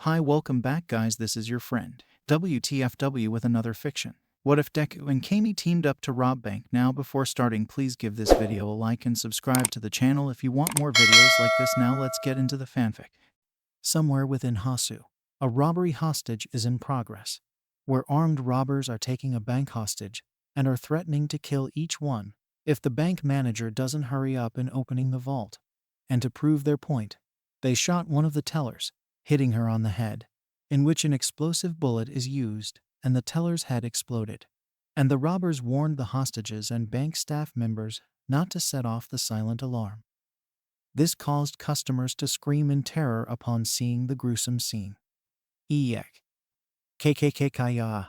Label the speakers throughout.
Speaker 1: Hi, welcome back guys, this is your friend, WTFW with another fiction. What if Deku and Camie teamed up to rob bank? Now before starting, please give this video a like and subscribe to the channel if you want more videos like this. Now let's get into the fanfic. Somewhere within Hasu, a robbery hostage is in progress, where armed robbers are taking a bank hostage and are threatening to kill each one if the bank manager doesn't hurry up in opening the vault. And to prove their point, they shot one of the tellers, hitting her on the head, in which an explosive bullet is used and the teller's head exploded. And the robbers warned the hostages and bank staff members not to set off the silent alarm. This caused customers to scream in terror upon seeing the gruesome scene. Eek. KKKKya.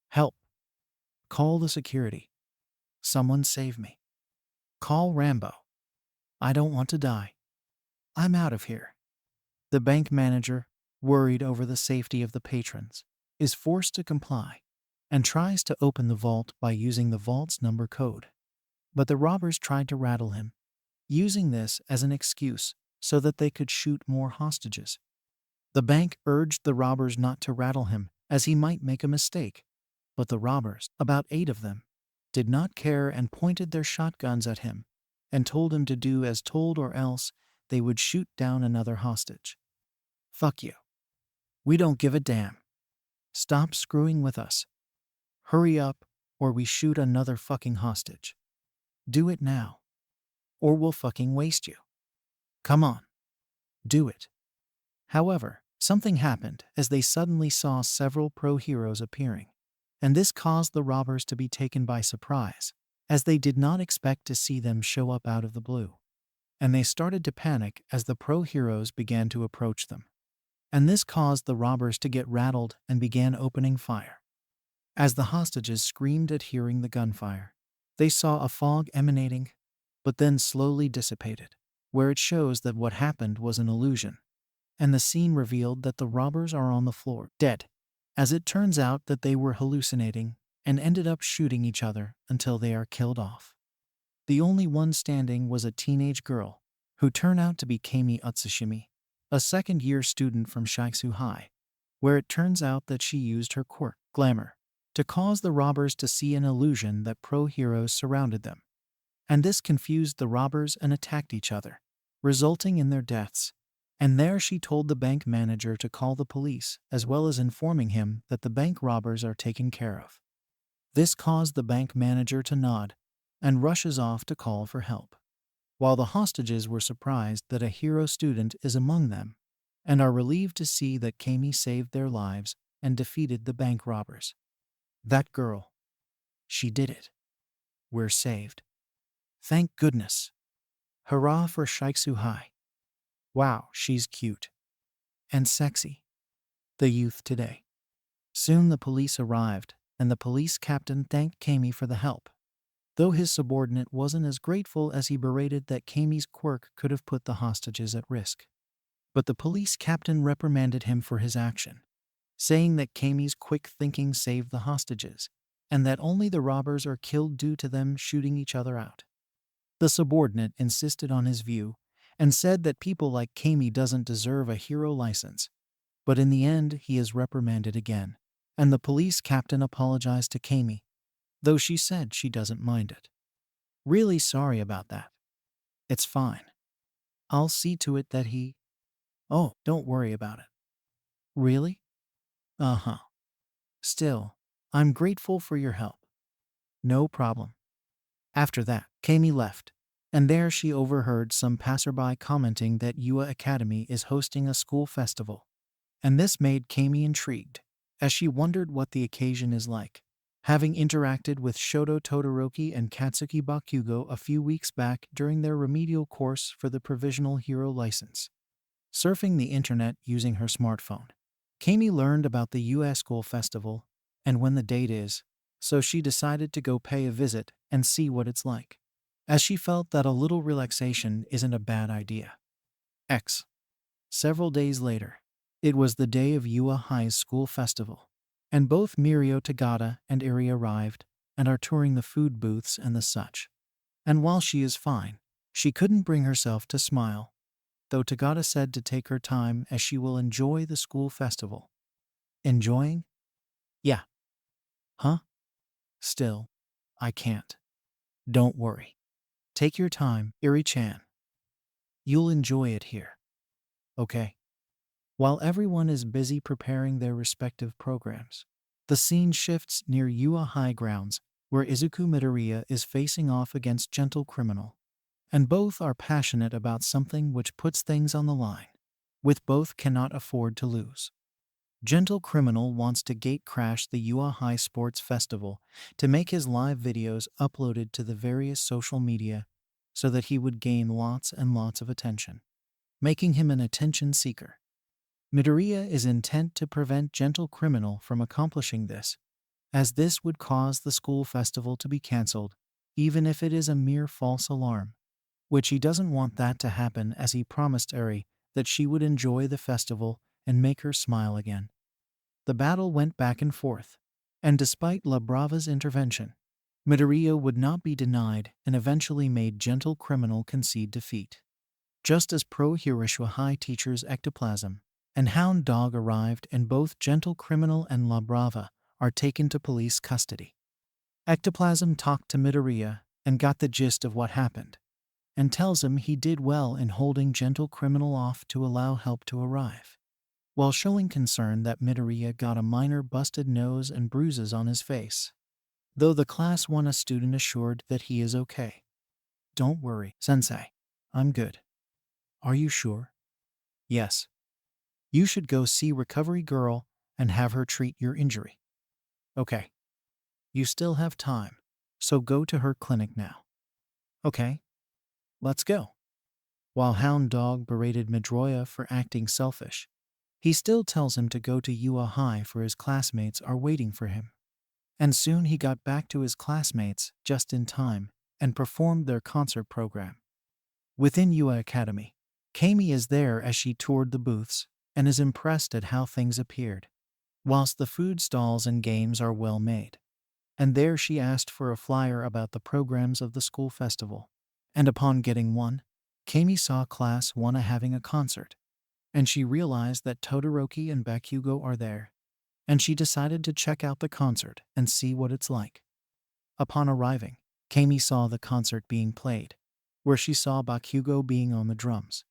Speaker 1: Help. Call the security. Someone save me. Call Rambo. I don't want to die. I'm out of here. The bank manager, worried over the safety of the patrons, is forced to comply and tries to open the vault by using the vault's number code. But the robbers tried to rattle him, using this as an excuse so that they could shoot more hostages. The bank urged the robbers not to rattle him as he might make a mistake, but the robbers, about 8 of them, did not care and pointed their shotguns at him and told him to do as told or else they would shoot down another hostage. Fuck you. We don't give a damn. Stop screwing with us. Hurry up or we shoot another fucking hostage. Do it now. Or we'll fucking waste you. Come on. Do it. However, something happened as they suddenly saw several pro-heroes appearing, and this caused the robbers to be taken by surprise, as they did not expect to see them show up out of the blue. And they started to panic as the pro-heroes began to approach them. And this caused the robbers to get rattled and began opening fire. As the hostages screamed at hearing the gunfire, they saw a fog emanating, but then slowly dissipated, where it shows that what happened was an illusion. And the scene revealed that the robbers are on the floor, dead, as it turns out that they were hallucinating and ended up shooting each other until they are killed off. The only one standing was a teenage girl, who turned out to be Camie Utsushimi, a second-year student from Shiketsu High, where it turns out that she used her quirk, glamour, to cause the robbers to see an illusion that pro-heroes surrounded them. And this confused the robbers and attacked each other, resulting in their deaths. And there she told the bank manager to call the police, as well as informing him that the bank robbers are taken care of. This caused the bank manager to nod and rushes off to call for help, while the hostages were surprised that a hero student is among them and are relieved to see that Camie saved their lives and defeated the bank robbers. That girl. She did it. We're saved. Thank goodness. Hurrah for Shiketsu High. Wow, she's cute. And sexy. The youth today. Soon the police arrived, and the police captain thanked Camie for the help, though his subordinate wasn't as grateful as he berated that Camie's quirk could have put the hostages at risk. But the police captain reprimanded him for his action, saying that Camie's quick thinking saved the hostages, and that only the robbers are killed due to them shooting each other out. The subordinate insisted on his view and said that people like Camie doesn't deserve a hero license, but in the end he is reprimanded again, and the police captain apologized to Camie, though she said she doesn't mind it. Really sorry about that. It's fine. I'll see to it that he... Oh, don't worry about it. Really? Uh-huh. Still, I'm grateful for your help. No problem. After that, Camie left, and there she overheard some passerby commenting that UA Academy is hosting a school festival, and this made Camie intrigued, as she wondered what the occasion is like, having interacted with Shoto Todoroki and Katsuki Bakugo a few weeks back during their remedial course for the provisional hero license. Surfing the internet using her smartphone, Camie learned about the US School Festival and when the date is, so she decided to go pay a visit and see what it's like, as she felt that a little relaxation isn't a bad idea. Several days later, it was the day of UA High's school festival, and both Mirio Tagata and Eri arrived and are touring the food booths and the such. And while she is fine, she couldn't bring herself to smile. though Tagata said to take her time as she will enjoy the school festival. Enjoying? Yeah. Huh? Still, I can't. Don't worry. Take your time, Iri-chan. You'll enjoy it here. Okay. While everyone is busy preparing their respective programs, the scene shifts near Yua High Grounds, where Izuku Midoriya is facing off against Gentle Criminal. And both are passionate about something which puts things on the line, with both cannot afford to lose. Gentle Criminal wants to gate crash the Yua High Sports Festival to make his live videos uploaded to the various social media so that he would gain lots and lots of attention, making him an attention seeker. Midoriya is intent to prevent Gentle Criminal from accomplishing this, as this would cause the school festival to be cancelled, even if it is a mere false alarm, which he doesn't want that to happen, as he promised Eri that she would enjoy the festival and make her smile again. The battle went back and forth, and despite La Brava's intervention, Midoriya would not be denied and eventually made Gentle Criminal concede defeat. Just as Pro Hiroshua High teachers Ectoplasm and Hound Dog arrived, and both Gentle Criminal and La Brava are taken to police custody. Ectoplasm talked to Midoriya and got the gist of what happened, and tells him he did well in holding Gentle Criminal off to allow help to arrive, while showing concern that Midoriya got a minor busted nose and bruises on his face, though the Class 1A student assured that he is okay. Don't worry, Sensei. I'm good. Are you sure? Yes. You should go see Recovery Girl and have her treat your injury. Okay. You still have time, so go to her clinic now. Okay. Let's go. While Hound Dog berated Midoriya for acting selfish, he still tells him to go to Yua High for his classmates are waiting for him. And soon he got back to his classmates just in time and performed their concert program. Within Yua Academy, Camie is there as she toured the booths and is impressed at how things appeared, whilst the food stalls and games are well made. And there she asked for a flyer about the programs of the school festival, and upon getting one, Camie saw Class 1A having a concert, and she realized that Todoroki and Bakugo are there, and she decided to check out the concert and see what it's like. Upon arriving, Camie saw the concert being played, where she saw Bakugo being on the drums,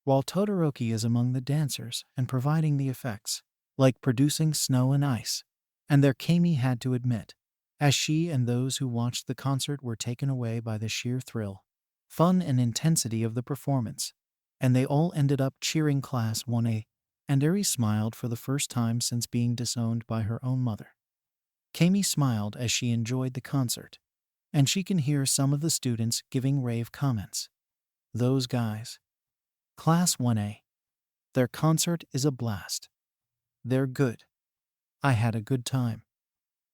Speaker 1: while Todoroki is among the dancers and providing the effects, like producing snow and ice, and there Camie had to admit, as she and those who watched the concert were taken away by the sheer thrill, fun and intensity of the performance, and they all ended up cheering Class 1A, and Eri smiled for the first time since being disowned by her own mother. Camie smiled as she enjoyed the concert, and she can hear some of the students giving rave comments. Those guys. Class 1A. Their concert is a blast. They're good. I had a good time.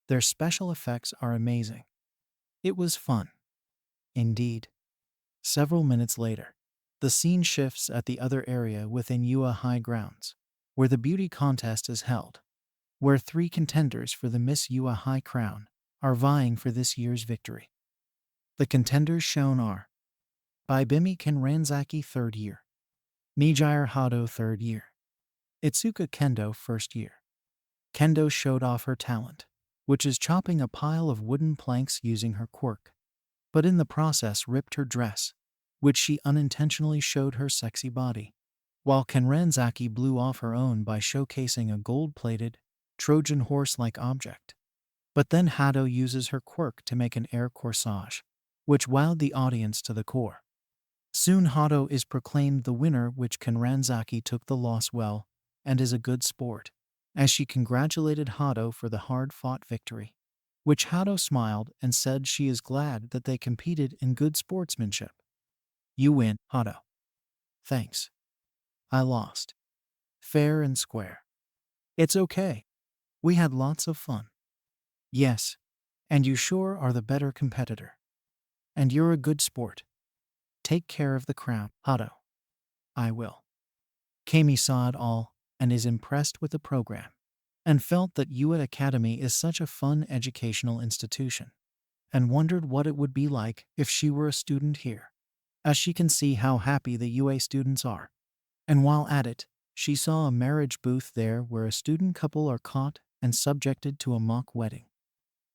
Speaker 1: Their special effects are amazing. It was fun. Indeed. Several minutes later, the scene shifts at the other area within Yua High Grounds, where the beauty contest is held, where 3 contenders for the Miss Yua High crown are vying for this year's victory. The contenders shown are Baibimi Kenranzaki 3rd year, Mijire Hado 3rd year, Itsuka Kendo 1st year. Kendo showed off her talent, which is chopping a pile of wooden planks using her quirk, but in the process ripped her dress, which she unintentionally showed her sexy body, while Kenranzaki blew off her own by showcasing a gold-plated, Trojan horse-like object. But then Hado uses her quirk to make an air corsage, which wowed the audience to the core. Soon Hado is proclaimed the winner, which Kenranzaki took the loss well and is a good sport, as she congratulated Hado for the hard-fought victory, which Hado smiled and said she is glad that they competed in good sportsmanship. You win, Hado. Thanks. I lost. Fair and square. It's okay. We had lots of fun. Yes, and you sure are the better competitor. And you're a good sport. Take care of the crown, Hado. I will. Camie saw it all and is impressed with the program, and felt that Yua Academy is such a fun educational institution, and wondered what it would be like if she were a student here, as she can see how happy the UA students are, And while at it, she saw a marriage booth there where a student couple are caught and subjected to a mock wedding.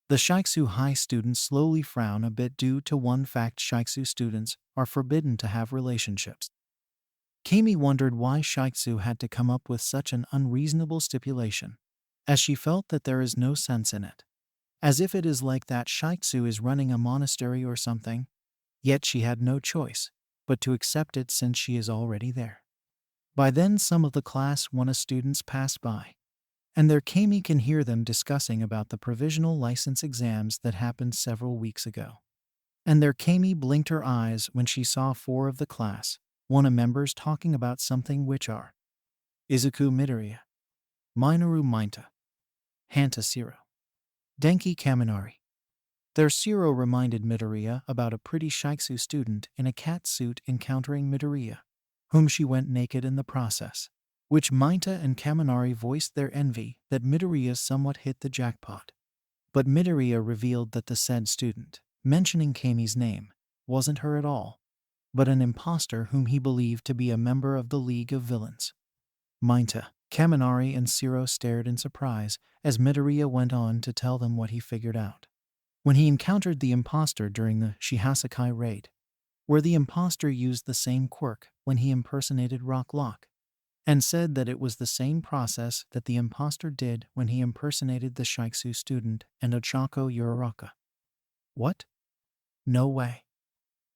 Speaker 1: The Shiketsu High students slowly frown a bit due to one fact: Shiketsu students are forbidden to have relationships. Camie wondered why Shiketsu had to come up with such an unreasonable stipulation, as she felt that there is no sense in it. As if it is like that Shiketsu is running a monastery or something, yet she had no choice but to accept it since she is already there. By then some of the class 1 students passed by, and their Camie can hear them discussing about the provisional license exams that happened several weeks ago. And their Camie blinked her eyes when she saw 4 of the class 1 members talking about something which are Izuku Midoriya, Minoru Mineta, Hanta Shiro, Denki Kaminari. Their Shiro reminded Midoriya about a pretty Shiketsu student in a cat suit encountering Midoriya, whom she went naked in the process, which Mineta and Kaminari voiced their envy that Midoriya somewhat hit the jackpot. But Midoriya revealed that the said student, mentioning Camie's name, wasn't her at all, but an impostor whom he believed to be a member of the League of Villains. Mineta, Kaminari, and Shiro stared in surprise as Midoriya went on to tell them what he figured out when he encountered the impostor during the Shihasakai raid, where the impostor used the same quirk when he impersonated Rock Lock, and said that it was the same process that the impostor did when he impersonated the Shiketsu student and Ochako Yororaka. What? No way.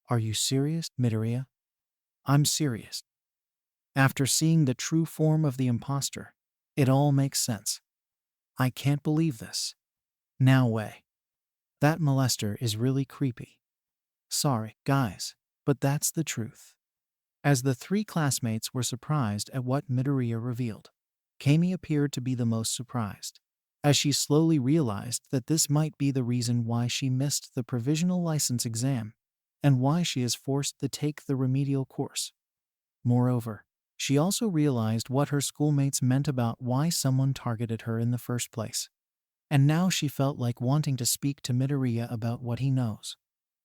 Speaker 1: Are you serious, Midoriya? I'm serious. After seeing the true form of the impostor, it all makes sense. I can't believe this. Now way. That molester is really creepy. Sorry, guys, but that's the truth. As the 3 classmates were surprised at what Midoriya revealed, Camie appeared to be the most surprised, as she slowly realized that this might be the reason why she missed the provisional license exam, and why she is forced to take the remedial course. Moreover, she also realized what her schoolmates meant about why someone targeted her in the first place. And now she felt like wanting to speak to Midoriya about what he knows.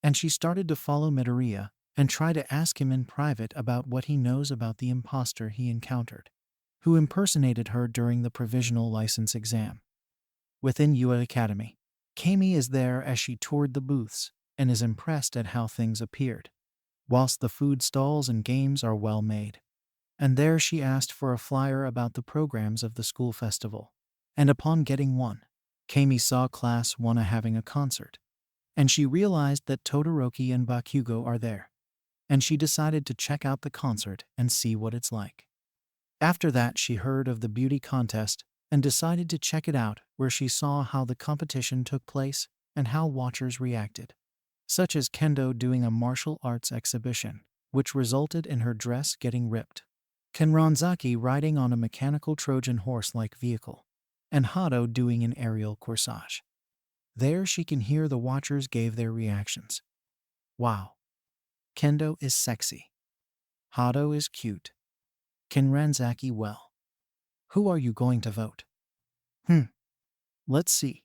Speaker 1: And she started to follow Midoriya and try to ask him in private about what he knows about the impostor he encountered, who impersonated her during the provisional license exam. Within UA Academy, Camie is there as she toured the booths and is impressed at how things appeared, whilst the food stalls and games are well made. And there she asked for a flyer about the programs of the school festival, and upon getting one, Camie saw class 1 having a concert, and she realized that Todoroki and Bakugo are there, and she decided to check out the concert and see what it's like. After that, she heard of the beauty contest and decided to check it out, where she saw how the competition took place and how watchers reacted, such as Kendo doing a martial arts exhibition, which resulted in her dress getting ripped, Kenranzaki riding on a mechanical Trojan horse-like vehicle, and Hado doing an aerial corsage. There she can hear the watchers gave their reactions. Wow. Kendo is sexy. Hado is cute. Kenranzaki well. Who are you going to vote? Let's see.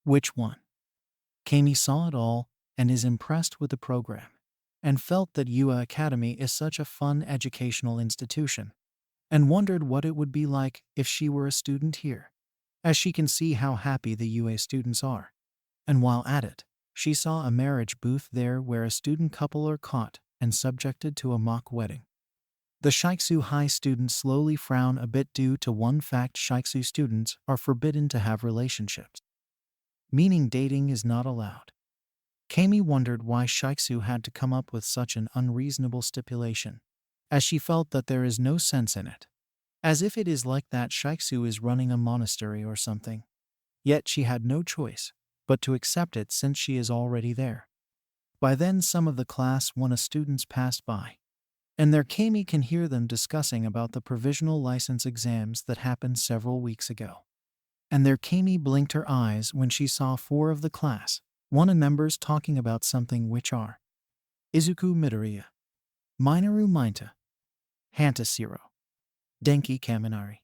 Speaker 1: Which one? Camie saw it all and is impressed with the program, and felt that UA Academy is such a fun educational institution, and wondered what it would be like if she were a student here, as she can see how happy the UA students are. And while at it, she saw a marriage booth there where a student couple are caught and subjected to a mock wedding. The Shiketsu High students slowly frown a bit due to one fact: Shiketsu students are forbidden to have relationships, meaning dating is not allowed. Camie wondered why Shiketsu had to come up with such an unreasonable stipulation, as she felt that there is no sense in it, as if it is like that Shiketsu is running a monastery or something. Yet she had no choice but to accept it since she is already there. By then some of the class 1 students passed by, and their Camie can hear them discussing about the provisional license exams that happened several weeks ago. And their Camie blinked her eyes when she saw 4 of the class 1 members talking about something which are Izuku Midoriya, Minoru Mineta, Hanta Shiro, Denki Kaminari.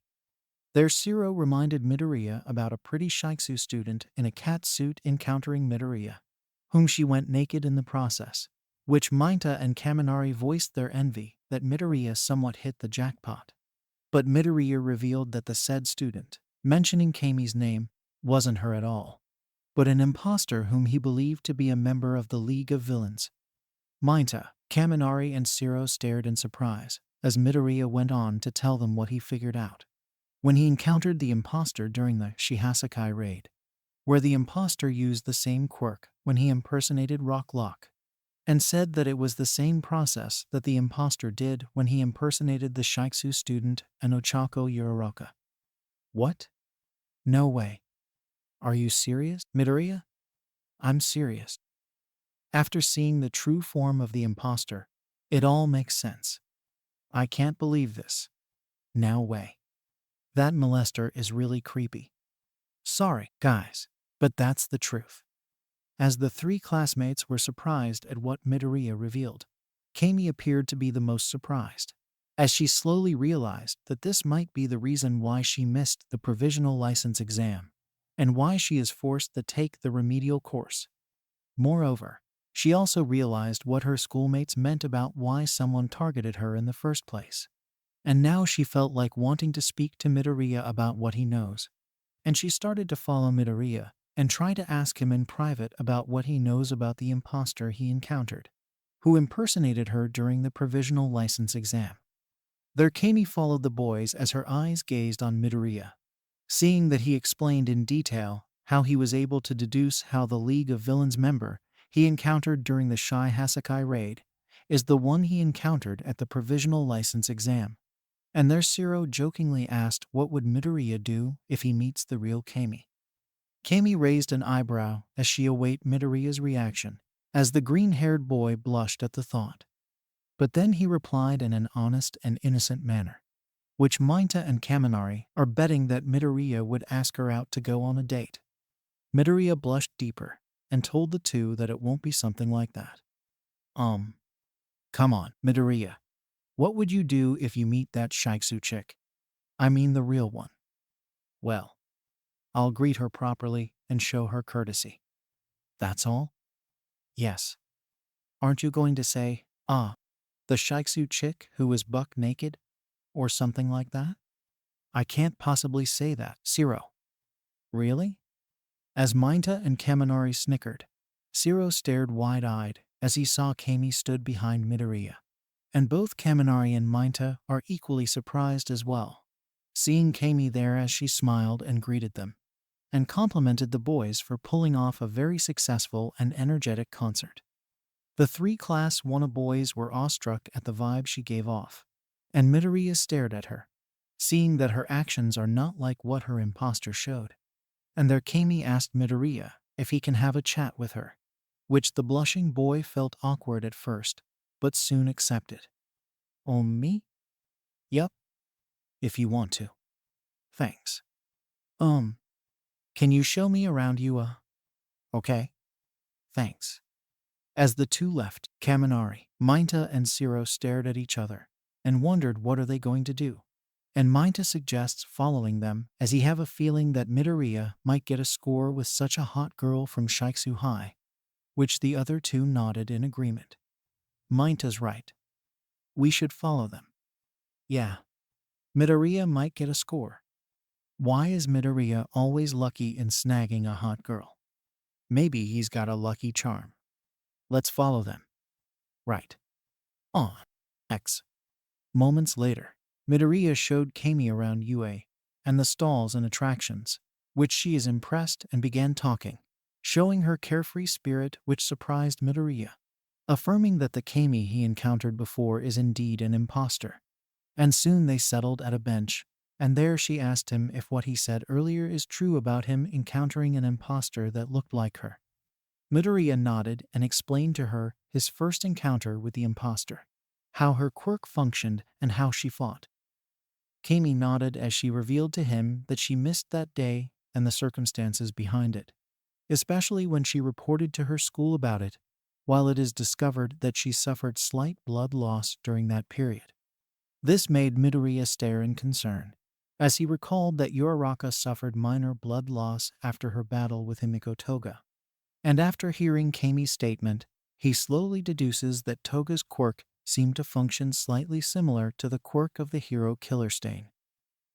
Speaker 1: Their Shiro reminded Midoriya about a pretty Shiketsu student in a cat suit encountering Midoriya, whom she went naked in the process, which Mainta and Kaminari voiced their envy that Midoriya somewhat hit the jackpot. But Midoriya revealed that the said student, mentioning Camie's name, wasn't her at all, but an impostor whom he believed to be a member of the League of Villains. Mainta, Kaminari, and Zero stared in surprise as Midoriya went on to tell them what he figured out when he encountered the impostor during the Shihasakai raid, where the impostor used the same quirk when he impersonated Rock Lock, and said that it was the same process that the impostor did when he impersonated the Shiketsu student and Ochako Yuroroka. What? No way. Are you serious, Midoriya? I'm serious. After seeing the true form of the impostor, it all makes sense. I can't believe this. No way. That molester is really creepy. Sorry, guys, but that's the truth. As the three classmates were surprised at what Midoriya revealed, Camie appeared to be the most surprised, as she slowly realized that this might be the reason why she missed the provisional license exam, and why she is forced to take the remedial course. Moreover, she also realized what her schoolmates meant about why someone targeted her in the first place. And now she felt like wanting to speak to Midoriya about what he knows. And she started to follow Midoriya and try to ask him in private about what he knows about the impostor he encountered, who impersonated her during the provisional license exam. There Camie followed the boys as her eyes gazed on Midoriya, seeing that he explained in detail how he was able to deduce how the League of Villains member he encountered during the Shihasakai raid is the one he encountered at the provisional license exam. And there Zero jokingly asked what would Midoriya do if he meets the real Camie. Camie raised an eyebrow as she awaited Midoriya's reaction, as the green-haired boy blushed at the thought. But then he replied in an honest and innocent manner, which Mainta and Kaminari are betting that Midoriya would ask her out to go on a date. Midoriya blushed deeper and told the two that it won't be something like that. Come on, Midoriya. What would you do if you meet that Shiketsu chick? I mean the real one. Well, I'll greet her properly and show her courtesy. That's all? Yes. Aren't you going to say, the Shiketsu chick who was buck naked? Or something like that? I can't possibly say that, Zero. Really? As Mainta and Kaminari snickered, Zero stared wide-eyed as he saw Camie stood behind Midoriya. And both Kaminari and Mainta are equally surprised as well, seeing Camie there as she smiled and greeted them, and complimented the boys for pulling off a very successful and energetic concert. The three Class 1 boys were awestruck at the vibe she gave off, and Midoriya stared at her, seeing that her actions are not like what her impostor showed. And there Camie asked Midoriya if he can have a chat with her, which the blushing boy felt awkward at first, but soon accepted. Oh, me? Yup. If you want to. Thanks. Can you show me around okay? Thanks. As the two left, Kaminari, Mainta, and Zero stared at each other and wondered what are they going to do. And Mainta suggests following them as he have a feeling that Midoriya might get a score with such a hot girl from Shiketsu High, which the other two nodded in agreement. Mainta's right. We should follow them. Yeah. Midoriya might get a score. Why is Midoriya always lucky in snagging a hot girl? Maybe he's got a lucky charm. Let's follow them. Right. On. X. Moments later, Midoriya showed Camie around UA and the stalls and attractions, which she is impressed and began talking, showing her carefree spirit which surprised Midoriya, affirming that the Camie he encountered before is indeed an impostor. And soon they settled at a bench, and there she asked him if what he said earlier is true about him encountering an impostor that looked like her. Midoriya nodded and explained to her his first encounter with the impostor, how her quirk functioned and how she fought. Camie nodded as she revealed to him that she missed that day and the circumstances behind it, especially when she reported to her school about it, while it is discovered that she suffered slight blood loss during that period. This made Midoriya stare in concern, as he recalled that Yuraraka suffered minor blood loss after her battle with Himiko Toga. And after hearing Camie's statement, He slowly deduces that Toga's quirk seemed to function slightly similar to the quirk of the hero Killer Stain.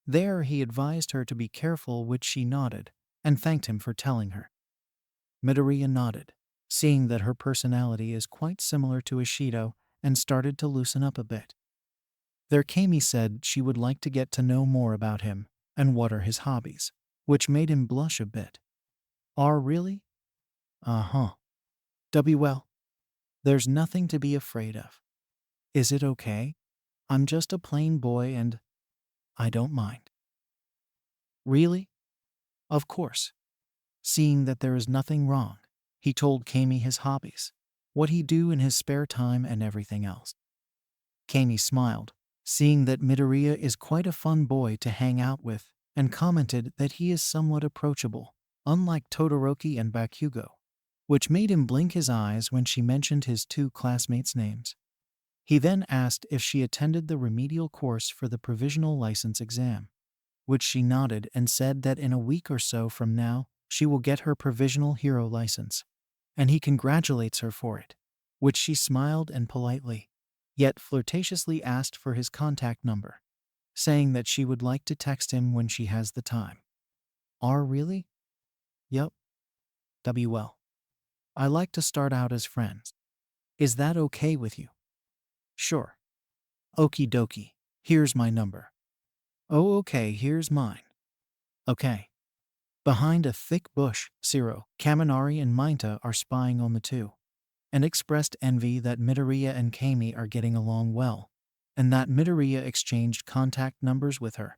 Speaker 1: There he advised her to be careful, which she nodded, and thanked him for telling her. Midoriya nodded, seeing that her personality is quite similar to Ishido, and started to loosen up a bit. Their camie said she would like to get to know more about him and what are his hobbies, which made him blush a bit. Are really? Uh-huh. Well, there's nothing to be afraid of. Is it okay? I'm just a plain boy and I don't mind. Really? Of course. Seeing that there is nothing wrong, he told Camie his hobbies, what he do in his spare time and everything else. Camie smiled, seeing that Midoriya is quite a fun boy to hang out with, and commented that he is somewhat approachable, unlike Todoroki and Bakugo, which made him blink his eyes when she mentioned his two classmates' names. He then asked if she attended the remedial course for the provisional license exam, which she nodded and said that in a week or so from now, she will get her provisional hero license, and he congratulates her for it, which she smiled and politely, yet flirtatiously asked for his contact number, saying that she would like to text him when she has the time. Really? Yup. Well. I like to start out as friends. Is that okay with you? Sure. Okie dokie, here's my number. Oh okay, here's mine. Okay. Behind a thick bush, Shiro, Kaminari and Mainta are spying on the two, and expressed envy that Midoriya and Camie are getting along well, and that Midoriya exchanged contact numbers with her,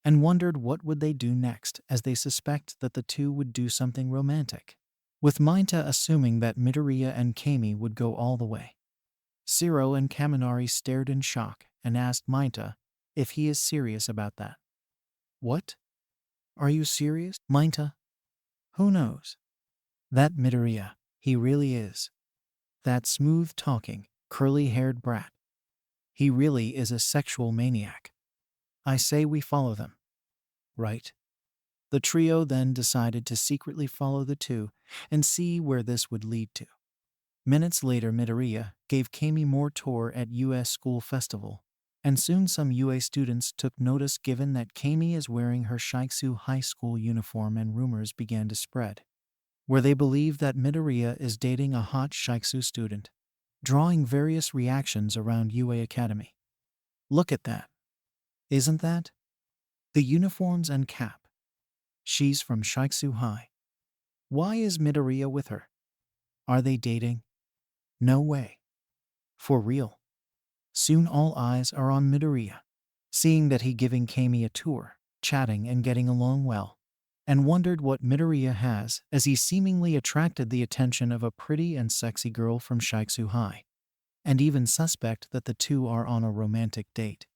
Speaker 1: and wondered what would they do next, as they suspect that the two would do something romantic, with Mainta assuming that Midoriya and Camie would go all the way. Shiro and Kaminari stared in shock and asked Mainta if he is serious about that. What? Are you serious, Mainta? Who knows? That Midoriya, he really is. That smooth-talking, curly-haired brat. He really is a sexual maniac. I say we follow them. Right? The trio then decided to secretly follow the two and see where this would lead to. Minutes later, Midoriya gave Camie more tour at US School Festival, and soon some UA students took notice given that Camie is wearing her Shiketsu high school uniform, and rumors began to spread, where they believe that Midoriya is dating a hot Shiketsu student, drawing various reactions around UA Academy. Look at that. Isn't that? The uniforms and cap. She's from Shiketsu High. Why is Midoriya with her? Are they dating? No way. For real. Soon all eyes are on Midoriya, seeing that he giving Camie a tour, chatting and getting along well, and wondered what Midoriya has, as he seemingly attracted the attention of a pretty and sexy girl from Shiketsu High, and even suspect that the two are on a romantic date.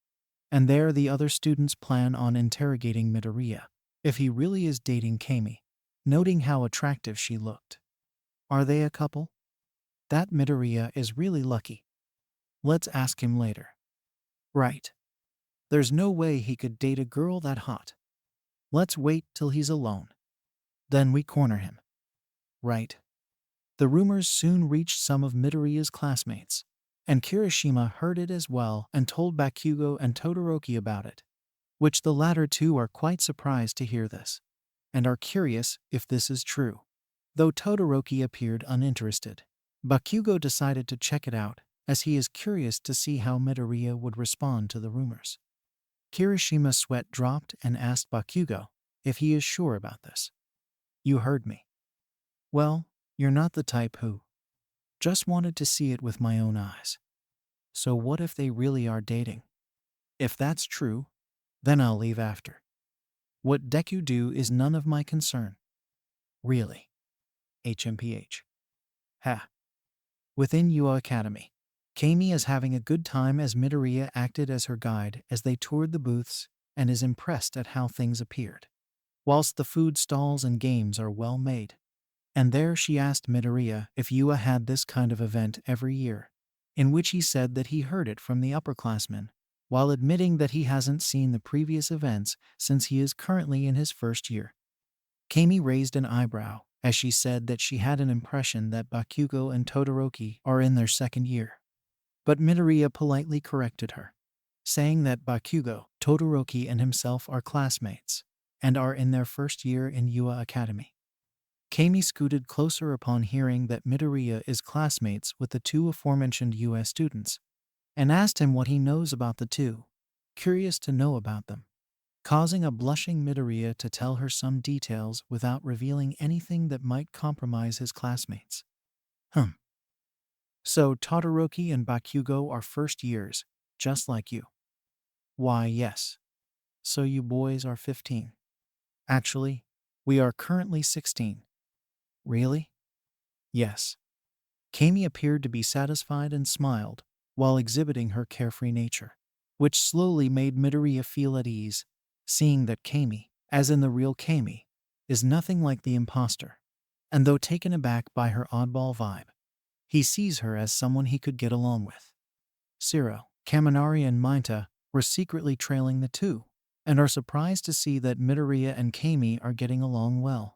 Speaker 1: And there the other students plan on interrogating Midoriya, if he really is dating Camie, noting how attractive she looked. Are they a couple? That Midoriya is really lucky. Let's ask him later. Right. There's no way he could date a girl that hot. Let's wait till he's alone. Then we corner him. Right. The rumors soon reached some of Midoriya's classmates, and Kirishima heard it as well and told Bakugo and Todoroki about it, which the latter two are quite surprised to hear this, and are curious if this is true. Though Todoroki appeared uninterested, Bakugo decided to check it out, as he is curious to see how Midoriya would respond to the rumors. Kirishima's sweat dropped and asked Bakugo if he is sure about this. You heard me. Well, you're not the type who. Just wanted to see it with my own eyes. So what if they really are dating? If that's true, then I'll leave after. What Deku do is none of my concern. Really. HMPH. Ha. Within UA Academy, Camie is having a good time as Midoriya acted as her guide as they toured the booths and is impressed at how things appeared, whilst the food stalls and games are well made. And there she asked Midoriya if UA had this kind of event every year, in which he said that he heard it from the upperclassmen, while admitting that he hasn't seen the previous events since he is currently in his first year. Camie raised an eyebrow as she said that she had an impression that Bakugo and Todoroki are in their second year. But Midoriya politely corrected her, saying that Bakugo, Todoroki, and himself are classmates and are in their first year in Yua Academy. Camie scooted closer upon hearing that Midoriya is classmates with the two aforementioned UA students, and asked him what he knows about the two, curious to know about them, causing a blushing Midoriya to tell her some details without revealing anything that might compromise his classmates. So Todoroki and Bakugo are first years, just like you. Why, yes. So you boys are 15. Actually, we are currently 16. Really? Yes. Camie appeared to be satisfied and smiled, while exhibiting her carefree nature, which slowly made Midoriya feel at ease, seeing that Camie, as in the real Camie, is nothing like the impostor. And though taken aback by her oddball vibe, he sees her as someone he could get along with. Shiro, Kaminari, and Mainta were secretly trailing the two, and are surprised to see that Midoriya and Camie are getting along well.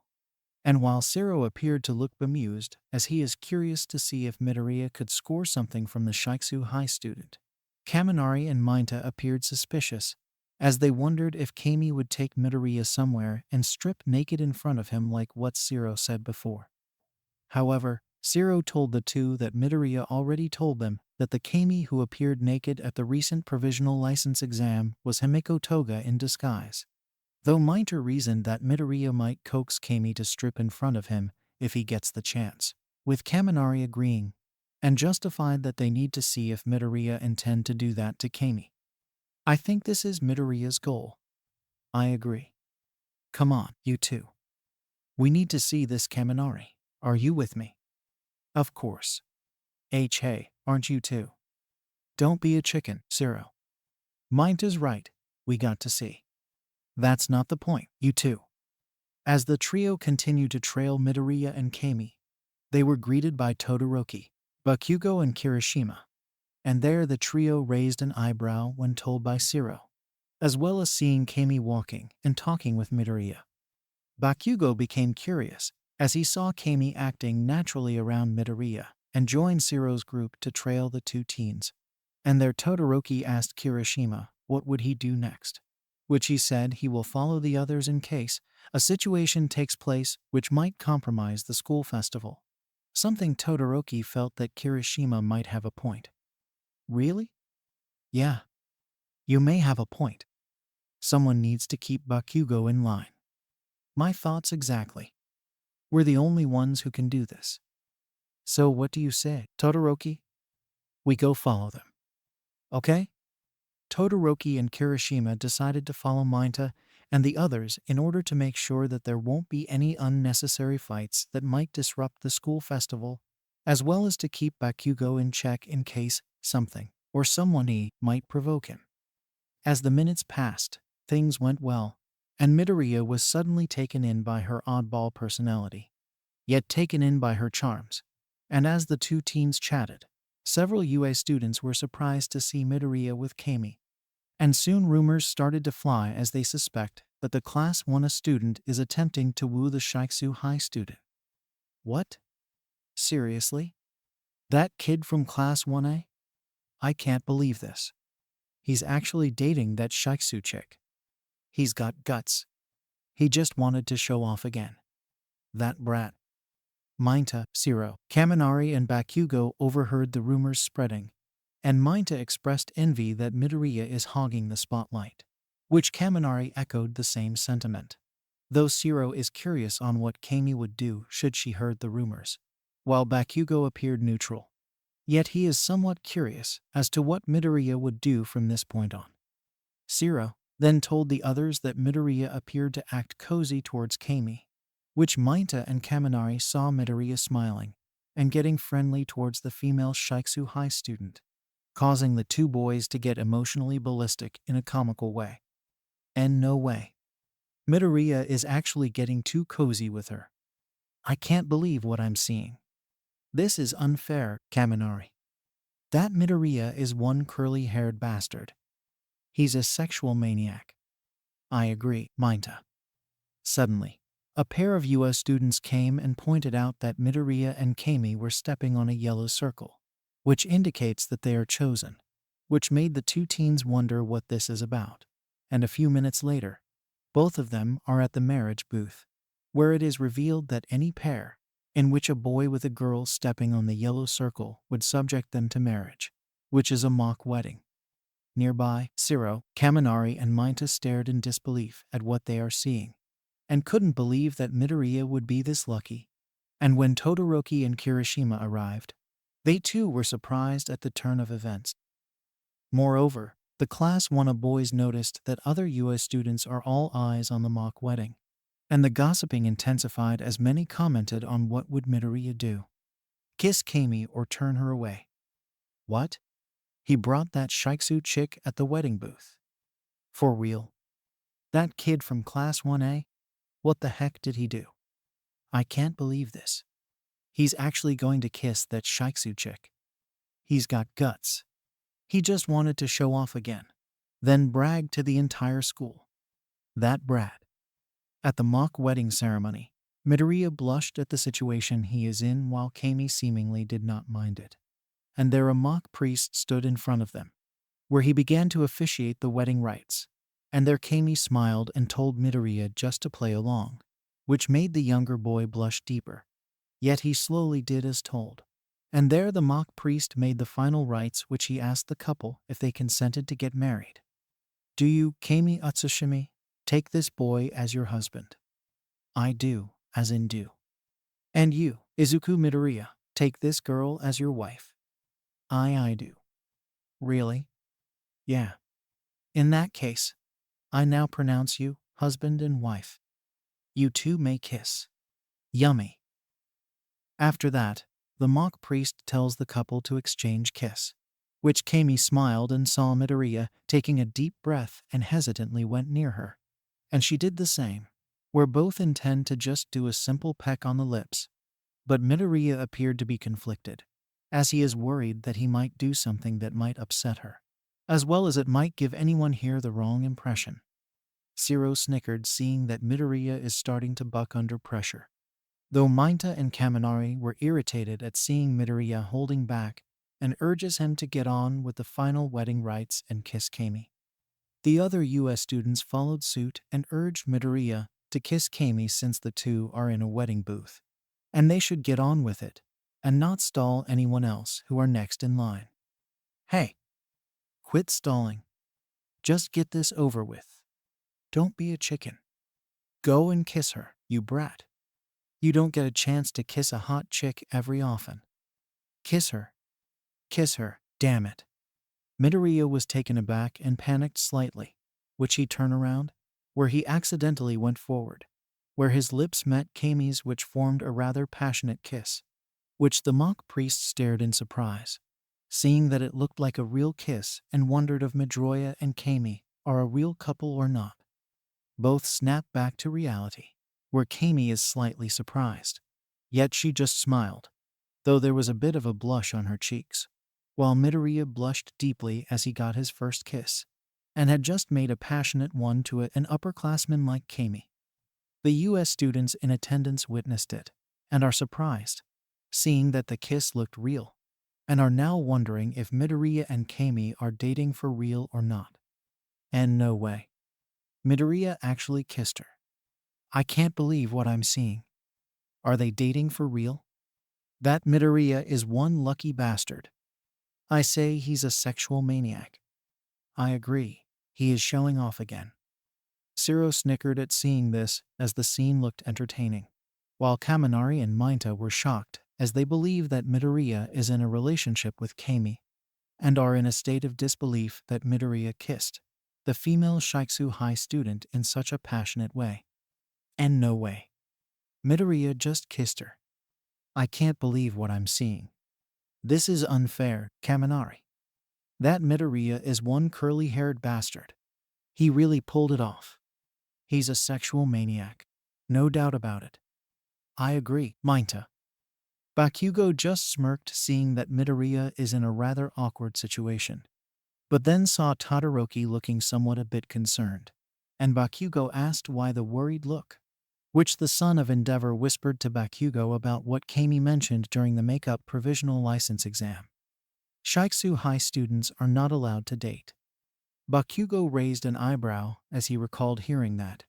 Speaker 1: And while Shiro appeared to look bemused, as he is curious to see if Midoriya could score something from the Shiketsu High student, Kaminari and Mainta appeared suspicious, as they wondered if Camie would take Midoriya somewhere and strip naked in front of him like what Shiro said before. However, Shiro told the two that Midoriya already told them that the Camie who appeared naked at the recent provisional license exam was Himiko Toga in disguise. Though Mainta reasoned that Midoriya might coax Camie to strip in front of him if he gets the chance, with Kaminari agreeing, and justified that they need to see if Midoriya intend to do that to Camie. I think this is Midoriya's goal. I agree. Come on, you two. We need to see this Kaminari. Are you with me? Of course. Hey, aren't you too? Don't be a chicken, Shiro. Mainta's right, we got to see. That's not the point, you two. As the trio continued to trail Midoriya and Camie, they were greeted by Todoroki, Bakugo, and Kirishima. And there the trio raised an eyebrow when told by Shiro, as well as seeing Camie walking and talking with Midoriya. Bakugo became curious as he saw Camie acting naturally around Midoriya and joined Shiro's group to trail the two teens. And there Todoroki asked Kirishima what would he do next, which he said he will follow the others in case a situation takes place which might compromise the school festival. Something Todoroki felt that Kirishima might have a point. Really? Yeah. You may have a point. Someone needs to keep Bakugo in line. My thoughts exactly. We're the only ones who can do this. So what do you say, Todoroki? We go follow them. Okay? Todoroki and Kirishima decided to follow Mainta and the others in order to make sure that there won't be any unnecessary fights that might disrupt the school festival, as well as to keep Bakugo in check in case something or someone might provoke him. As the minutes passed, things went well, and Midoriya was suddenly taken in by her oddball personality, yet taken in by her charms. And as the two teens chatted, several UA students were surprised to see Midoriya with Camie. And soon rumors started to fly as they suspect that the Class 1A student is attempting to woo the Shiketsu High student. What? Seriously? That kid from Class 1A? I can't believe this. He's actually dating that Shiketsu chick. He's got guts. He just wanted to show off again. That brat. Mainta, Shiro, Kaminari, and Bakugo overheard the rumors spreading, and Mainta expressed envy that Midoriya is hogging the spotlight, which Kaminari echoed the same sentiment. Though Shiro is curious on what Camie would do should she heard the rumors, while Bakugo appeared neutral. Yet he is somewhat curious as to what Midoriya would do from this point on. Shiro then told the others that Midoriya appeared to act cozy towards Camie, which Mainta and Kaminari saw Midoriya smiling and getting friendly towards the female Shiketsu High student, causing the two boys to get emotionally ballistic in a comical way. And no way. Midoriya is actually getting too cozy with her. I can't believe what I'm seeing. This is unfair, Kaminari. That Midoriya is one curly-haired bastard. He's a sexual maniac. I agree, Mainta. Suddenly, A pair of US students came and pointed out that Midoriya and Camie were stepping on a yellow circle, which indicates that they are chosen, which made the two teens wonder what this is about. And a few minutes later, both of them are at the marriage booth, where it is revealed that any pair in which a boy with a girl stepping on the yellow circle would subject them to marriage, which is a mock wedding. Nearby, Shiro, Kaminari, and Minta stared in disbelief at what they are seeing, and couldn't believe that Midoriya would be this lucky. And when Todoroki and Kirishima arrived, they too were surprised at the turn of events. Moreover, the Class 1 boys noticed that other US students are all eyes on the mock wedding, and the gossiping intensified as many commented on what would Midoriya do. Kiss Camie or turn her away. What? He brought that Shiketsu chick at the wedding booth. For real? That kid from Class 1A? What the heck did he do? I can't believe this. He's actually going to kiss that Shiketsu chick. He's got guts. He just wanted to show off again, then brag to the entire school. That brat. At the mock wedding ceremony, Midoriya blushed at the situation he is in while Camie seemingly did not mind it. And there a mock priest stood in front of them, where he began to officiate the wedding rites. And there Camie smiled and told Midoriya just to play along, which made the younger boy blush deeper. Yet he slowly did as told. And there the mock priest made the final rites, which he asked the couple if they consented to get married. Do you, Camie Utsushimi, take this boy as your husband? I do, as in do. And you, Izuku Midoriya, take this girl as your wife? I do. Really? Yeah. In that case, I now pronounce you husband and wife. You two may kiss. Yummy. After that, the mock priest tells the couple to exchange kiss, which Camie smiled and saw Midoriya taking a deep breath and hesitantly went near her. And she did the same, where both intend to just do a simple peck on the lips. But Midoriya appeared to be conflicted, as he is worried that he might do something that might upset her, as well as it might give anyone here the wrong impression. Shiro snickered, seeing that Midoriya is starting to buck under pressure, though Minta and Kaminari were irritated at seeing Midoriya holding back and urges him to get on with the final wedding rites and kiss Camie. The other US students followed suit and urged Midoriya to kiss Camie since the two are in a wedding booth, and they should get on with it and not stall anyone else who are next in line. Hey, quit stalling. Just get this over with. Don't be a chicken. Go and kiss her, you brat. You don't get a chance to kiss a hot chick every often. Kiss her. Kiss her, damn it. Midoriya was taken aback and panicked slightly, which he turned around, where he accidentally went forward, where his lips met Camie's, which formed a rather passionate kiss, which the mock priest stared in surprise, seeing that it looked like a real kiss, and wondered if Midoriya and Camie are a real couple or not. Both snap back to reality, where Camie is slightly surprised. Yet she just smiled, though there was a bit of a blush on her cheeks, while Midoriya blushed deeply as he got his first kiss, and had just made a passionate one to an upperclassman like Camie. The US students in attendance witnessed it, and are surprised, seeing that the kiss looked real, and are now wondering if Midoriya and Camie are dating for real or not. And no way. Midoriya actually kissed her. I can't believe what I'm seeing. Are they dating for real? That Midoriya is one lucky bastard. I say he's a sexual maniac. I agree, he is showing off again. Shiro snickered at seeing this, as the scene looked entertaining, while Kaminari and Minta were shocked, as they believe that Midoriya is in a relationship with Camie, and are in a state of disbelief that Midoriya kissed the female Shiketsu high student in such a passionate way. And no way. Midoriya just kissed her. I can't believe what I'm seeing. This is unfair, Kaminari. That Midoriya is one curly-haired bastard. He really pulled it off. He's a sexual maniac. No doubt about it. I agree, Minta. Bakugo just smirked, seeing that Midoriya is in a rather awkward situation, but then saw Todoroki looking somewhat a bit concerned, and Bakugo asked why the worried look. which the son of Endeavor whispered to Bakugo about what Camie mentioned during the makeup provisional license exam. Shiketsu High students are not allowed to date. Bakugo raised an eyebrow as he recalled hearing that,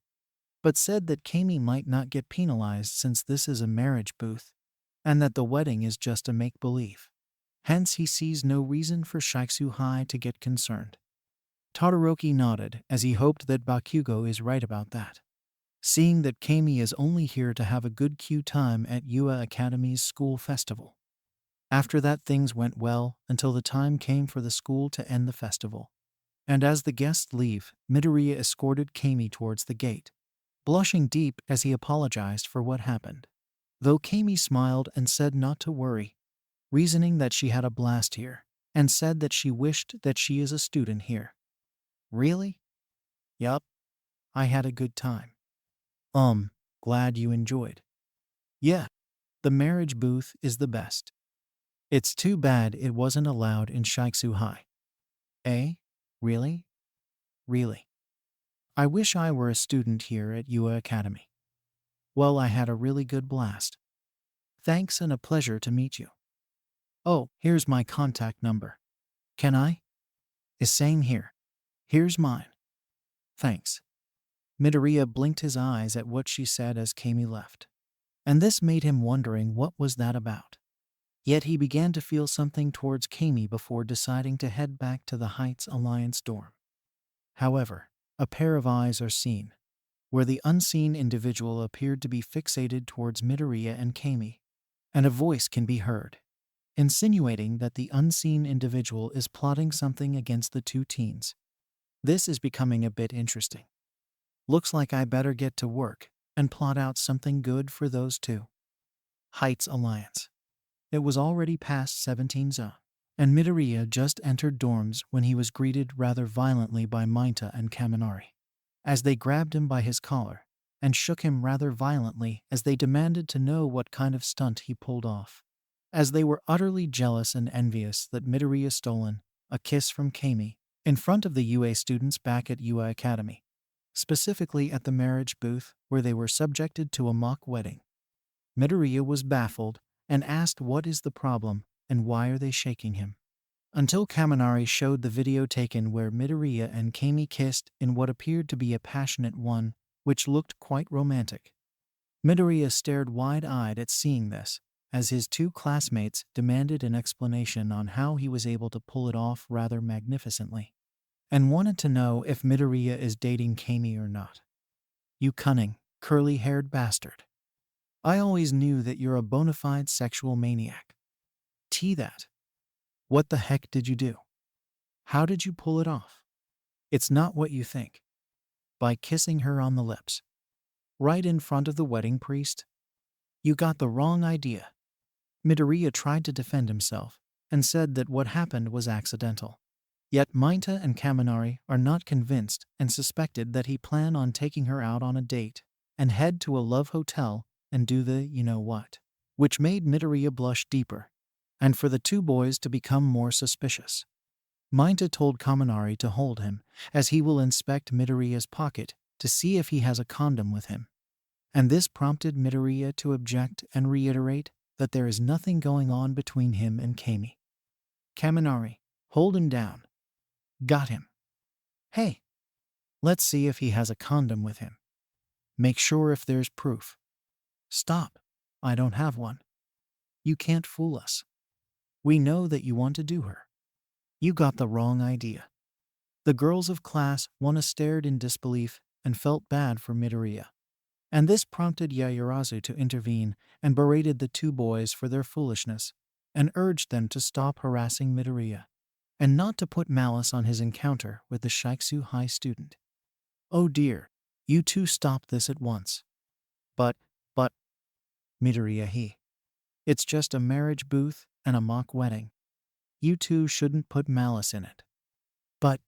Speaker 1: but said that Camie might not get penalized since this is a marriage booth, and that the wedding is just a make-believe. Hence he sees no reason for Shiketsu High to get concerned. Todoroki nodded as he hoped that Bakugo is right about that, seeing that Camie is only here to have a good Q time at UA Academy's school festival. After that things went well until the time came for the school to end the festival. And as the guests leave, Midoriya escorted Camie towards the gate, blushing deep as he apologized for what happened. Though Camie smiled and said not to worry, reasoning that she had a blast here, and said that she wished that she is a student here. Really? Yup. I had a good time. Glad you enjoyed. Yeah, the marriage booth is the best. It's too bad it wasn't allowed in Shiketsu High. Eh? Really? Really. I wish I were a student here at UA Academy. Well, I had a really good blast. Thanks and a pleasure to meet you. Oh, here's my contact number. Can I? Same here. Here's mine. Thanks. Midoriya blinked his eyes at what she said as Camie left, and this made him wondering what was that about. Yet he began to feel something towards Camie before deciding to head back to the Heights Alliance dorm. However, a pair of eyes are seen, where the unseen individual appeared to be fixated towards Midoriya and Camie, and a voice can be heard, insinuating that the unseen individual is plotting something against the two teens. This is becoming a bit interesting. Looks like I better get to work and plot out something good for those two. Heights Alliance. It was already past 17 zone, and Midoriya just entered dorms when he was greeted rather violently by Mainta and Kaminari, as they grabbed him by his collar and shook him rather violently as they demanded to know what kind of stunt he pulled off, as they were utterly jealous and envious that Midoriya stolen a kiss from Camie in front of the UA students back at UA Academy, specifically at the marriage booth where they were subjected to a mock wedding. Midoriya was baffled and asked what is the problem and why are they shaking him, until Kaminari showed the video taken where Midoriya and Camie kissed in what appeared to be a passionate one, which looked quite romantic. Midoriya stared wide-eyed at seeing this, as his two classmates demanded an explanation on how he was able to pull it off rather magnificently, and wanted to know if Midoriya is dating Camie or not. You cunning, curly-haired bastard. I always knew that you're a bona fide sexual maniac. That. What the heck did you do? How did you pull it off? It's not what you think. By kissing her on the lips. Right in front of the wedding priest? You got the wrong idea. Midoriya tried to defend himself and said that what happened was accidental. Yet Mainta and Kaminari are not convinced and suspected that he planned on taking her out on a date and head to a love hotel and do the you-know-what, which made Midoriya blush deeper, and for the two boys to become more suspicious. Mainta told Kaminari to hold him, as he will inspect Midoriya's pocket to see if he has a condom with him. And this prompted Midoriya to object and reiterate that there is nothing going on between him and Camie. Kaminari, hold him down. Got him. Hey, let's see if he has a condom with him. Make sure if there's proof. Stop. I don't have one. You can't fool us. We know that you want to do her. You got the wrong idea. The girls of class 1 stared in disbelief and felt bad for Midoriya. And this prompted Yaoyorozu to intervene and berated the two boys for their foolishness and urged them to stop harassing Midoriya and not to put malice on his encounter with the Shiketsu High student. Oh dear, you two stop this at once. But, Midoriya it's just a marriage booth and a mock wedding. You two shouldn't put malice in it. But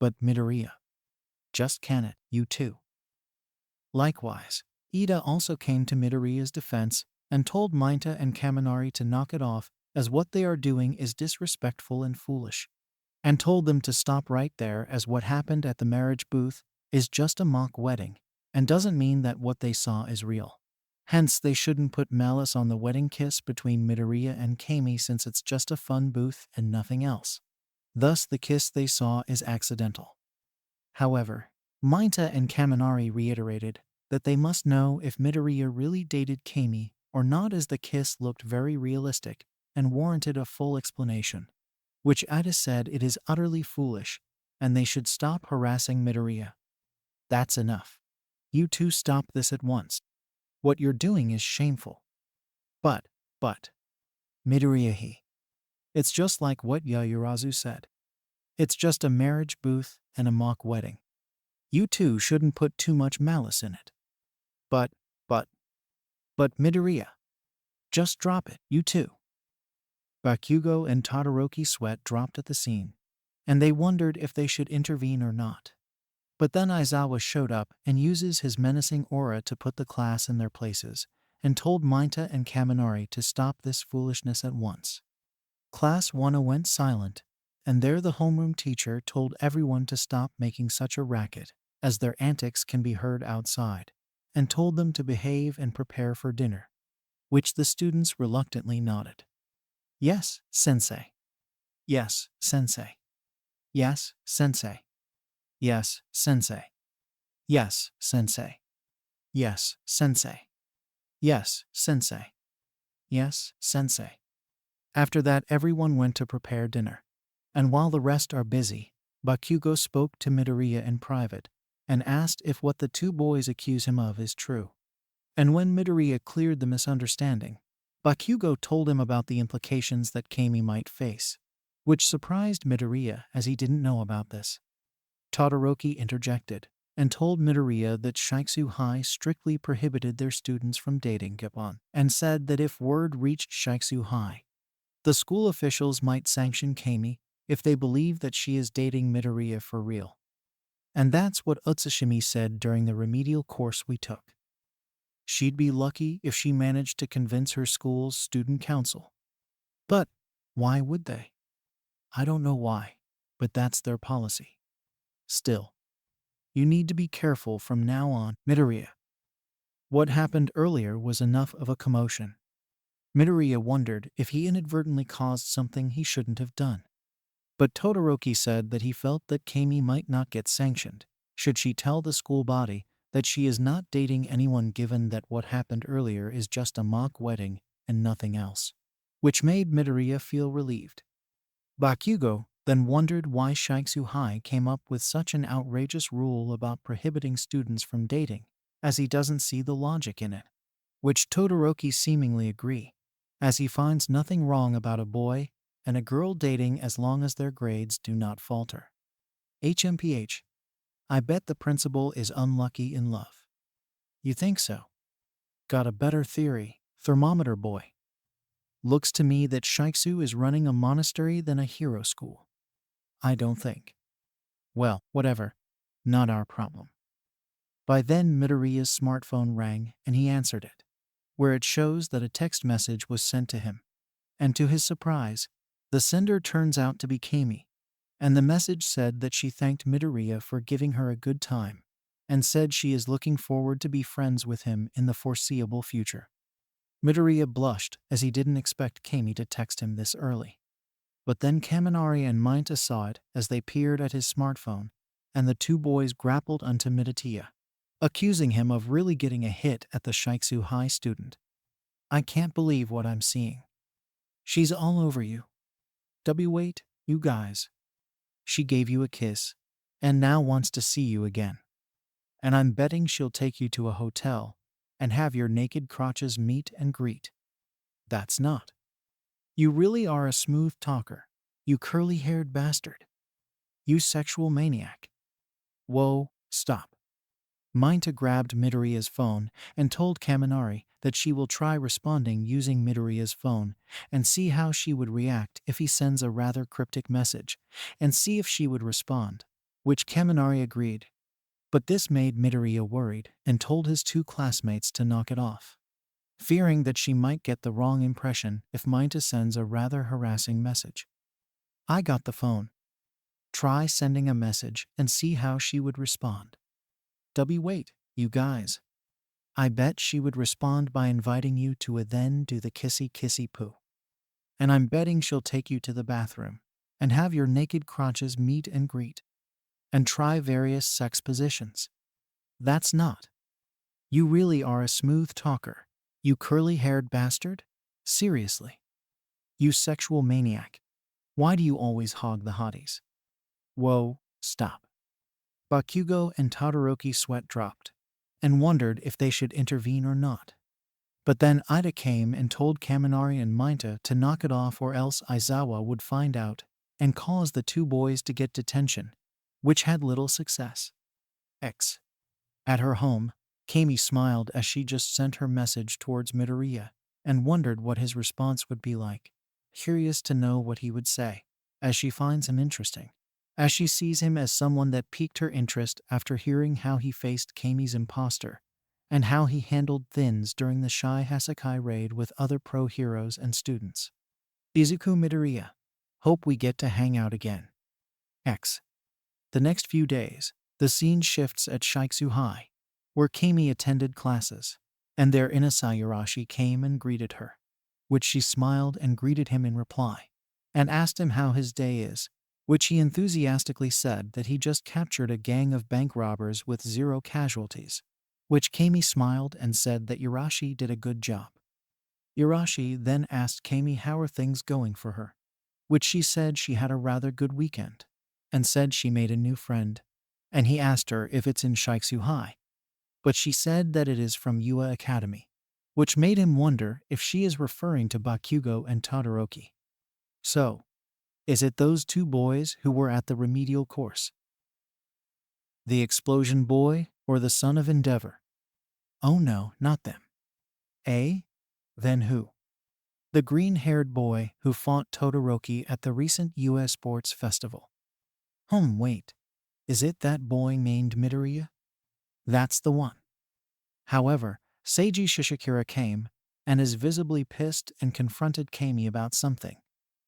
Speaker 1: Midoriya. Just can it, you two. Likewise, Ida also came to Midoriya's defense and told Mainta and Kaminari to knock it off as what they are doing is disrespectful and foolish, and told them to stop right there as what happened at the marriage booth is just a mock wedding and doesn't mean that what they saw is real. Hence, they shouldn't put malice on the wedding kiss between Midoriya and Camie since it's just a fun booth and nothing else. Thus, the kiss they saw is accidental. However, Mainta and Kaminari reiterated that they must know if Midoriya really dated Camie or not, as the kiss looked very realistic and warranted a full explanation, which Ida said it is utterly foolish and they should stop harassing Midoriya. That's enough. You two stop this at once. What you're doing is shameful. But, Midoriya, it's just like what Yayurazu said. It's just a marriage booth and a mock wedding. You two shouldn't put too much malice in it. But Midoriya, just drop it, you two. Bakugo and Todoroki sweat dropped at the scene, and they wondered if they should intervene or not. But then Aizawa showed up and uses his menacing aura to put the class in their places, and told Mainta and Kaminari to stop this foolishness at once. Class 1 went silent, and there the homeroom teacher told everyone to stop making such a racket, as their antics can be heard outside, and told them to behave and prepare for dinner, which the students reluctantly nodded. Yes, sensei. Yes, sensei. Yes, sensei. Yes, sensei. Yes, sensei. Yes, sensei. Yes, sensei. Yes, sensei. After that, everyone went to prepare dinner. And while the rest are busy, Bakugo spoke to Midoriya in private and asked if what the two boys accuse him of is true. And when Midoriya cleared the misunderstanding, Bakugo told him about the implications that Camie might face, which surprised Midoriya as he didn't know about this. Todoroki interjected and told Midoriya that Shiketsu High strictly prohibited their students from dating Gibbon, and said that if word reached Shiketsu High, the school officials might sanction Camie if they believe that she is dating Midoriya for real. And that's what Utsushimi said during the remedial course we took. She'd be lucky if she managed to convince her school's student council. But why would they? I don't know why, but that's their policy. Still, you need to be careful from now on, Midoriya. What happened earlier was enough of a commotion. Midoriya wondered if he inadvertently caused something he shouldn't have done. But Todoroki said that he felt that Camie might not get sanctioned should she tell the school body that she is not dating anyone, given that what happened earlier is just a mock wedding and nothing else, which made Midoriya feel relieved. Bakugo then wondered why Shiketsu High came up with such an outrageous rule about prohibiting students from dating, as he doesn't see the logic in it, which Todoroki seemingly agree, as he finds nothing wrong about a boy and a girl dating as long as their grades do not falter. HMPH. I bet the principal is unlucky in love. You think so? Got a better theory, thermometer boy. Looks to me that Shiketsu is running a monastery than a hero school. I don't think. Well, whatever. Not our problem. By then, Midoriya's smartphone rang and he answered it, where it shows that a text message was sent to him. And to his surprise, the sender turns out to be Camie, and the message said that she thanked Midoriya for giving her a good time, and said she is looking forward to be friends with him in the foreseeable future. Midoriya blushed as he didn't expect Camie to text him this early. But then Kaminari and Mainta saw it as they peered at his smartphone, and the two boys grappled onto Midoriya, accusing him of really getting a hit at the Shiketsu High student. I can't believe what I'm seeing. She's all over you. Wait, you guys. She gave you a kiss, and now wants to see you again. And I'm betting she'll take you to a hotel and have your naked crotches meet and greet. That's not. You really are a smooth talker, you curly-haired bastard. You sexual maniac. Whoa, stop. Mainta grabbed Midoriya's phone and told Kaminari that she will try responding using Midoriya's phone and see how she would react if he sends a rather cryptic message, and see if she would respond, which Kaminari agreed. But this made Midoriya worried and told his two classmates to knock it off, fearing that she might get the wrong impression if Mainta sends a rather harassing message. I got the phone. Try sending a message and see how she would respond. Wait. You guys. I bet she would respond by inviting you to a then do the kissy kissy poo. And I'm betting she'll take you to the bathroom and have your naked crotches meet and greet and try various sex positions. That's not. You really are a smooth talker, you curly-haired bastard? Seriously. You sexual maniac. Why do you always hog the hotties? Whoa, stop. Bakugo and Todoroki sweat dropped and wondered if they should intervene or not. But then Ida came and told Kaminari and Mainta to knock it off or else Aizawa would find out and cause the two boys to get detention, which had little success. X. At her home, Camie smiled as she just sent her message towards Midoriya and wondered what his response would be like, curious to know what he would say, as she finds him interesting, as she sees him as someone that piqued her interest after hearing how he faced Camie's impostor and how he handled thins during the Shy Hasakai raid with other pro heroes and students. Izuku Midoriya. Hope we get to hang out again. X. The next few days, the scene shifts at Shiketsu High, where Camie attended classes, and there Ina Sayarashi came and greeted her, which she smiled and greeted him in reply, and asked him how his day is, which he enthusiastically said that he just captured a gang of bank robbers with 0 casualties, which Camie smiled and said that Yarashi did a good job. Yarashi then asked Camie how are things going for her, which she said she had a rather good weekend, and said she made a new friend, and he asked her if it's in Shiketsu High, but she said that it is from Ua Academy, which made him wonder if she is referring to Bakugo and Todoroki. So, is it those two boys who were at the remedial course? The explosion boy or the son of Endeavor? Oh no, not them. Eh? Then who? The green-haired boy who fought Todoroki at the recent US Sports Festival. Wait. Is it that boy named Midoriya? That's the one. However, Seiji Shishikura came and is visibly pissed and confronted Camie about something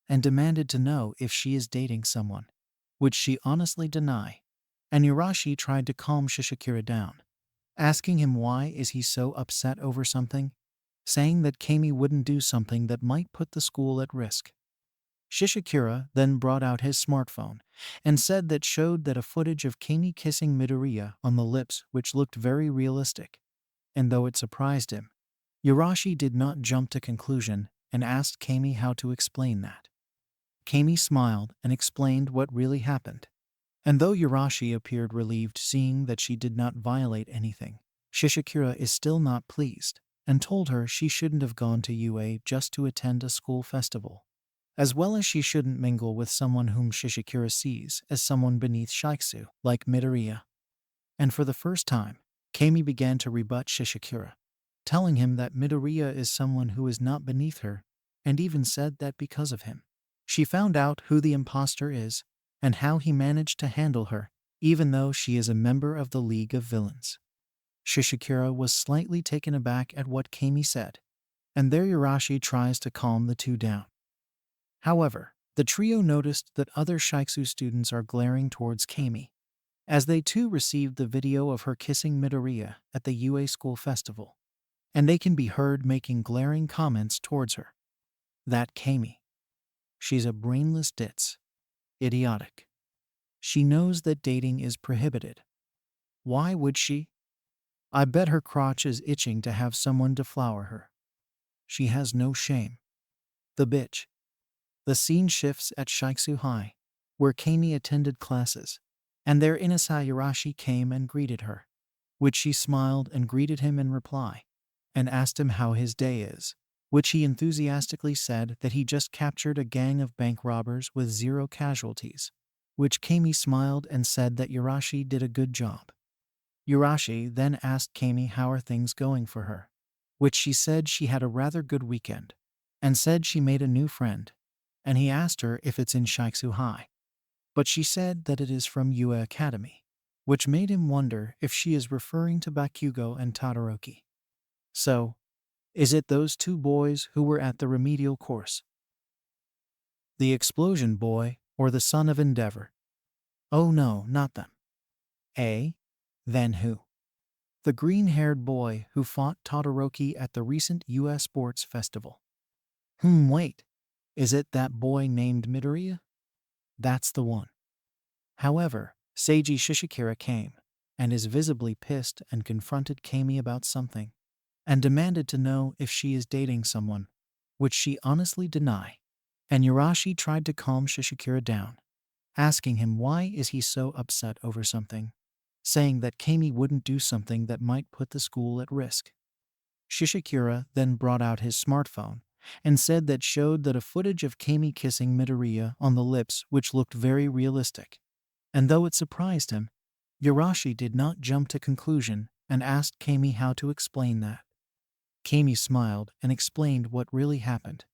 Speaker 1: and demanded to know if she is dating someone, which she honestly denied, and Yarashi tried to calm Shishikura down, asking him why is he so upset over something, saying that Camie wouldn't do something that might put the school at risk. Shishikura then brought out his smartphone and said that showed that a footage of Camie kissing Midoriya on the lips which looked very realistic, and though it surprised him, Yarashi did not jump to conclusion and asked Camie how to explain that. Camie smiled and explained what really happened, and though Yarashi appeared relieved seeing that she did not violate anything, Shishikura is still not pleased and told her she shouldn't have gone to UA just to attend a school festival, as well as she shouldn't mingle with someone whom Shishikura sees as someone beneath Shiketsu, like Midoriya. And for the first time, Camie began to rebut Shishikura, telling him that Midoriya is someone who is not beneath her, and even said that because of him, she found out who the impostor is and how he managed to handle her, even though she is a member of the League of Villains. Shishikura was slightly taken aback at what Camie said, and there Yarashi tries to calm the two down. However, the trio noticed that other Shiketsu students are glaring towards Camie, as they too received the video of her kissing Midoriya at the UA school festival, and they can be heard making glaring comments towards her. That Camie. She's a brainless ditz. Idiotic. She knows that dating is prohibited. Why would she? I bet her crotch is itching to have someone deflower her. She has no shame. The bitch. The scene shifts at Shiketsu High, where Camie attended classes, and there Ina Sayarashi came and greeted her, which she smiled and greeted him in reply, and asked him how his day is, which he enthusiastically said that he just captured a gang of bank robbers with 0 casualties, which Camie smiled and said that Yarashi did a good job. Yarashi then asked Camie how are things going for her, which she said she had a rather good weekend, and said she made a new friend, and he asked her if it's in Shiketsu High, but she said that it is from Ua Academy, which made him wonder if she is referring to Bakugo and Todoroki. So, is it those two boys who were at the remedial course? The explosion boy or the son of Endeavor? Oh no, not them. Eh? Then who? the green-haired boy who fought Todoroki at the recent US Sports Festival. Wait. Is it that boy named Midoriya? That's the one. However, Seiji Shishikira came, and is visibly pissed and confronted Camie about something, and demanded to know if she is dating someone, which she honestly denied. And Yurashi tried to calm Shishikira down, asking him why is he so upset over something, saying that Camie wouldn't do something that might put the school at risk. Shishikira then brought out his smartphone and said that showed that a footage of Camie kissing Midoriya on the lips which looked very realistic. And though it surprised him, Yurashi did not jump to conclusion and asked Camie how to explain that. Camie smiled and explained what really happened.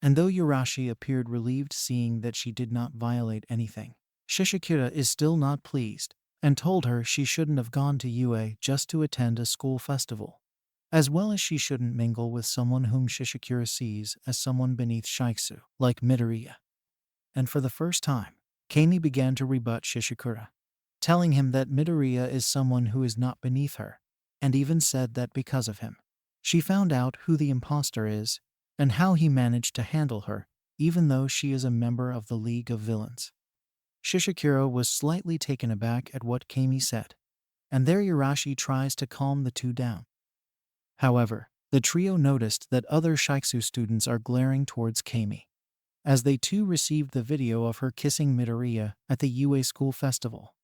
Speaker 1: And though Yurashi appeared relieved seeing that she did not violate anything, Shishikira is still not pleased and told her she shouldn't have gone to UA just to attend a school festival, as well as she shouldn't mingle with someone whom Shishikira sees as someone beneath Shiketsu, like Midoriya. And for the first time, Camie began to rebut Shishikira, telling him that Midoriya is someone who is not beneath her, and even said that because of him, she found out who the impostor is and how he managed to handle her, even though she is a member of the League of Villains. Shishikira was slightly taken aback at what Camie said, and there Yurashi tries to calm the two down. However, the trio noticed that other Shiketsu students are glaring towards Camie, as they too received the video of her kissing Midoriya at the UA school festival,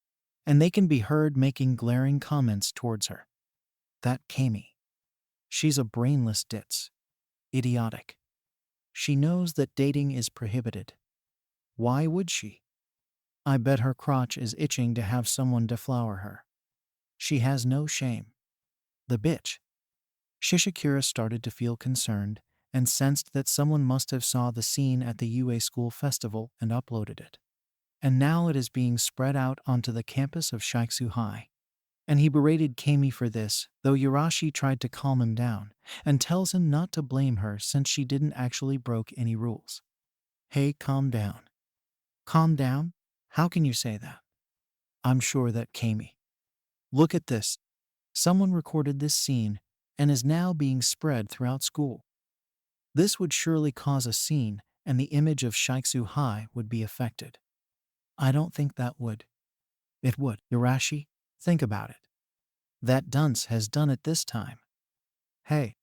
Speaker 1: and they can be heard making glaring comments towards her. That Camie. She's a brainless ditz. Idiotic. She knows that dating is prohibited. Why would she? I bet her crotch is itching to have someone deflower her. She has no shame. The bitch. Shishikira started to feel concerned and sensed that someone must have saw the scene at the UA school festival and uploaded it. And now it is being spread out onto the campus of Shiketsu High. And he berated Camie for this, though Yurashi tried to calm him down and tells him not to blame her since she didn't actually broke any rules. Hey, calm down. Calm down? How can you say that? I'm sure that Camie. Look at this. Someone recorded this scene and is now being spread throughout school. This would surely cause a scene and the image of Shiketsu High would be affected. I don't think that would. It would. Yurashi, think about it. That dunce has done it this time. Hey.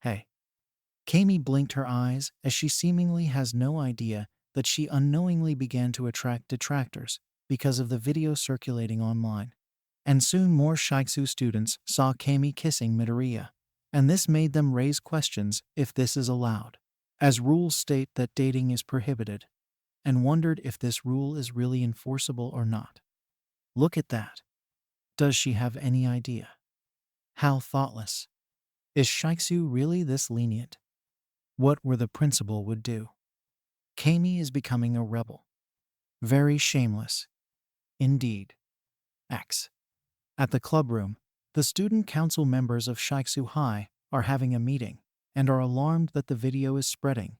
Speaker 1: Camie blinked her eyes as she seemingly has no idea that she unknowingly began to attract detractors because of the video circulating online. And soon more Shiketsu students saw Camie kissing Midoriya, and this made them raise questions if this is allowed, as rules state that dating is prohibited, and wondered if this rule is really enforceable or not. Look at that. Does she have any idea? How thoughtless. Is Shiketsu really this lenient? What were the principal would do? Camie is becoming a rebel. Very shameless. Indeed. X. At the clubroom, the student council members of Shiketsu High are having a meeting and are alarmed that the video is spreading,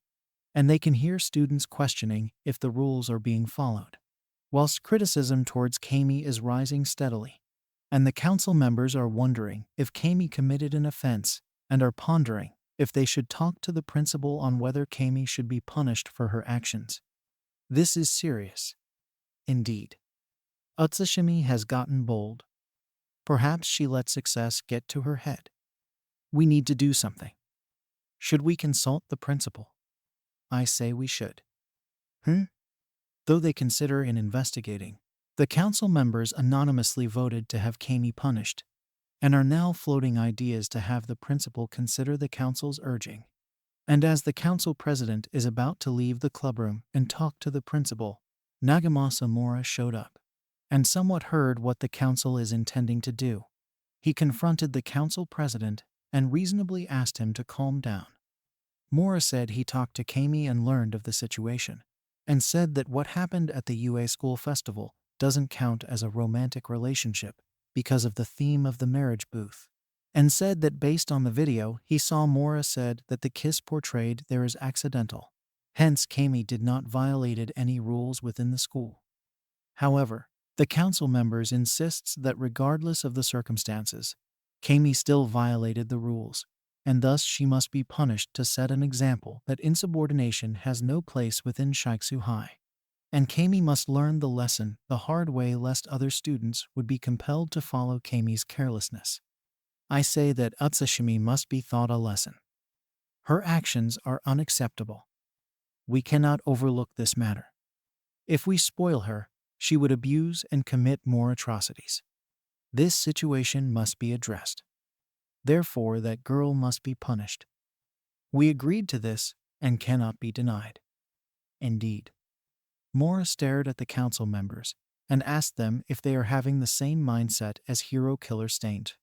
Speaker 1: and they can hear students questioning if the rules are being followed, whilst criticism towards Camie is rising steadily. And the council members are wondering if Camie committed an offense and are pondering if they should talk to the principal on whether Camie should be punished for her actions. This is serious. Indeed. Utsushimi has gotten bold. Perhaps she let success get to her head. We need to do something. Should we consult the principal? I say we should. Though they consider in investigating, the council members anonymously voted to have Camie punished, and are now floating ideas to have the principal consider the council's urging. And as the council president is about to leave the clubroom and talk to the principal, Nagamasa Mora showed up, and somewhat heard what the council is intending to do. He confronted the council president and reasonably asked him to calm down. Mora said he talked to Camie and learned of the situation, and said that what happened at the UA school festival doesn't count as a romantic relationship because of the theme of the marriage booth, and said that based on the video he saw Mora said that the kiss portrayed there is accidental. Hence Camie did not violated any rules within the school. However, the council members insists that regardless of the circumstances, Camie still violated the rules, and thus she must be punished to set an example that insubordination has no place within Shiketsu High. And Camie must learn the lesson the hard way lest other students would be compelled to follow Camie's carelessness. I say that Utsushimi must be taught a lesson. Her actions are unacceptable. We cannot overlook this matter. If we spoil her, she would abuse and commit more atrocities. This situation must be addressed. Therefore, that girl must be punished. We agreed to this and cannot be denied. Indeed. Mora stared at the council members and asked them if they are having the same mindset as hero killer Stained,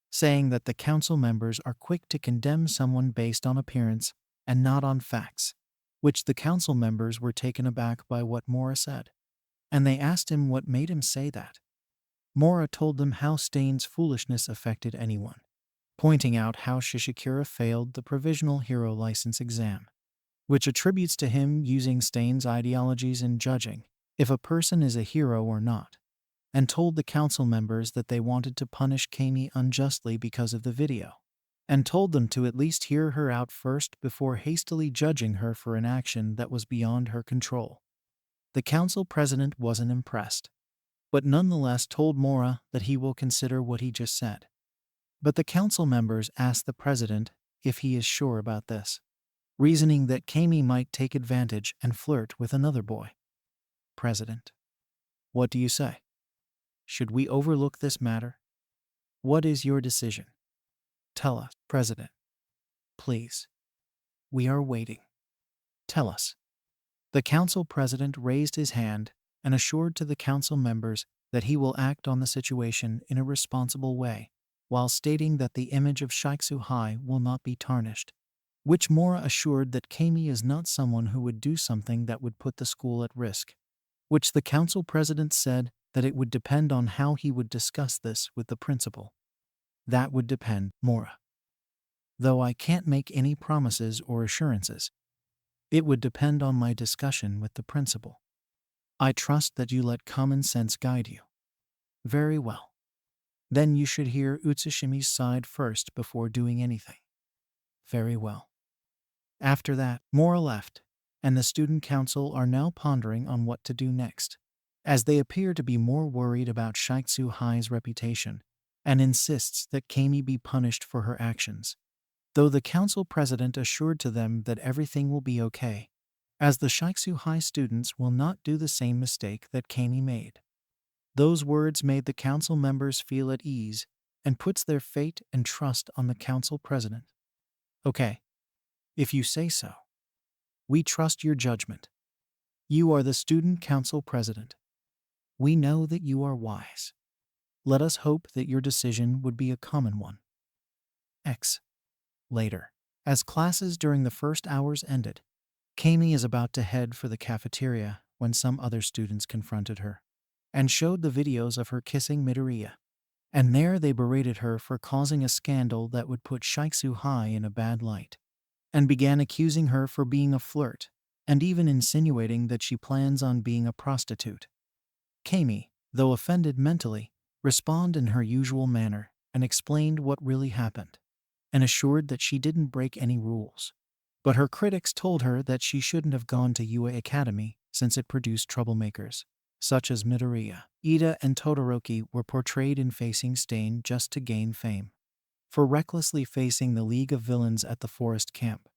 Speaker 1: saying that the council members are quick to condemn someone based on appearance and not on facts, which the council members were taken aback by what Mora said, and they asked him what made him say that. Mora told them how Stain's foolishness affected anyone, pointing out how Shishikura failed the provisional hero license exam, which attributes to him using Stain's ideologies in judging if a person is a hero or not, and told the council members that they wanted to punish Camie unjustly because of the video, and told them to at least hear her out first before hastily judging her for an action that was beyond her control. The council president wasn't impressed, but nonetheless told Mora that he will consider what he just said. But the council members asked the president if he is sure about this, reasoning that Camie might take advantage and flirt with another boy. President, what do you say? Should we overlook this matter? What is your decision? Tell us, President. Please. We are waiting. Tell us. The council president raised his hand and assured to the council members that he will act on the situation in a responsible way, while stating that the image of Shiketsu High will not be tarnished, which Mora assured that Camie is not someone who would do something that would put the school at risk, which the council president said that it would depend on how he would discuss this with the principal. That would depend, Mora. Though I can't make any promises or assurances, it would depend on my discussion with the principal. I trust that you let common sense guide you. Very well. Then you should hear Utsushimi's side first before doing anything. Very well. After that, Mora left, and the student council are now pondering on what to do next, as they appear to be more worried about Shiketsu High's reputation, and insists that Camie be punished for her actions, though the council president assured to them that everything will be okay, as the Shiketsu High students will not do the same mistake that Camie made. Those words made the council members feel at ease and puts their fate and trust on the council president. Okay. If you say so. We trust your judgment. You are the student council president. We know that you are wise. Let us hope that your decision would be a common one. Later, as classes during the first hours ended, Camie is about to head for the cafeteria when some other students confronted her and showed the videos of her kissing Midoriya. And there they berated her for causing a scandal that would put Shiketsu High in a bad light, and began accusing her for being a flirt, and even insinuating that she plans on being a prostitute. Camie, though offended mentally, responded in her usual manner and explained what really happened, and assured that she didn't break any rules. But her critics told her that she shouldn't have gone to UA Academy since it produced troublemakers, such as Midoriya. Ida and Todoroki were portrayed in facing Stain just to gain fame, for recklessly facing the League of Villains at the forest camp,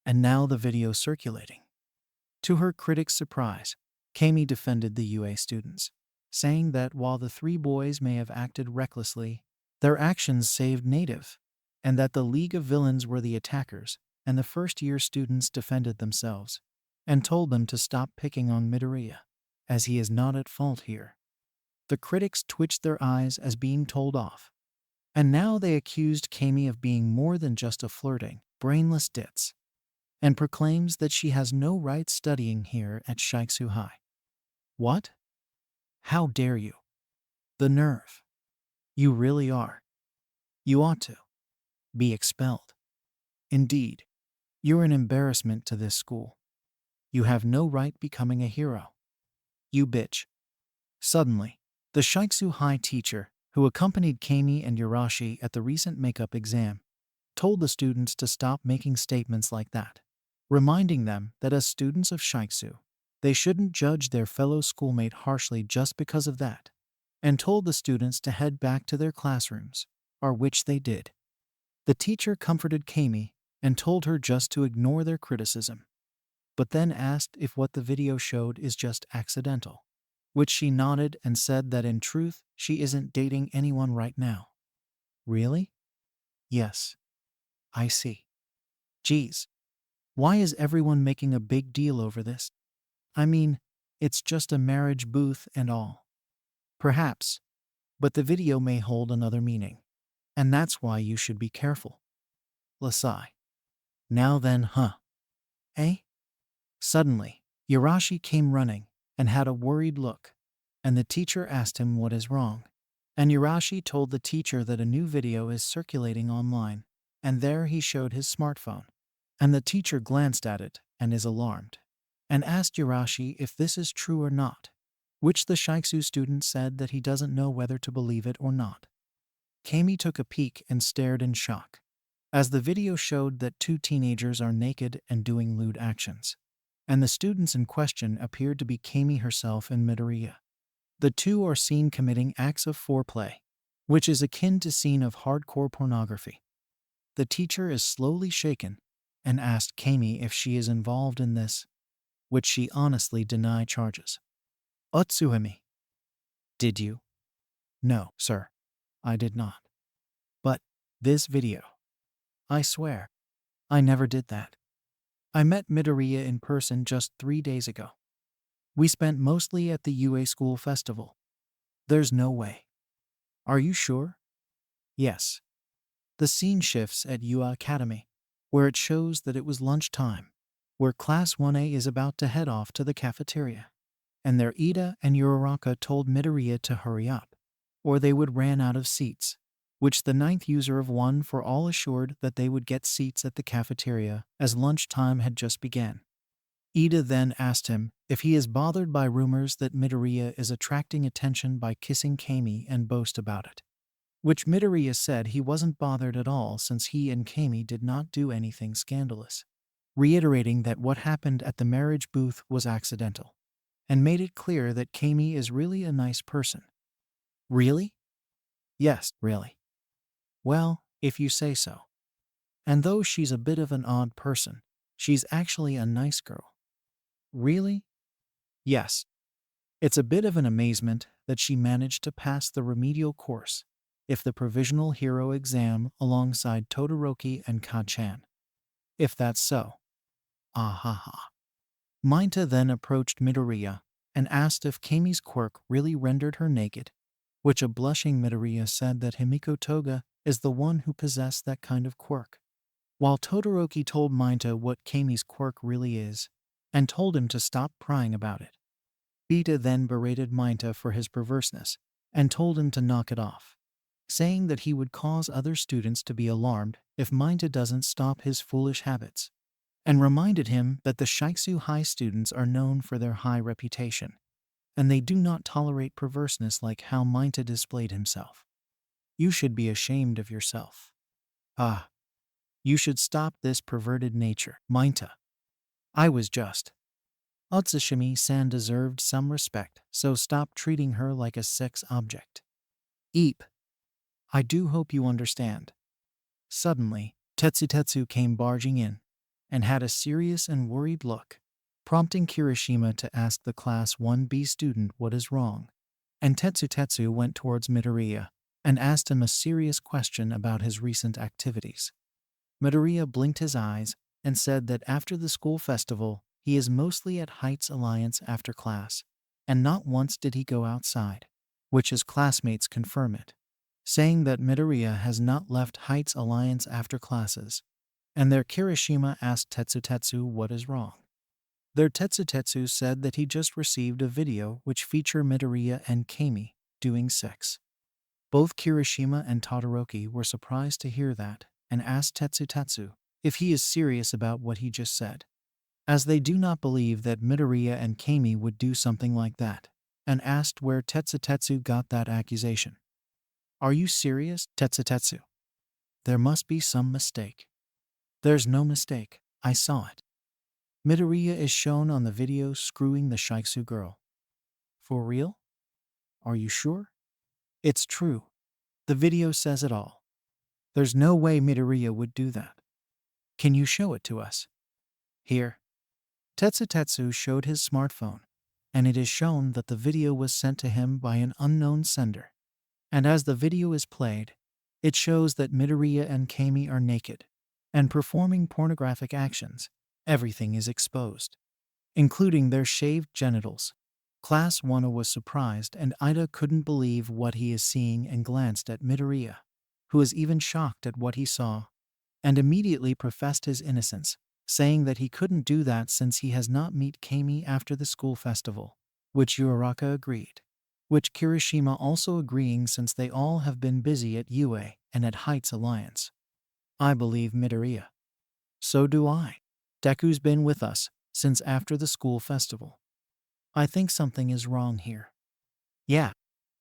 Speaker 1: and now the video circulating. To her critics' surprise, Camie defended the UA students, saying that while the three boys may have acted recklessly, their actions saved Native, and that the League of Villains were the attackers, and the first-year students defended themselves, and told them to stop picking on Midoriya, as he is not at fault here. The critics twitched their eyes as being told off, and now they accused Camie of being more than just a flirting, brainless ditz, and proclaims that she has no right studying here at Shiketsu High. What? How dare you? The nerve. You really are. You ought to be expelled. Indeed, you're an embarrassment to this school. You have no right becoming a hero. You bitch. Suddenly, the Shiketsu High teacher, who accompanied Camie and Yurashi at the recent makeup exam, told the students to stop making statements like that, reminding them that as students of Shiketsu, they shouldn't judge their fellow schoolmate harshly just because of that, and told the students to head back to their classrooms, or which they did. The teacher comforted Camie and told her just to ignore their criticism, but then asked if what the video showed is just accidental, which she nodded and said that in truth she isn't dating anyone right now. Really? Yes. I see. Geez. Why is everyone making a big deal over this? I mean, it's just a marriage booth and all. Perhaps, but the video may hold another meaning, and that's why you should be careful. Lasai. Now then, huh? Eh? Suddenly, Yurashi came running and had a worried look, and the teacher asked him what is wrong. And Yurashi told the teacher that a new video is circulating online, and there he showed his smartphone. And the teacher glanced at it and is alarmed, and asked Yurashi if this is true or not, which the Shiketsu student said that he doesn't know whether to believe it or not. Camie took a peek and stared in shock, as the video showed that two teenagers are naked and doing lewd actions, and the students in question appeared to be Camie herself and Midoriya. The two are seen committing acts of foreplay, which is akin to scene of hardcore pornography. The teacher is slowly shaken and asked Camie if she is involved in this, which she honestly denied charges. Utsuhime. Did you? No, sir. I did not. But this video. I swear. I never did that. I met Midoriya in person just 3 days ago. We spent mostly at the UA school festival. There's no way. Are you sure? Yes. The scene shifts at UA Academy, where it shows that it was lunchtime, where Class 1A is about to head off to the cafeteria. And their Ida and Uraraka told Midoriya to hurry up, or they would ran out of seats, which the 9th user of One for All assured that they would get seats at the cafeteria as lunchtime had just begun. Ida then asked him if he is bothered by rumors that Midoriya is attracting attention by kissing Camie and boast about it, which Midoriya said he wasn't bothered at all since he and Camie did not do anything scandalous, reiterating that what happened at the marriage booth was accidental, and made it clear that Camie is really a nice person. Really? Yes, really. Well, if you say so. And though she's a bit of an odd person, she's actually a nice girl. Really? Yes. It's a bit of an amazement that she managed to pass the remedial course, if the provisional hero exam alongside Todoroki and Ka-chan. If that's so. Ah ha ha. Mainta then approached Midoriya and asked if Camie's quirk really rendered her naked, which a blushing Midoriya said that Himiko Toga is the one who possessed that kind of quirk, while Todoroki told Mainta what Camie's quirk really is, and told him to stop prying about it. Beta then berated Mainta for his perverseness, and told him to knock it off, saying that he would cause other students to be alarmed if Mainta doesn't stop his foolish habits, and reminded him that the Shiketsu High students are known for their high reputation, and they do not tolerate perverseness like how Mainta displayed himself. You should be ashamed of yourself. Ah. You should stop this perverted nature, Mainta. I was just. Utsushimi-san deserved some respect, so stop treating her like a sex object. Eep. I do hope you understand. Suddenly, Tetsu came barging in, and had a serious and worried look, prompting Kirishima to ask the Class 1B student what is wrong. And Tetsu went towards Midoriya, and asked him a serious question about his recent activities. Midoriya blinked his eyes and said that after the school festival, he is mostly at Heights Alliance after class, and not once did he go outside, which his classmates confirm it, saying that Midoriya has not left Heights Alliance after classes, and their Kirishima asked Tetsu what is wrong. Their Tetsu said that he just received a video which featured Midoriya and Camie doing sex. Both Kirishima and Todoroki were surprised to hear that, and asked Tetsu if he is serious about what he just said, as they do not believe that Midoriya and Camie would do something like that, and asked where Tetsu got that accusation. Are you serious, Tetsutetsu? There must be some mistake. There's no mistake. I saw it. Midoriya is shown on the video screwing the Shiketsu girl. For real? Are you sure? It's true. The video says it all. There's no way Midoriya would do that. Can you show it to us? Here. Tetsutetsu showed his smartphone, and it is shown that the video was sent to him by an unknown sender. And as the video is played, it shows that Midoriya and Camie are naked and performing pornographic actions. Everything is exposed, including their shaved genitals. Class 1 was surprised, and Ida couldn't believe what he is seeing and glanced at Midoriya, who is even shocked at what he saw, and immediately professed his innocence, saying that he couldn't do that since he has not met Camie after the school festival, which Uraraka agreed, which Kirishima also agreeing since they all have been busy at UA and at Heights Alliance. I believe Midoriya. So do I. Deku's been with us since after the school festival. I think something is wrong here. Yeah,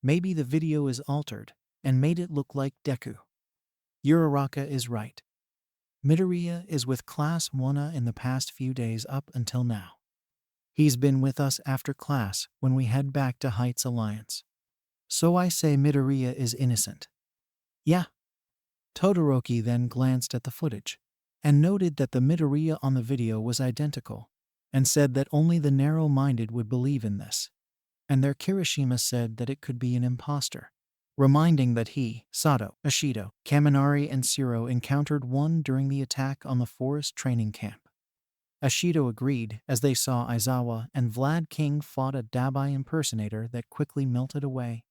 Speaker 1: maybe the video is altered and made it look like Deku. Uraraka is right. Midoriya is with Class 1 in the past few days up until now. He's been with us after class when we head back to Heights Alliance. So I say Midoriya is innocent. Yeah. Todoroki then glanced at the footage and noted that the Midoriya on the video was identical, and said that only the narrow-minded would believe in this. And their Kirishima said that it could be an impostor, reminding that he, Sato, Ashido, Kaminari, and Shiro encountered one during the attack on the forest training camp. Ashido agreed as they saw Aizawa and Vlad King fought a Dabai impersonator that quickly melted away,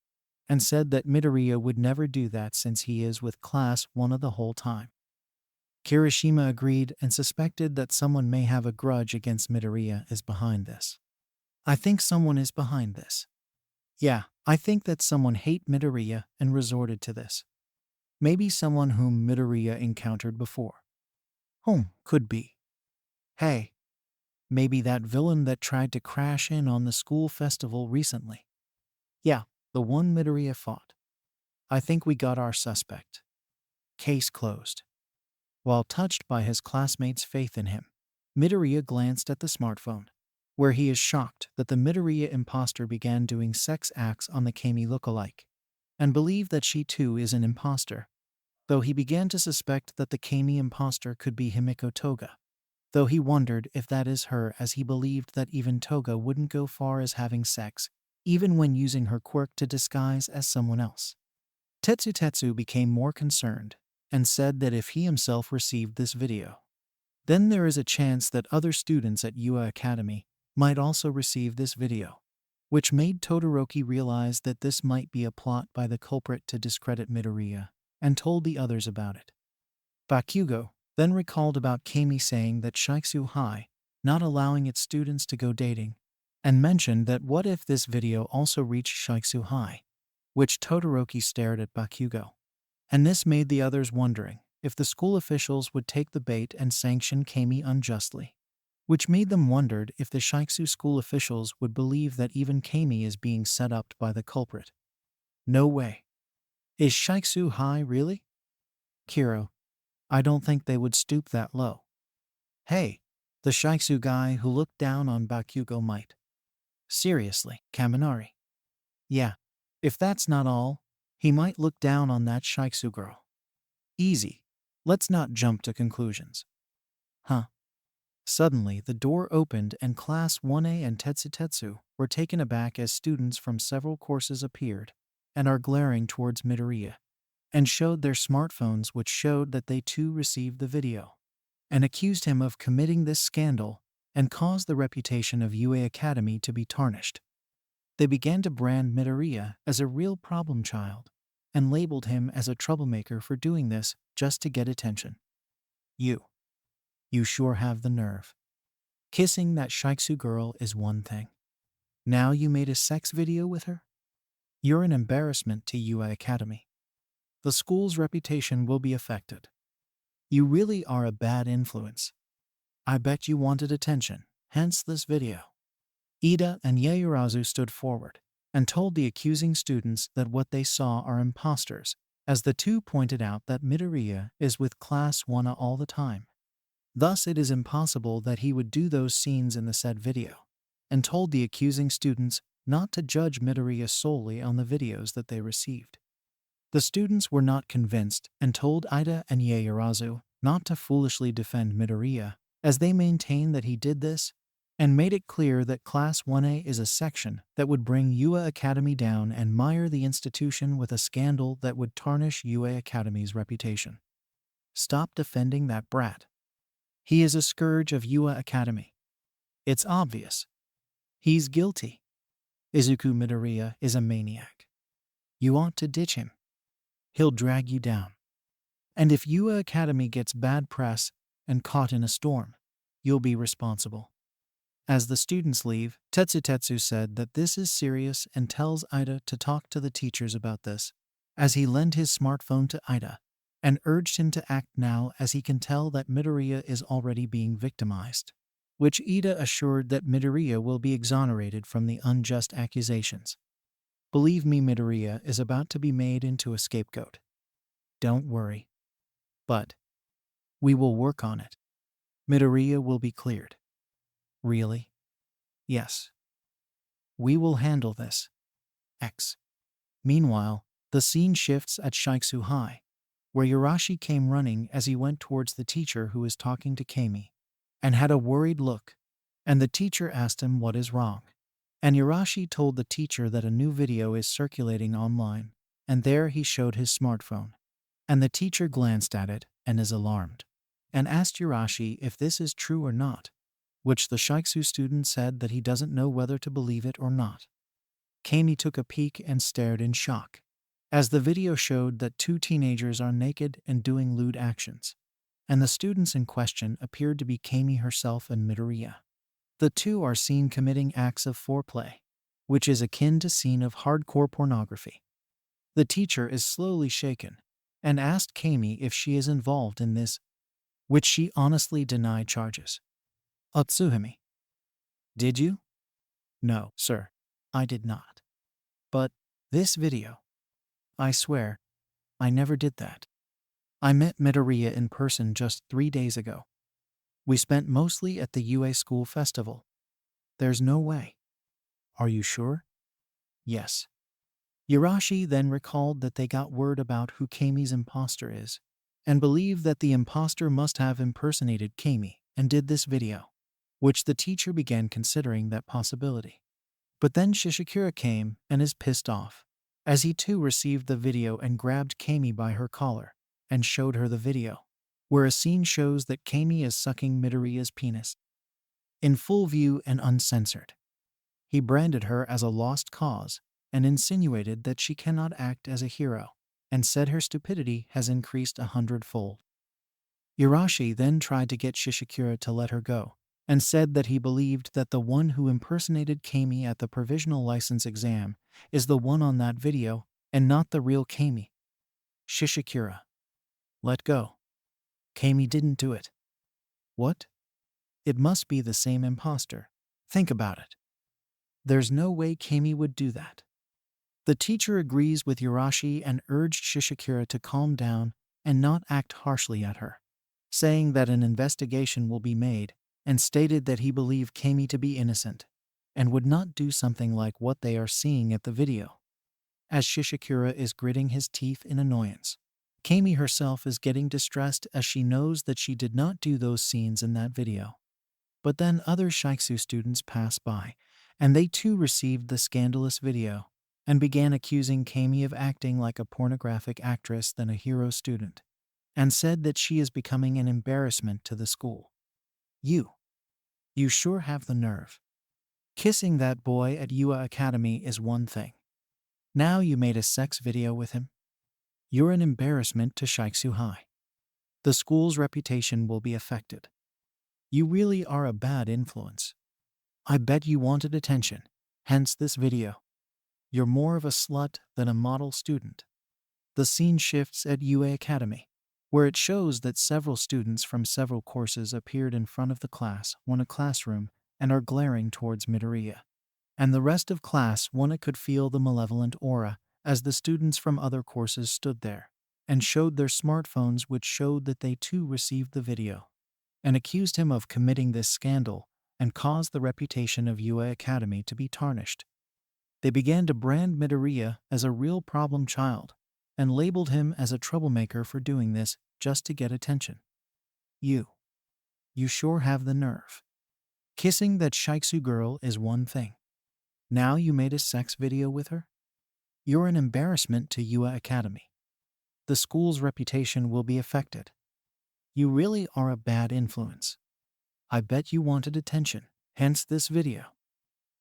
Speaker 1: and said that Midoriya would never do that since he is with Class 1 the whole time. Kirishima agreed and suspected that someone may have a grudge against Midoriya is behind this. I think someone is behind this. Yeah, I think that someone hate Midoriya and resorted to this. Maybe someone whom Midoriya encountered before. Whom could be. Hey, maybe that villain that tried to crash in on the school festival recently. Yeah, the one Midoriya fought. I think we got our suspect. Case closed. While touched by his classmates' faith in him, Midoriya glanced at the smartphone, where he is shocked that the Midoriya imposter began doing sex acts on the Camie lookalike, and believed that she too is an imposter, though he began to suspect that the Camie imposter could be Himiko Toga, though he wondered if that is her as he believed that even Toga wouldn't go far as having sex, even when using her quirk to disguise as someone else. Tetsutetsu became more concerned, and said that if he himself received this video, then there is a chance that other students at UA Academy might also receive this video, which made Todoroki realize that this might be a plot by the culprit to discredit Midoriya, and told the others about it. Bakugo then recalled about Camie saying that Shiketsu High not allowing its students to go dating, and mentioned that what if this video also reached Shiketsu High, which Todoroki stared at Bakugo. And this made the others wondering if the school officials would take the bait and sanction Camie unjustly, which made them wondered if the Shiketsu school officials would believe that even Camie is being set up by the culprit. No way. Is Shiketsu High really? Kiro, I don't think they would stoop that low. Hey, the Shiketsu guy who looked down on Bakugo might. Seriously, Kaminari. Yeah, if that's not all, he might look down on that Shiketsu girl. Easy. Let's not jump to conclusions. Huh. Suddenly, the door opened and Class 1A and Tetsutetsu were taken aback as students from several courses appeared and are glaring towards Midoriya, and showed their smartphones, which showed that they too received the video, and accused him of committing this scandal and caused the reputation of UA Academy to be tarnished. They began to brand Midoriya as a real problem child, and labeled him as a troublemaker for doing this just to get attention. You sure have the nerve. Kissing that Shiketsu girl is one thing. Now you made a sex video with her? You're an embarrassment to UA Academy. The school's reputation will be affected. You really are a bad influence. I bet you wanted attention, hence this video. Ida and Yaoyorozu stood forward, and told the accusing students that what they saw are imposters, as the two pointed out that Midoriya is with Class 1 all the time. Thus it is impossible that he would do those scenes in the said video, and told the accusing students not to judge Midoriya solely on the videos that they received. The students were not convinced and told Ida and Yaoyorozu not to foolishly defend Midoriya, as they maintained that he did this, and made it clear that Class 1A is a section that would bring UA Academy down and mire the institution with a scandal that would tarnish UA Academy's reputation. Stop defending that brat. He is a scourge of UA Academy. It's obvious. He's guilty. Izuku Midoriya is a maniac. You ought to ditch him. He'll drag you down. And if UA Academy gets bad press and caught in a storm, you'll be responsible. As the students leave, Tetsu said that this is serious and tells Ida to talk to the teachers about this, as he lent his smartphone to Ida, and urged him to act now as he can tell that Midoriya is already being victimized, which Ida assured that Midoriya will be exonerated from the unjust accusations. Believe me, Midoriya is about to be made into a scapegoat. Don't worry. But we will work on it. Midoriya will be cleared. Really? Yes. We will handle this. X. Meanwhile, the scene shifts at Shiketsu High, where Yarashi came running as he went towards the teacher who was talking to Camie, and had a worried look, and the teacher asked him what is wrong. And Yarashi told the teacher that a new video is circulating online, and there he showed his smartphone. And the teacher glanced at it and is alarmed, and asked Yarashi if this is true or not, which the Shiketsu student said that he doesn't know whether to believe it or not. Camie took a peek and stared in shock, as the video showed that two teenagers are naked and doing lewd actions, and the students in question appeared to be Camie herself and Midoriya. The two are seen committing acts of foreplay, which is akin to scene of hardcore pornography. The teacher is slowly shaken, and asked Camie if she is involved in this, which she honestly denied charges. Otsuhime. Did you? No, sir. I did not. But this video. I swear, I never did that. I met Midoriya in person just 3 days ago. We spent mostly at the UA School Festival. There's no way. Are you sure? Yes. Yarashi then recalled that they got word about who Camie's impostor is, and believed that the impostor must have impersonated Camie and did this video, which the teacher began considering that possibility. But then Shishikura came and is pissed off, as he too received the video and grabbed Camie by her collar and showed her the video, where a scene shows that Camie is sucking Midoriya's penis. In full view and uncensored. He branded her as a lost cause and insinuated that she cannot act as a hero, and said her stupidity has increased 100-fold. Yarashi then tried to get Shishikura to let her go, and said that he believed that the one who impersonated Camie at the provisional license exam is the one on that video and not the real Camie. Shishikura. Let go. Camie didn't do it. What? It must be the same impostor. Think about it. There's no way Camie would do that. The teacher agrees with Yarashi and urged Shishikura to calm down and not act harshly at her, saying that an investigation will be made, and stated that he believed Camie to be innocent and would not do something like what they are seeing at the video. As Shishikura is gritting his teeth in annoyance, Camie herself is getting distressed as she knows that she did not do those scenes in that video. But then other Shiketsu students pass by, and they too received the scandalous video, and began accusing Camie of acting like a pornographic actress than a hero student, and said that she is becoming an embarrassment to the school. You sure have the nerve. Kissing that boy at UA Academy is one thing. Now you made a sex video with him? You're an embarrassment to Shiketsu High. The school's reputation will be affected. You really are a bad influence. I bet you wanted attention, hence this video. You're more of a slut than a model student. The scene shifts at UA Academy, where it shows that several students from several courses appeared in front of the class, one a classroom, and are glaring towards Midoriya. And the rest of class 1 could feel the malevolent aura as the students from other courses stood there and showed their smartphones, which showed that they too received the video, and accused him of committing this scandal and caused the reputation of UA Academy to be tarnished. They began to brand Midoriya as a real problem child and labeled him as a troublemaker for doing this just to get attention. You sure have the nerve. Kissing that Shiketsu girl is one thing. Now you made a sex video with her? You're an embarrassment to UA Academy. The school's reputation will be affected. You really are a bad influence. I bet you wanted attention, hence this video.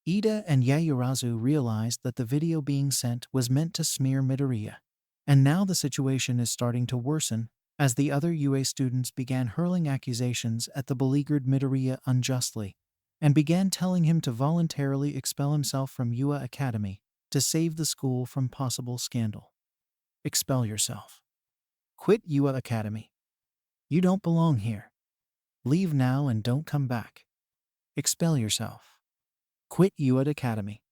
Speaker 1: Ida and Yaoyorozu realized that the video being sent was meant to smear Midoriya, and now the situation is starting to worsen as the other UA students began hurling accusations at the beleaguered Midoriya unjustly and began telling him to voluntarily expel himself from UA Academy to save the school from possible scandal. Expel yourself. Quit UA Academy. You don't belong here. Leave now and don't come back. Expel yourself. Quit UA Academy.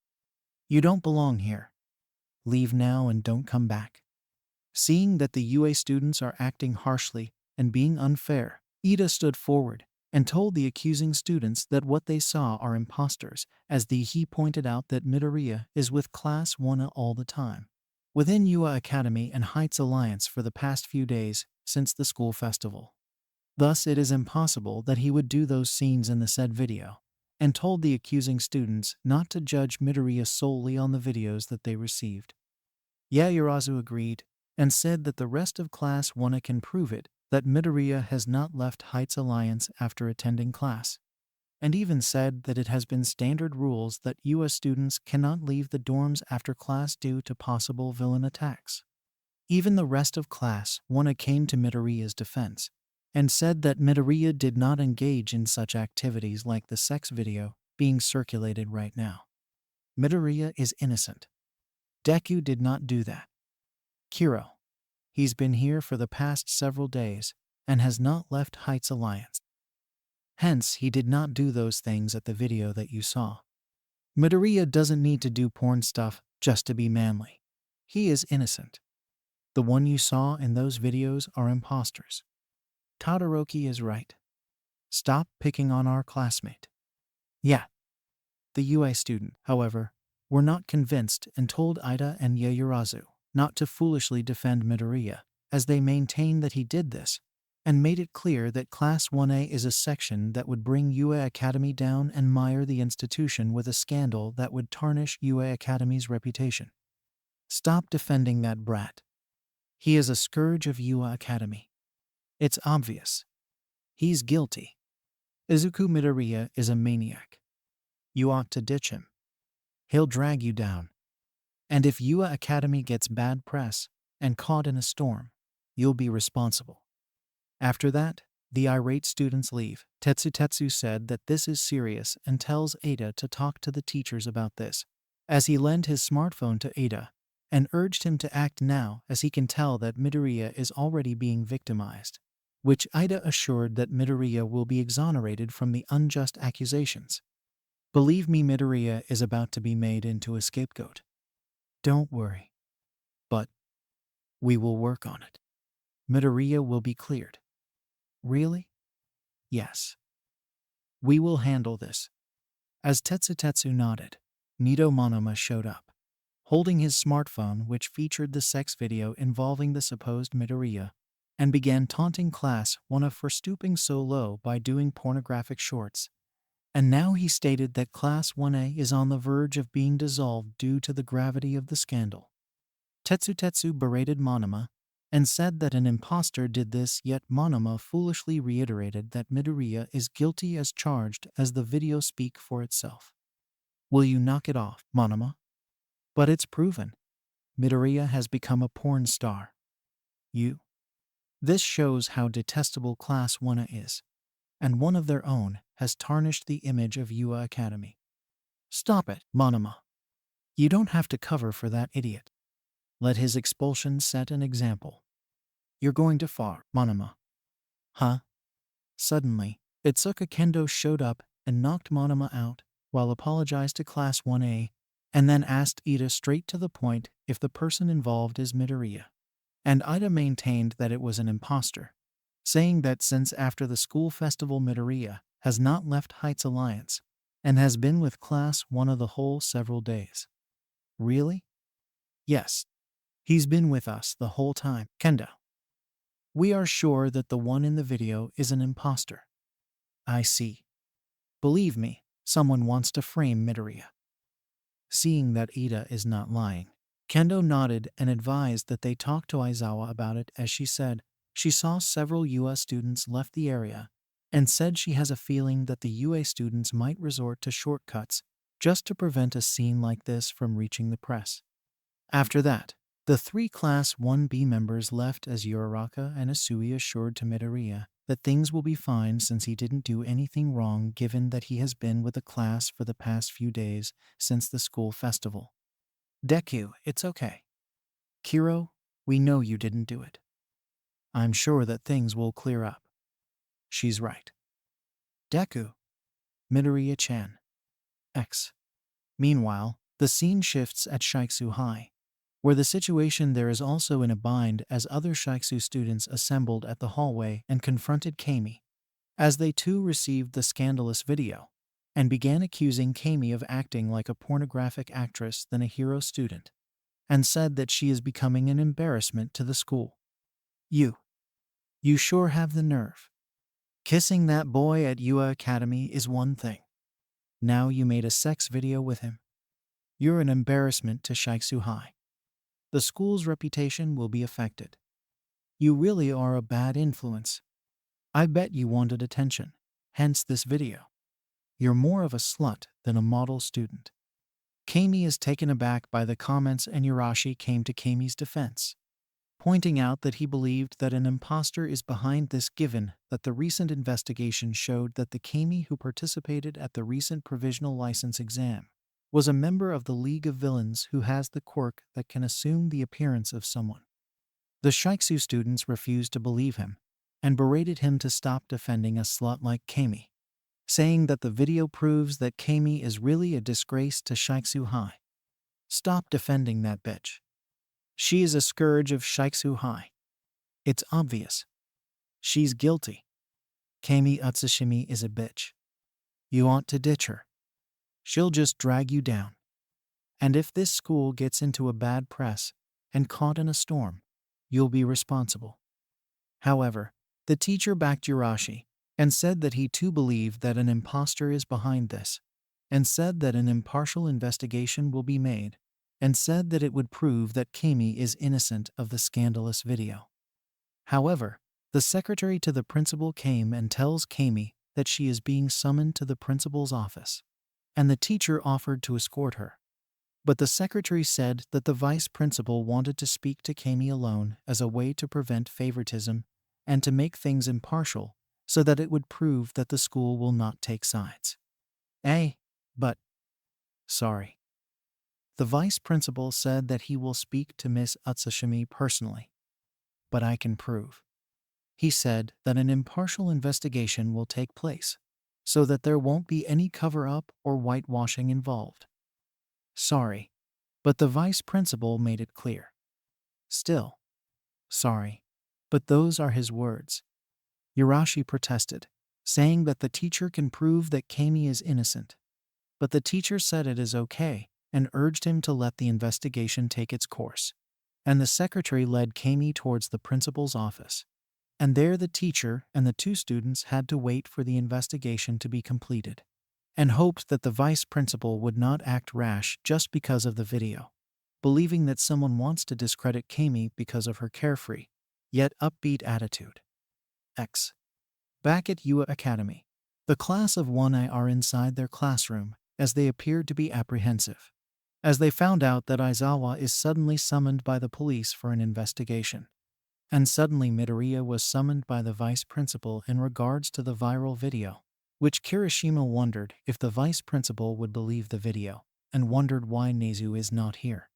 Speaker 1: You don't belong here. Leave now and don't come back. Seeing that the UA students are acting harshly and being unfair, Ida stood forward and told the accusing students that what they saw are imposters, as he pointed out that Midoriya is with Class 1 all the time, within UA Academy and Heights Alliance for the past few days since the school festival. Thus it is impossible that he would do those scenes in the said video, and told the accusing students not to judge Midoriya solely on the videos that they received. Yaoyorozu agreed and said that the rest of Class 1 can prove it, that Midoriya has not left Heights Alliance after attending class, and even said that it has been standard rules that UA students cannot leave the dorms after class due to possible villain attacks. Even the rest of Class 1 came to Midoriya's defense and said that Midoriya did not engage in such activities like the sex video being circulated right now. Midoriya is innocent. Deku did not do that. Kiro. He's been here for the past several days and has not left Heights Alliance. Hence, he did not do those things at the video that you saw. Midoriya doesn't need to do porn stuff just to be manly. He is innocent. The one you saw in those videos are imposters. Todoroki is right. Stop picking on our classmate. Yeah. The UA student, however, were not convinced and told Ida and Yaoyorozu not to foolishly defend Midoriya, as they maintained that he did this, and made it clear that Class 1A is a section that would bring UA Academy down and mire the institution with a scandal that would tarnish UA Academy's reputation. Stop defending that brat. He is a scourge of UA Academy. It's obvious. He's guilty. Izuku Midoriya is a maniac. You ought to ditch him. He'll drag you down. And if UA Academy gets bad press and caught in a storm, you'll be responsible. After that, the irate students leave. Tetsu said that this is serious and tells Ada to talk to the teachers about this, as he lent his smartphone to Ada and urged him to act now, as he can tell that Midoriya is already being victimized, which Ida assured that Midoriya will be exonerated from the unjust accusations. Believe me, Midoriya is about to be made into a scapegoat. Don't worry. But we will work on it. Midoriya will be cleared. Really? Yes. We will handle this. As Tetsu nodded, Nido Monoma showed up, holding his smartphone, which featured the sex video involving the supposed Midoriya, and began taunting Class 1 for stooping so low by doing pornographic shorts. And now he stated that Class 1A is on the verge of being dissolved due to the gravity of the scandal. Tetsu berated Monoma and said that an impostor did this, yet Monoma foolishly reiterated that Midoriya is guilty as charged, as the video speak for itself. Will you knock it off, Monoma? But it's proven. Midoriya has become a porn star. This shows how detestable Class 1A is, and one of their own has tarnished the image of UA Academy. Stop it, Monoma. You don't have to cover for that idiot. Let his expulsion set an example. You're going too far, Monoma. Huh? Suddenly, Itsuka Kendo showed up and knocked Monoma out while apologized to Class 1A, and then asked Ida straight to the point if the person involved is Midoriya. And Ida maintained that it was an impostor, saying that since after the school festival Midoriya has not left Heights Alliance and has been with Class 1 of the whole several days. Really? Yes. He's been with us the whole time, Kendo. We are sure that the one in the video is an impostor. I see. Believe me, someone wants to frame Midoriya. Seeing that Ida is not lying, Kendo nodded and advised that they talk to Aizawa about it, as she said she saw several UA students left the area and said she has a feeling that the UA students might resort to shortcuts just to prevent a scene like this from reaching the press. After that, the 3 Class 1B members left as Uraraka and Asui assured to Midoriya that things will be fine since he didn't do anything wrong given that he has been with the class for the past few days since the school festival. Deku, it's okay. Kiro, we know you didn't do it. I'm sure that things will clear up. She's right. Deku. Midoriya-chan. X. Meanwhile, the scene shifts at Shiketsu High, where the situation there is also in a bind as other Shiketsu students assembled at the hallway and confronted Camie, as they too received the scandalous video, and began accusing Camie of acting like a pornographic actress than a hero student, and said that she is becoming an embarrassment to the school. You sure have the nerve. Kissing that boy at UA Academy is one thing. Now you made a sex video with him. You're an embarrassment to Shiketsu High. The school's reputation will be affected. You really are a bad influence. I bet you wanted attention, hence this video. You're more of a slut than a model student. Camie is taken aback by the comments and Urashi came to Camie's defense, pointing out that he believed that an impostor is behind this given that the recent investigation showed that the Camie who participated at the recent provisional license exam was a member of the League of Villains who has the quirk that can assume the appearance of someone. The Shiketsu students refused to believe him and berated him to stop defending a slut like Camie, saying that the video proves that Camie is really a disgrace to Shiketsu High. Stop defending that bitch. She is a scourge of Shiketsu High. It's obvious. She's guilty. Camie Utsushimi is a bitch. You ought to ditch her. She'll just drag you down. And if this school gets into a bad press and caught in a storm, you'll be responsible. However, the teacher backed Urashi and said that he too believed that an impostor is behind this, and said that an impartial investigation will be made, and said that it would prove that Camie is innocent of the scandalous video. However, the secretary to the principal came and tells Camie that she is being summoned to the principal's office, and the teacher offered to escort her. But the secretary said that the vice principal wanted to speak to Camie alone as a way to prevent favoritism and to make things impartial so that it would prove that the school will not take sides. But sorry. The vice principal said that he will speak to Miss Utsushimi personally. But I can prove. He said that an impartial investigation will take place, so that there won't be any cover-up or whitewashing involved. Sorry, but the vice principal made it clear. Still, sorry, but those are his words. Urashi protested, saying that the teacher can prove that Camie is innocent. But the teacher said it is okay and urged him to let the investigation take its course. And the secretary led Camie towards the principal's office. And there the teacher and the 2 students had to wait for the investigation to be completed, and hoped that the vice principal would not act rash just because of the video, believing that someone wants to discredit Camie because of her carefree, yet upbeat attitude. Back at UA Academy, the class of 1A are inside their classroom as they appeared to be apprehensive, as they found out that Aizawa is suddenly summoned by the police for an investigation. And suddenly Midoriya was summoned by the vice principal in regards to the viral video, which Kirishima wondered if the vice principal would believe the video, and wondered why Nezu is not here.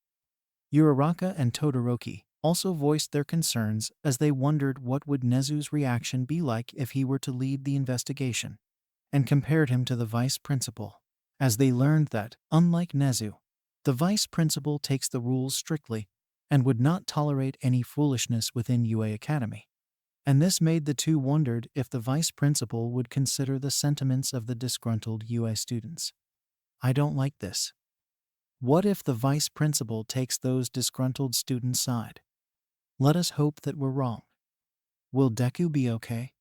Speaker 1: Uraraka and Todoroki also voiced their concerns as they wondered what would Nezu's reaction be like if he were to lead the investigation, and compared him to the vice principal, as they learned that, unlike Nezu, the vice principal takes the rules strictly and would not tolerate any foolishness within UA Academy. And this made the two wondered if the vice principal would consider the sentiments of the disgruntled UA students. I don't like this. What if the vice principal takes those disgruntled students' side? Let us hope that we're wrong. Will Deku be okay?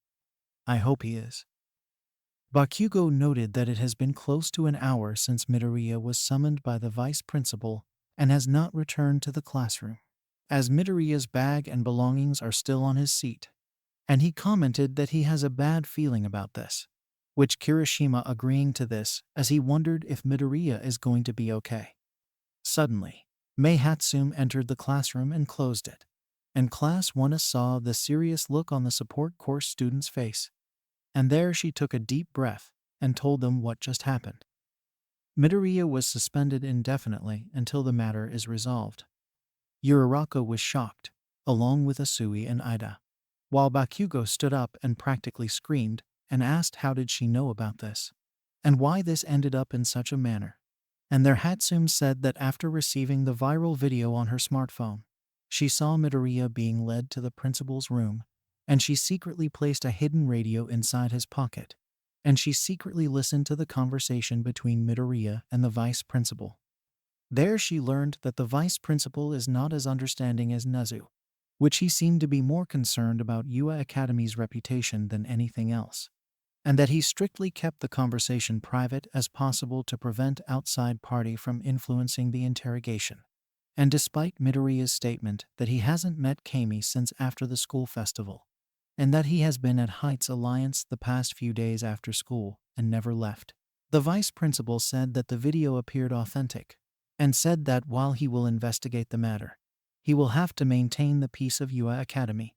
Speaker 1: I hope he is. Bakugo noted that it has been close to an hour since Midoriya was summoned by the vice principal and has not returned to the classroom, as Midoriya's bag and belongings are still on his seat. And he commented that he has a bad feeling about this, which Kirishima agreeing to this as he wondered if Midoriya is going to be okay. Suddenly, Mei Hatsum entered the classroom and closed it, and Class 1A saw the serious look on the support course student's face. And there she took a deep breath and told them what just happened. Midoriya was suspended indefinitely until the matter is resolved. Uraraka was shocked, along with Asui and Ida, while Bakugo stood up and practically screamed and asked how did she know about this, and why this ended up in such a manner. And their Hatsum said that after receiving the viral video on her smartphone, she saw Midoriya being led to the principal's room, and she secretly placed a hidden radio inside his pocket, and she secretly listened to the conversation between Midoriya and the vice principal. There she learned that the vice principal is not as understanding as Nezu, which he seemed to be more concerned about UA Academy's reputation than anything else, and that he strictly kept the conversation private as possible to prevent outside party from influencing the interrogation. And despite Midoriya's statement that he hasn't met Camie since after the school festival, and that he has been at Heights Alliance the past few days after school and never left, the vice principal said that the video appeared authentic, and said that while he will investigate the matter, he will have to maintain the peace of UA Academy,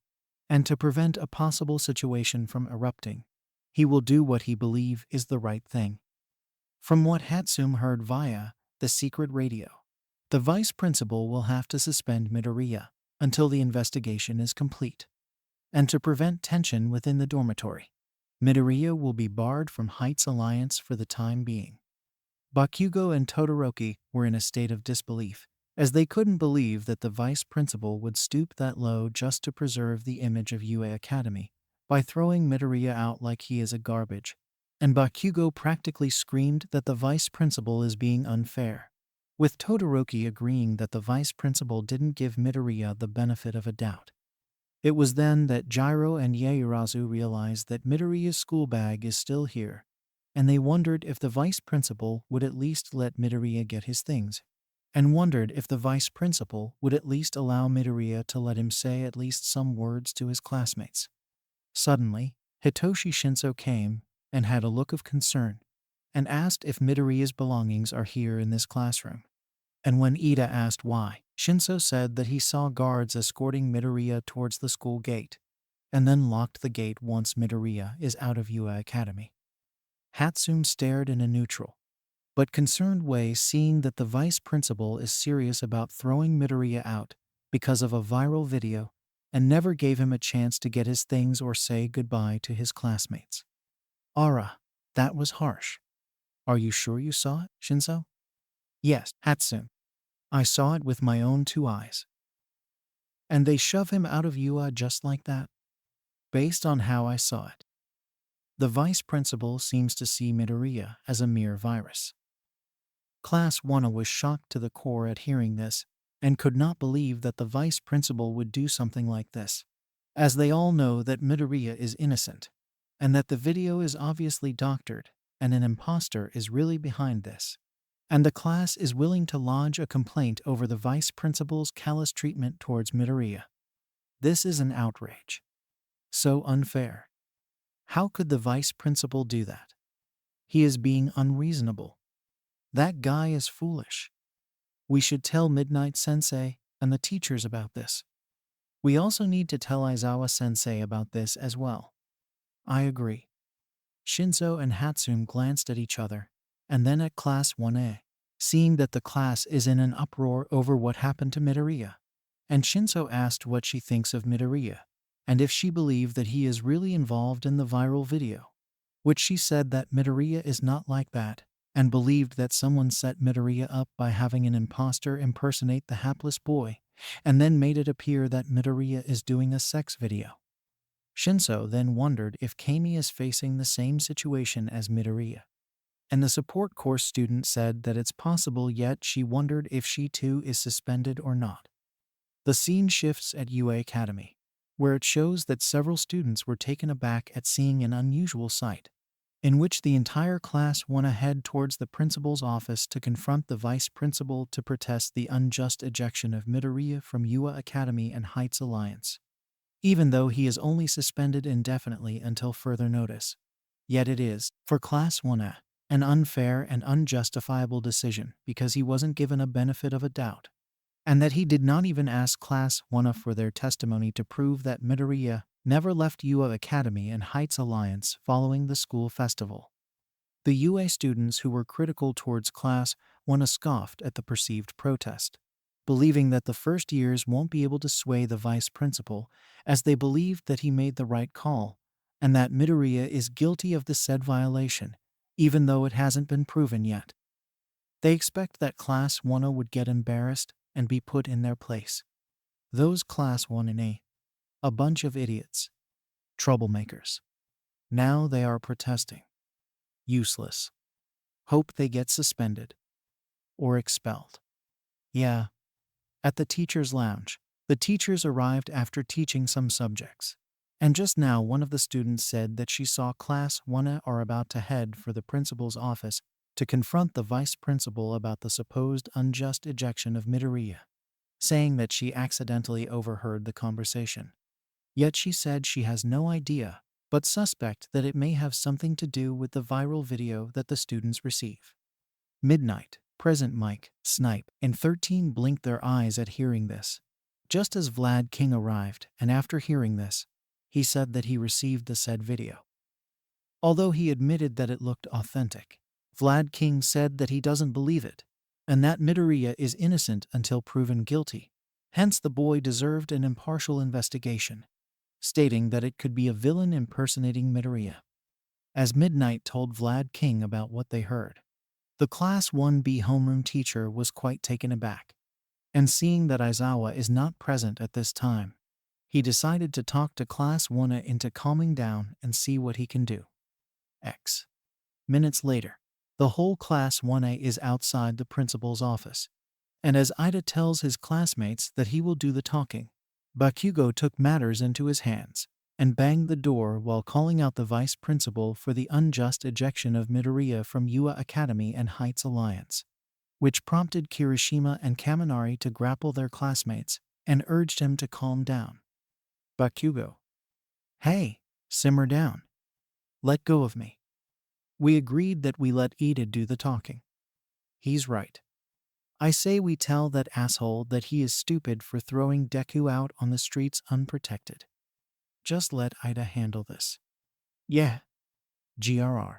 Speaker 1: and to prevent a possible situation from erupting, he will do what he believes is the right thing. From what Hatsum heard via the secret radio, the vice principal will have to suspend Midoriya until the investigation is complete. And to prevent tension within the dormitory, Midoriya will be barred from Heights Alliance for the time being. Bakugo and Todoroki were in a state of disbelief, as they couldn't believe that the vice principal would stoop that low just to preserve the image of UA Academy by throwing Midoriya out like he is a garbage. And Bakugo practically screamed that the vice principal is being unfair, with Todoroki agreeing that the vice principal didn't give Midoriya the benefit of a doubt. It was then that Jiro and Yaoyorozu realized that Midoriya's school bag is still here, and they wondered if the vice principal would at least let Midoriya get his things, and wondered if the vice principal would at least allow Midoriya to let him say at least some words to his classmates. Suddenly, Hitoshi Shinso came and had a look of concern, and asked if Midoriya's belongings are here in this classroom. And when Ida asked why, Shinso said that he saw guards escorting Midoriya towards the school gate, and then locked the gate once Midoriya is out of UA Academy. Hatsum stared in a neutral, but concerned way, seeing that the vice principal is serious about throwing Midoriya out because of a viral video, and never gave him a chance to get his things or say goodbye to his classmates. Ara, that was harsh. Are you sure you saw it, Shinso? Yes, Hatsum. I saw it with my own 2 eyes. And they shove him out of UA just like that? Based on how I saw it. The vice principal seems to see Midoriya as a mere virus. Class 1A was shocked to the core at hearing this, and could not believe that the vice principal would do something like this, as they all know that Midoriya is innocent, and that the video is obviously doctored, and an impostor is really behind this. And the class is willing to lodge a complaint over the vice principal's callous treatment towards Midoriya. This is an outrage. So unfair. How could the vice principal do that? He is being unreasonable. That guy is foolish. We should tell Midnight Sensei and the teachers about this. We also need to tell Aizawa Sensei about this as well. I agree. Shinso and Hatsum glanced at each other, and then at Class 1A, seeing that the class is in an uproar over what happened to Midoriya. And Shinso asked what she thinks of Midoriya, and if she believed that he is really involved in the viral video, which she said that Midoriya is not like that, and believed that someone set Midoriya up by having an impostor impersonate the hapless boy, and then made it appear that Midoriya is doing a sex video. Shinso then wondered if Camie is facing the same situation as Midoriya, and the support course student said that it's possible, yet she wondered if she too is suspended or not. The scene shifts at UA Academy, where it shows that several students were taken aback at seeing an unusual sight, in which the entire class went ahead towards the principal's office to confront the vice principal to protest the unjust ejection of Midoriya from UA Academy and Heights Alliance, even though he is only suspended indefinitely until further notice. Yet it is, for Class 1A, an unfair and unjustifiable decision because he wasn't given a benefit of a doubt, and that he did not even ask Class 1A for their testimony to prove that Midoriya never left UA Academy and Heights Alliance following the school festival. The UA students who were critical towards Class 1A scoffed at the perceived protest, believing that the first years won't be able to sway the vice principal, as they believed that he made the right call, and that Midoriya is guilty of the said violation, even though it hasn't been proven yet. They expect that Class 1A would get embarrassed and be put in their place. Those Class 1A, a bunch of idiots. Troublemakers. Now they are protesting. Useless. Hope they get suspended. Or expelled. Yeah. At the teacher's lounge, the teachers arrived after teaching some subjects. And just now one of the students said that she saw Class 1A are about to head for the principal's office to confront the vice principal about the supposed unjust ejection of Midoriya, saying that she accidentally overheard the conversation. Yet she said she has no idea, but suspect that it may have something to do with the viral video that the students receive. Midnight, Present Mike, Snipe, and 13 blinked their eyes at hearing this. Just as Vlad King arrived, and after hearing this, he said that he received the said video. Although he admitted that it looked authentic, Vlad King said that he doesn't believe it, and that Midoriya is innocent until proven guilty. Hence the boy deserved an impartial investigation, stating that it could be a villain impersonating Midoriya. As Midnight told Vlad King about what they heard, the Class 1B homeroom teacher was quite taken aback, and seeing that Aizawa is not present at this time, he decided to talk to Class 1A into calming down and see what he can do. Minutes later, the whole Class 1A is outside the principal's office, and as Ida tells his classmates that he will do the talking, Bakugo took matters into his hands and banged the door while calling out the vice principal for the unjust ejection of Midoriya from UA Academy and Heights Alliance, which prompted Kirishima and Kaminari to grapple their classmates and urged him to calm down. Bakugo. Hey, simmer down. Let go of me. We agreed that we let Ida do the talking. He's right. I say we tell that asshole that he is stupid for throwing Deku out on the streets unprotected. Just let Ida handle this. Yeah. GRR.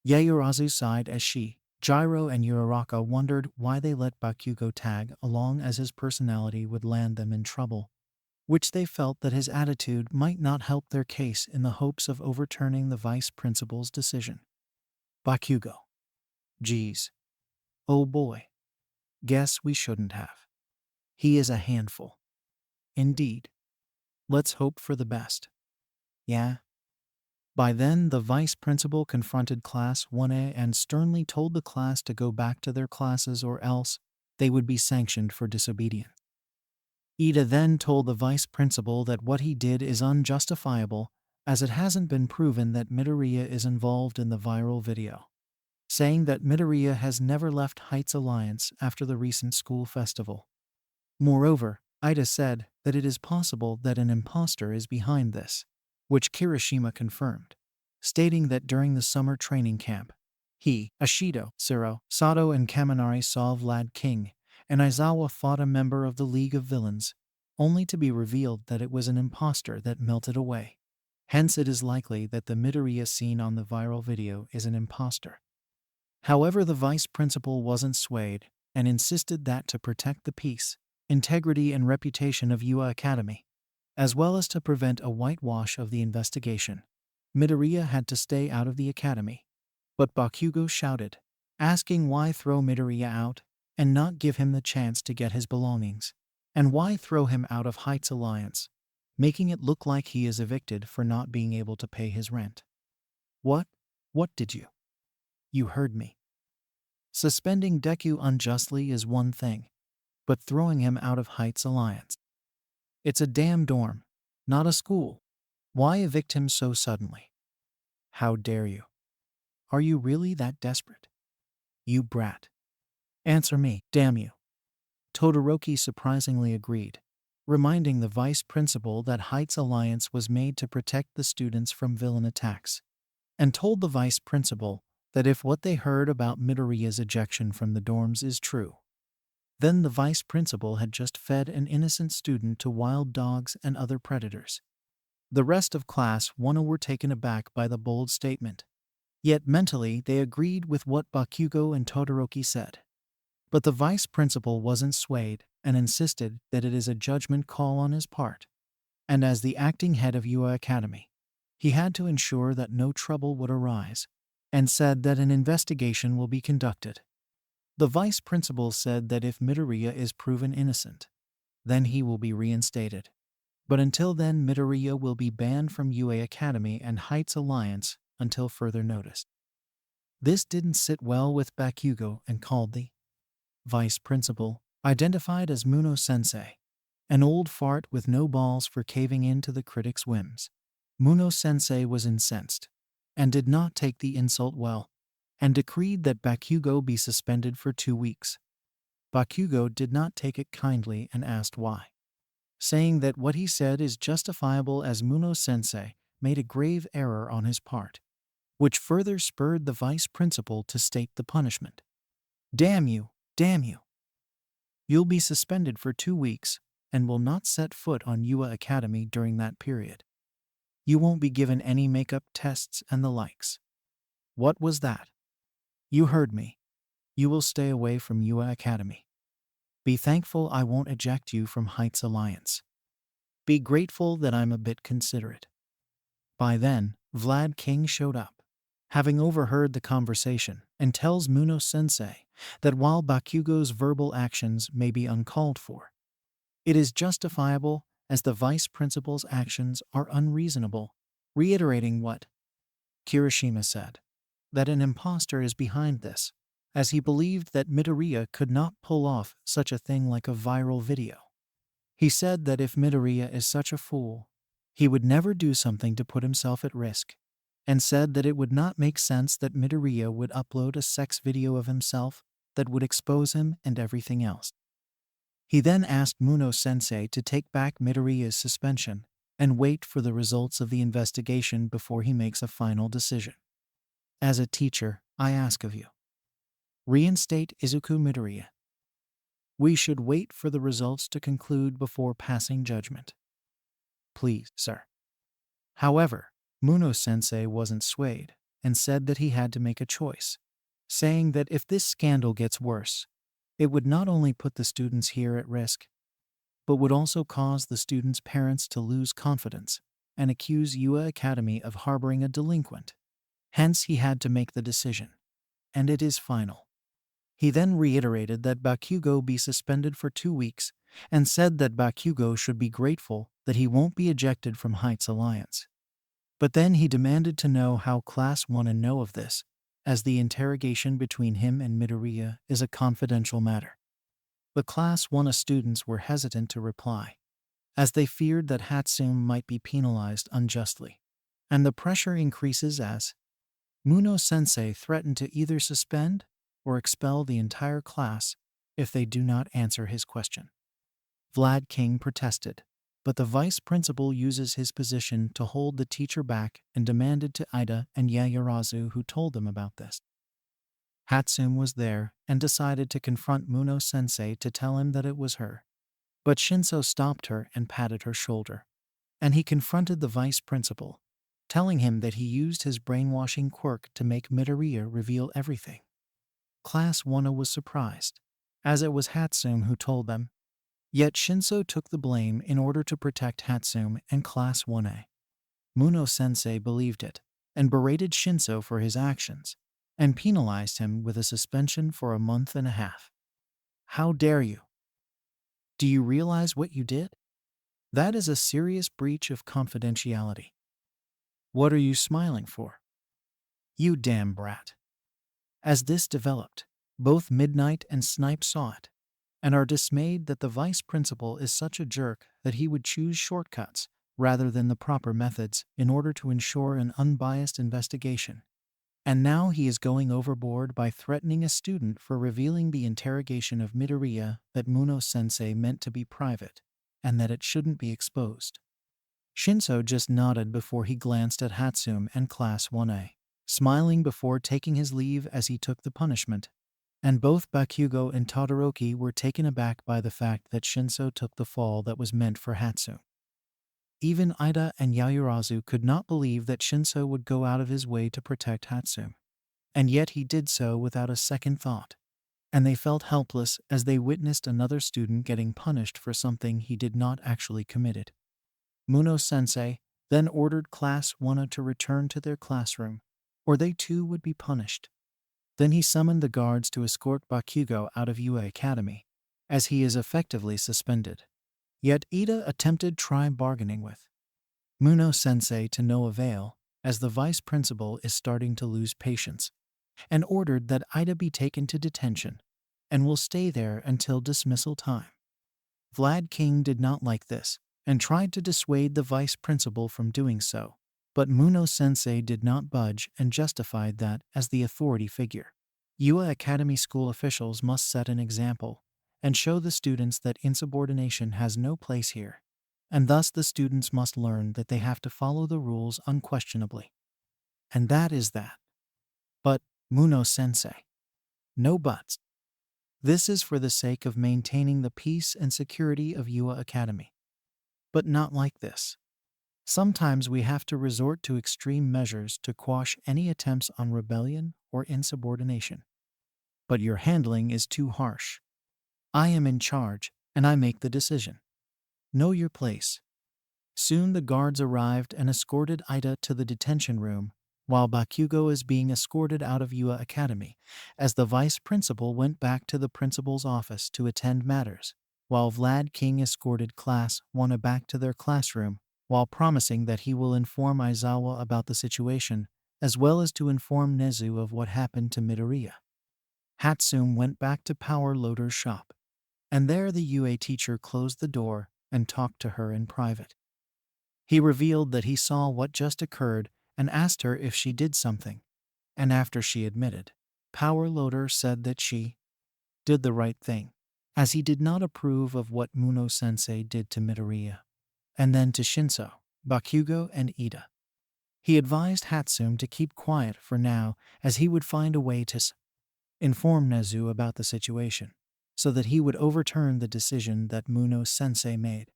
Speaker 1: Yayurazu sighed as she, Gyro and Uraraka wondered why they let Bakugo tag along, as his personality would land them in trouble, which they felt that his attitude might not help their case in the hopes of overturning the vice principal's decision. Bakugo. Geez. Oh boy. Guess we shouldn't have. He is a handful. Indeed. Let's hope for the best. Yeah. By then, the vice principal confronted Class 1A and sternly told the class to go back to their classes or else they would be sanctioned for disobedience. Ida then told the vice principal that what he did is unjustifiable, as it hasn't been proven that Midoriya is involved in the viral video, saying that Midoriya has never left Heights Alliance after the recent school festival. Moreover, Ida said that it is possible that an impostor is behind this, which Kirishima confirmed, stating that during the summer training camp, he, Ashido, Siro, Sato and Kaminari saw Vlad King, and Aizawa fought a member of the League of Villains, only to be revealed that it was an impostor that melted away. Hence it is likely that the Midoriya seen on the viral video is an impostor. However, the vice principal wasn't swayed and insisted that to protect the peace, integrity and reputation of UA Academy, as well as to prevent a whitewash of the investigation, Midoriya had to stay out of the academy. But Bakugo shouted, asking why throw Midoriya out and not give him the chance to get his belongings, and why throw him out of Heights Alliance, making it look like he is evicted for not being able to pay his rent. What? What did you? You heard me. Suspending Deku unjustly is one thing, but throwing him out of Heights Alliance. It's a damn dorm, not a school. Why evict him so suddenly? How dare you? Are you really that desperate? You brat. Answer me, damn you. Todoroki surprisingly agreed, reminding the vice principal that Heights Alliance was made to protect the students from villain attacks, and told the vice principal that if what they heard about Midoriya's ejection from the dorms is true, then the vice principal had just fed an innocent student to wild dogs and other predators. The rest of Class 1 were taken aback by the bold statement, yet mentally they agreed with what Bakugo and Todoroki said. But the vice principal wasn't swayed and insisted that it is a judgment call on his part, and as the acting head of UA Academy, he had to ensure that no trouble would arise, and said that an investigation will be conducted. The vice principal said that if Midoriya is proven innocent, then he will be reinstated. But until then, Midoriya will be banned from UA Academy and Heights Alliance until further notice. This didn't sit well with Bakugo and called the vice principal, identified as Muno Sensei, an old fart with no balls for caving in to the critics' whims. Muno Sensei was incensed and did not take the insult well, and decreed that Bakugo be suspended for 2 weeks. Bakugo did not take it kindly and asked why, saying that what he said is justifiable as Muno Sensei made a grave error on his part, which further spurred the vice principal to state the punishment. Damn you, damn you. You'll be suspended for 2 weeks and will not set foot on UA Academy during that period. You won't be given any makeup tests and the likes. What was that? You heard me. You will stay away from UA Academy. Be thankful I won't eject you from Heights Alliance. Be grateful that I'm a bit considerate. By then, Vlad King showed up, having overheard the conversation, and tells Muno Sensei that while Bakugo's verbal actions may be uncalled for, it is justifiable as the vice principal's actions are unreasonable, reiterating what Kirishima said, that an impostor is behind this, as he believed that Midoriya could not pull off such a thing like a viral video. He said that if Midoriya is such a fool, he would never do something to put himself at risk, and said that it would not make sense that Midoriya would upload a sex video of himself that would expose him and everything else. He then asked Muno Sensei to take back Midoriya's suspension and wait for the results of the investigation before he makes a final decision. As a teacher, I ask of you, reinstate Izuku Midoriya. We should wait for the results to conclude before passing judgment. Please, sir. However, Muno Sensei wasn't swayed and said that he had to make a choice, saying that if this scandal gets worse, it would not only put the students here at risk, but would also cause the students' parents to lose confidence and accuse UA Academy of harboring a delinquent. Hence, he had to make the decision, and it is final. He then reiterated that Bakugo be suspended for 2 weeks and said that Bakugo should be grateful that he won't be ejected from Heights Alliance. But then he demanded to know how Class 1 know of this, as the interrogation between him and Midoriya is a confidential matter. The Class 1 students were hesitant to reply, as they feared that Hatsune might be penalized unjustly, and the pressure increases as Muno Sensei threatened to either suspend or expel the entire class if they do not answer his question. Vlad King protested, but the vice principal uses his position to hold the teacher back and demanded to Ida and Yayarazu who told them about this. Hatsune was there and decided to confront Muno Sensei to tell him that it was her. But Shinso stopped her and patted her shoulder, and he confronted the vice principal, telling him that he used his brainwashing quirk to make Midoriya reveal everything. Class 1 was surprised, as it was Hatsune who told them. Yet Shinso took the blame in order to protect Hatsune and Class 1A. Muno Sensei believed it, and berated Shinso for his actions, and penalized him with a suspension for a month and a half. How dare you? Do you realize what you did? That is a serious breach of confidentiality. What are you smiling for? You damn brat. As this developed, both Midnight and Snipe saw it, and are dismayed that the vice principal is such a jerk that he would choose shortcuts rather than the proper methods in order to ensure an unbiased investigation. And now he is going overboard by threatening a student for revealing the interrogation of Midoriya that Muno-sensei meant to be private, and that it shouldn't be exposed. Shinso just nodded before he glanced at Hatsume and Class 1A, smiling before taking his leave as he took the punishment, and both Bakugo and Todoroki were taken aback by the fact that Shinso took the fall that was meant for Hatsume. Even Ida and Yayurazu could not believe that Shinso would go out of his way to protect Hatsume, and yet he did so without a second thought, and they felt helpless as they witnessed another student getting punished for something he did not actually committed. Muno-sensei then ordered Class 1 to return to their classroom, or they too would be punished. Then he summoned the guards to escort Bakugo out of UA Academy, as he is effectively suspended. Yet Ida attempted bargaining with Muno-sensei to no avail, as the vice principal is starting to lose patience, and ordered that Ida be taken to detention, and will stay there until dismissal time. Vlad King did not like this, and tried to dissuade the vice principal from doing so, but Muno-sensei did not budge and justified that as the authority figure. UA Academy school officials must set an example and show the students that insubordination has no place here, and thus the students must learn that they have to follow the rules unquestionably. And that is that. But, Muno-sensei. No buts. This is for the sake of maintaining the peace and security of UA Academy. But not like this. Sometimes we have to resort to extreme measures to quash any attempts on rebellion or insubordination. But your handling is too harsh. I am in charge, and I make the decision. Know your place. Soon the guards arrived and escorted Ida to the detention room, while Bakugo is being escorted out of UA Academy, as the vice principal went back to the principal's office to attend matters, while Vlad King escorted Class 1 back to their classroom, while promising that he will inform Aizawa about the situation, as well as to inform Nezu of what happened to Midoriya. Hatsume went back to Power Loader's shop, and there the UA teacher closed the door and talked to her in private. He revealed that he saw what just occurred and asked her if she did something, and after she admitted, Power Loader said that she did the right thing, as he did not approve of what Muno-sensei did to Midoriya, and then to Shinso, Bakugo, and Ida. He advised Hatsume to keep quiet for now, as he would find a way to inform Nezu about the situation, so that he would overturn the decision that Muno-sensei made.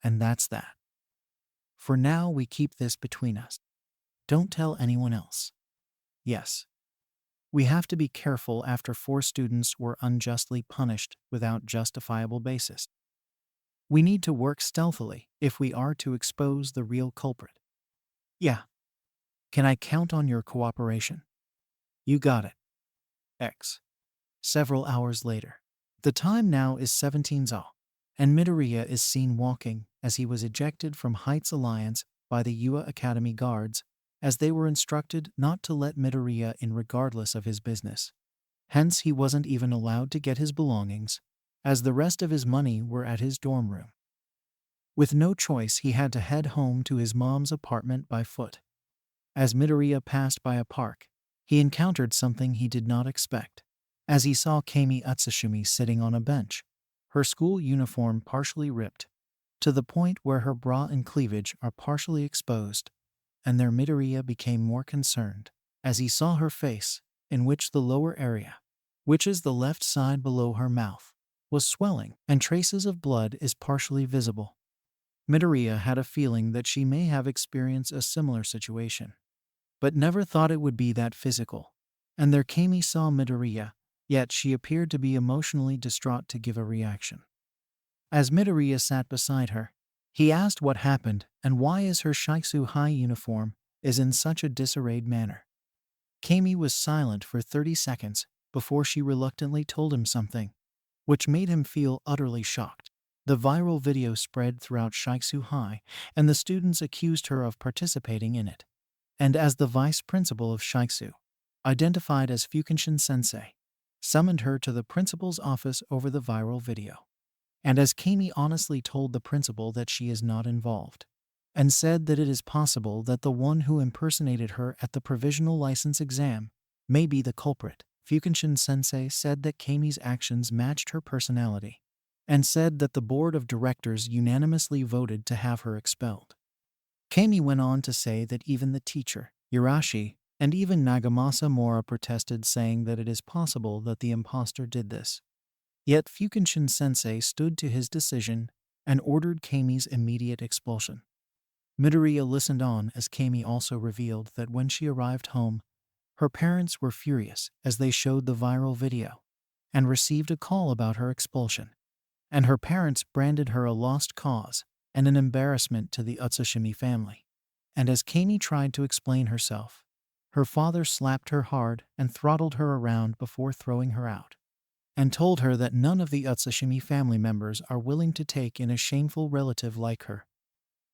Speaker 1: And that's that. For now, we keep this between us. Don't tell anyone else. Yes. We have to be careful after 4 students were unjustly punished without justifiable basis. We need to work stealthily if we are to expose the real culprit. Yeah. Can I count on your cooperation? You got it. X. Several hours later. The time now is 17:00, and Midoriya is seen walking as he was ejected from Heights Alliance by the UA Academy guards, as they were instructed not to let Midoriya in regardless of his business. Hence he wasn't even allowed to get his belongings, as the rest of his money were at his dorm room. With no choice, he had to head home to his mom's apartment by foot. As Midoriya passed by a park, he encountered something he did not expect, as he saw Camie Utsushimi sitting on a bench, her school uniform partially ripped, to the point where her bra and cleavage are partially exposed, and there Midoriya became more concerned, as he saw her face, in which the lower area, which is the left side below her mouth, was swelling, and traces of blood is partially visible. Midoriya had a feeling that she may have experienced a similar situation, but never thought it would be that physical, and there Camie saw Midoriya, yet she appeared to be emotionally distraught to give a reaction. As Midoriya sat beside her, he asked what happened and why is her Shiketsu high uniform is in such a disarrayed manner. Camie was silent for 30 seconds before she reluctantly told him something, which made him feel utterly shocked. The viral video spread throughout Shiketsu High, and the students accused her of participating in it. And as the vice principal of Shiketsu, identified as Fanfiction sensei, summoned her to the principal's office over the viral video. And as Camie honestly told the principal that she is not involved, and said that it is possible that the one who impersonated her at the provisional license exam may be the culprit. Fanfiction sensei said that Camie's actions matched her personality, and said that the board of directors unanimously voted to have her expelled. Camie went on to say that even the teacher, Yurashi, and even Nagamasa Mora protested, saying that it is possible that the impostor did this. Yet Fanfiction sensei stood to his decision and ordered Camie's immediate expulsion. Midoriya listened on as Camie also revealed that when she arrived home, her parents were furious as they showed the viral video and received a call about her expulsion, and her parents branded her a lost cause and an embarrassment to the Utsushimi family. And as Camie tried to explain herself, her father slapped her hard and throttled her around before throwing her out, and told her that none of the Utsushimi family members are willing to take in a shameful relative like her.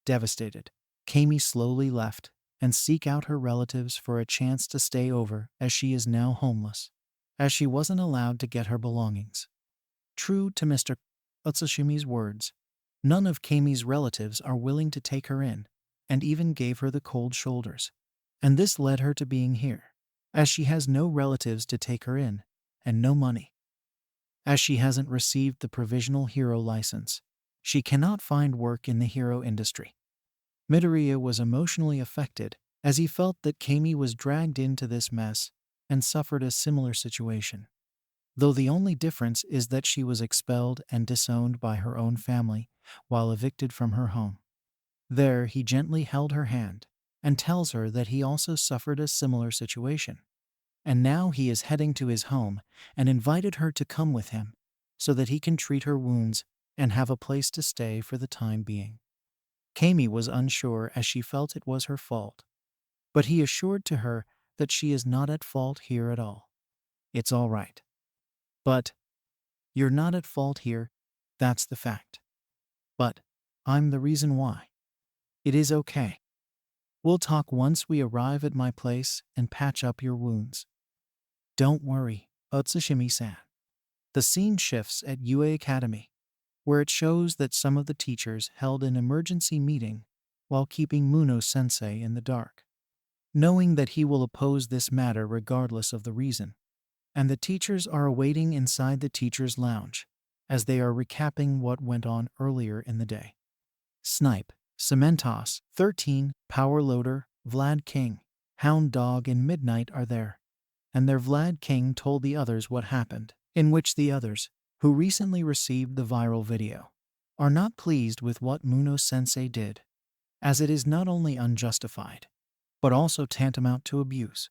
Speaker 1: Devastated, Camie slowly left and seek out her relatives for a chance to stay over, as she is now homeless, as she wasn't allowed to get her belongings. True to Mr. Utsushimi's words, none of Camie's relatives are willing to take her in, and even gave her the cold shoulders. And this led her to being here, as she has no relatives to take her in, and no money. As she hasn't received the provisional hero license, she cannot find work in the hero industry. Midoriya was emotionally affected as he felt that Camie was dragged into this mess and suffered a similar situation, though the only difference is that she was expelled and disowned by her own family while evicted from her home. There, he gently held her hand and tells her that he also suffered a similar situation, and now he is heading to his home and invited her to come with him so that he can treat her wounds and have a place to stay for the time being. Camie was unsure as she felt it was her fault, but he assured to her that she is not at fault here at all. It's all right. But you're not at fault here, that's the fact. But I'm the reason why. It is okay. We'll talk once we arrive at my place and patch up your wounds. Don't worry, Utsushimi-san. The scene shifts at UA Academy, where it shows that some of the teachers held an emergency meeting while keeping Muno-sensei in the dark, knowing that he will oppose this matter regardless of the reason, and the teachers are awaiting inside the teachers' lounge as they are recapping what went on earlier in the day. Snipe, Cementos, 13, Power Loader, Vlad King, Hound Dog, and Midnight are there, and their Vlad King told the others what happened, in which the others, who recently received the viral video, are not pleased with what Muno-sensei did, as it is not only unjustified, but also tantamount to abuse.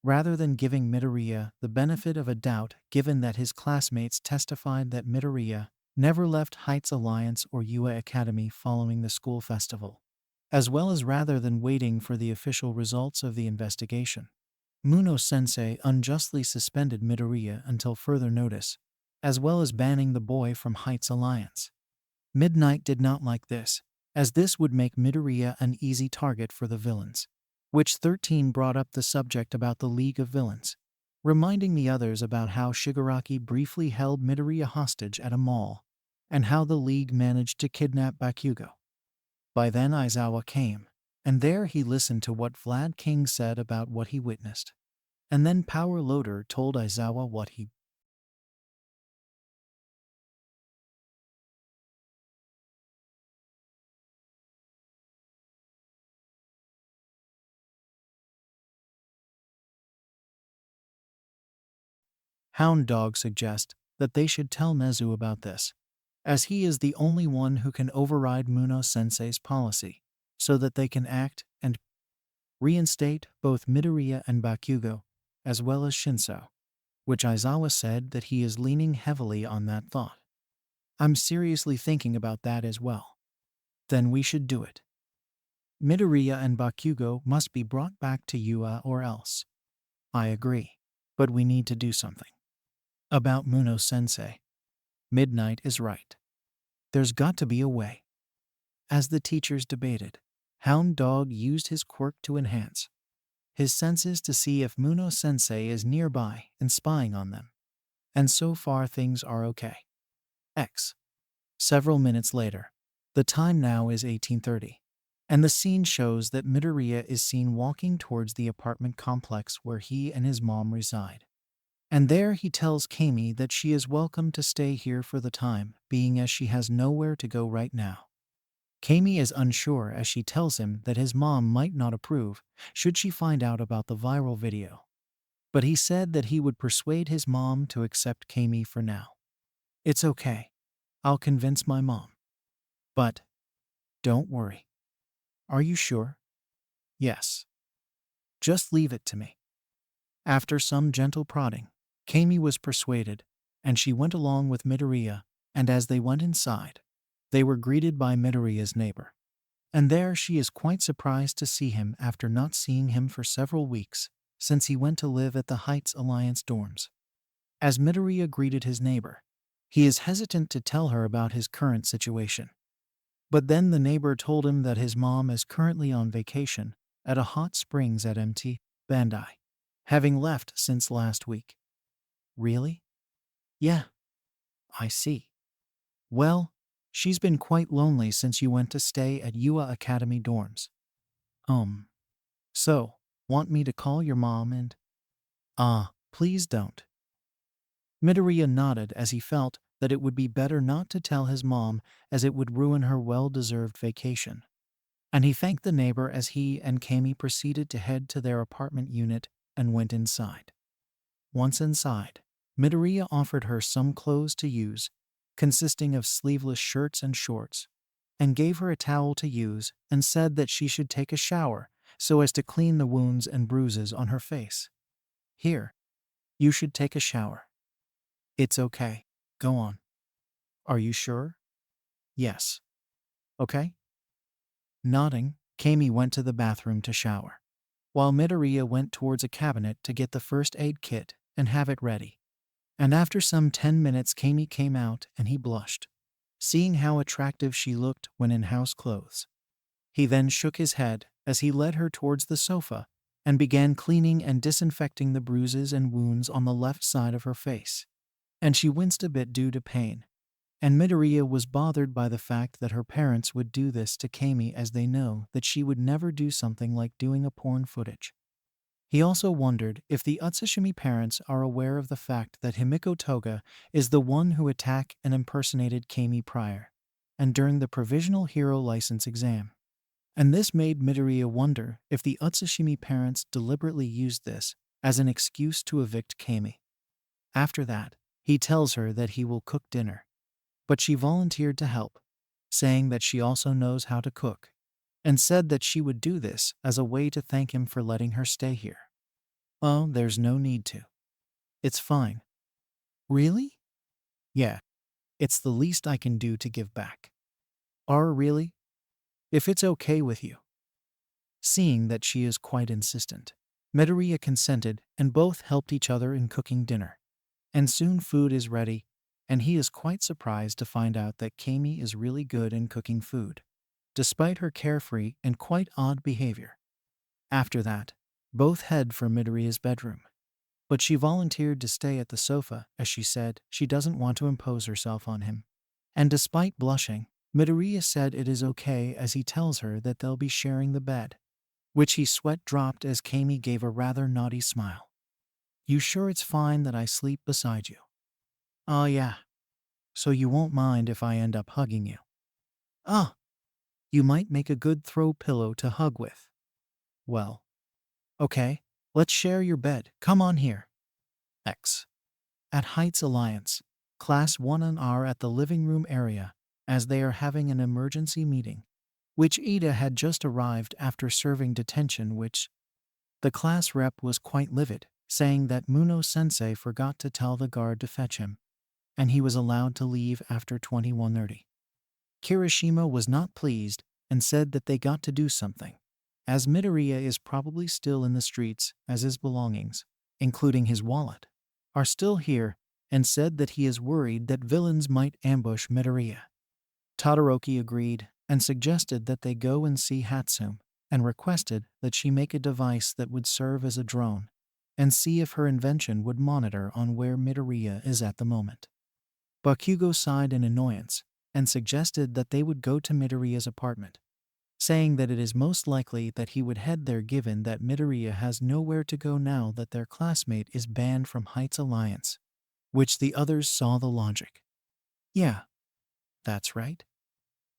Speaker 1: Rather than giving Midoriya the benefit of a doubt, given that his classmates testified that Midoriya never left Heights Alliance or UA Academy following the school festival, as well as rather than waiting for the official results of the investigation, Muno-sensei unjustly suspended Midoriya until further notice, as well as banning the boy from Heights Alliance. Midnight did not like this, as this would make Midoriya an easy target for the villains, which 13 brought up the subject about the League of Villains, reminding the others about how Shigaraki briefly held Midoriya hostage at a mall, and how the League managed to kidnap Bakugo. By then Aizawa came, and there he listened to what Vlad King said about what he witnessed. And then Power Loader told Aizawa what he Hound Dog suggest that they should tell Nezu about this, as he is the only one who can override Muno-sensei's policy, so that they can act and reinstate both Midoriya and Bakugo, as well as Shinso, which Aizawa said that he is leaning heavily on that thought. I'm seriously thinking about that as well. Then we should do it. Midoriya and Bakugo must be brought back to UA or else. I agree. But we need to do something. About Muno-sensei. Midnight is right. There's got to be a way. As the teachers debated, Hound Dog used his quirk to enhance his senses to see if Muno-sensei is nearby and spying on them. And so far things are okay. X. Several minutes later. The time now is 18:30. And the scene shows that Midoriya is seen walking towards the apartment complex where he and his mom reside. And there he tells Camie that she is welcome to stay here for the time being as she has nowhere to go right now. Camie is unsure as she tells him that his mom might not approve should she find out about the viral video. But he said that he would persuade his mom to accept Camie for now. It's okay. I'll convince my mom. But don't worry. Are you sure? Yes. Just leave it to me. After some gentle prodding, Camie was persuaded, and she went along with Midoriya, and as they went inside, they were greeted by Midoriya's neighbor. And there she is quite surprised to see him after not seeing him for several weeks, since he went to live at the Heights Alliance dorms. As Midoriya greeted his neighbor, he is hesitant to tell her about his current situation. But then the neighbor told him that his mom is currently on vacation at a hot springs at MT Bandai, having left since last week. Really? Yeah. I see. Well, she's been quite lonely since you went to stay at UA Academy dorms. So, want me to call your mom and… Please don't. Midoriya nodded as he felt that it would be better not to tell his mom as it would ruin her well-deserved vacation. And he thanked the neighbor as he and Camie proceeded to head to their apartment unit and went inside. Once inside, Midoriya offered her some clothes to use, consisting of sleeveless shirts and shorts, and gave her a towel to use and said that she should take a shower so as to clean the wounds and bruises on her face. Here, you should take a shower. It's okay. Go on. Are you sure? Yes. Okay? Nodding, Camie went to the bathroom to shower, while Midoriya went towards a cabinet to get the first aid kit and have it ready. And after some 10 minutes Camie came out and he blushed, seeing how attractive she looked when in house clothes. He then shook his head as he led her towards the sofa and began cleaning and disinfecting the bruises and wounds on the left side of her face. And she winced a bit due to pain. And Midoriya was bothered by the fact that her parents would do this to Camie as they know that she would never do something like doing a porn footage. He also wondered if the Utsushimi parents are aware of the fact that Himiko Toga is the one who attacked and impersonated Camie prior, and during the Provisional Hero License exam. And this made Midoriya wonder if the Utsushimi parents deliberately used this as an excuse to evict Camie. After that, he tells her that he will cook dinner. But she volunteered to help, saying that she also knows how to cook, and said that she would do this as a way to thank him for letting her stay here. Oh, there's no need to. It's fine. Really? Yeah. It's the least I can do to give back. Really? If it's okay with you. Seeing that she is quite insistent, Midoriya consented and both helped each other in cooking dinner. And soon food is ready, and he is quite surprised to find out that Camie is really good in cooking food, despite her carefree and quite odd behavior. After that, both head for Midoriya's bedroom. But she volunteered to stay at the sofa as she said she doesn't want to impose herself on him. And despite blushing, Midoriya said it is okay as he tells her that they'll be sharing the bed, which he sweat dropped as Camie gave a rather naughty smile. You sure it's fine that I sleep beside you? Oh yeah. So you won't mind if I end up hugging you? You might make a good throw pillow to hug with. Well, okay, let's share your bed. Come on here. X. At Heights Alliance, Class 1 are at the living room area as they are having an emergency meeting, which Ida had just arrived after serving detention, which the class rep was quite livid, saying that Muno-sensei forgot to tell the guard to fetch him, and he was allowed to leave after 21:30. Kirishima was not pleased and said that they got to do something, as Midoriya is probably still in the streets as his belongings, including his wallet, are still here and said that he is worried that villains might ambush Midoriya. Todoroki agreed and suggested that they go and see Hatsume and requested that she make a device that would serve as a drone and see if her invention would monitor on where Midoriya is at the moment. Bakugo sighed in annoyance and suggested that they would go to Midoriya's apartment, saying that it is most likely that he would head there given that Midoriya has nowhere to go now that their classmate is banned from Heights Alliance, which the others saw the logic. Yeah, that's right.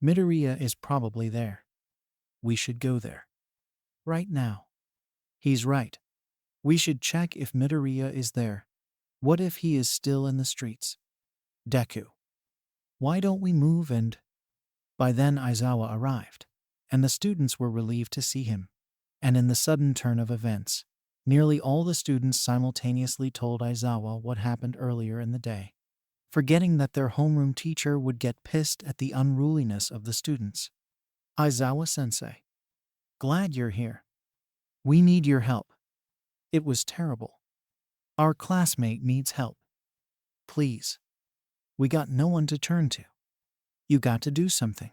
Speaker 1: Midoriya is probably there. We should go there. Right now. He's right. We should check if Midoriya is there. What if he is still in the streets? Deku. Why don't we move and… By then Aizawa arrived, and the students were relieved to see him. And in the sudden turn of events, nearly all the students simultaneously told Aizawa what happened earlier in the day, forgetting that their homeroom teacher would get pissed at the unruliness of the students. Aizawa-sensei. Glad you're here. We need your help. It was terrible. Our classmate needs help. Please. We got no one to turn to. You got to do something.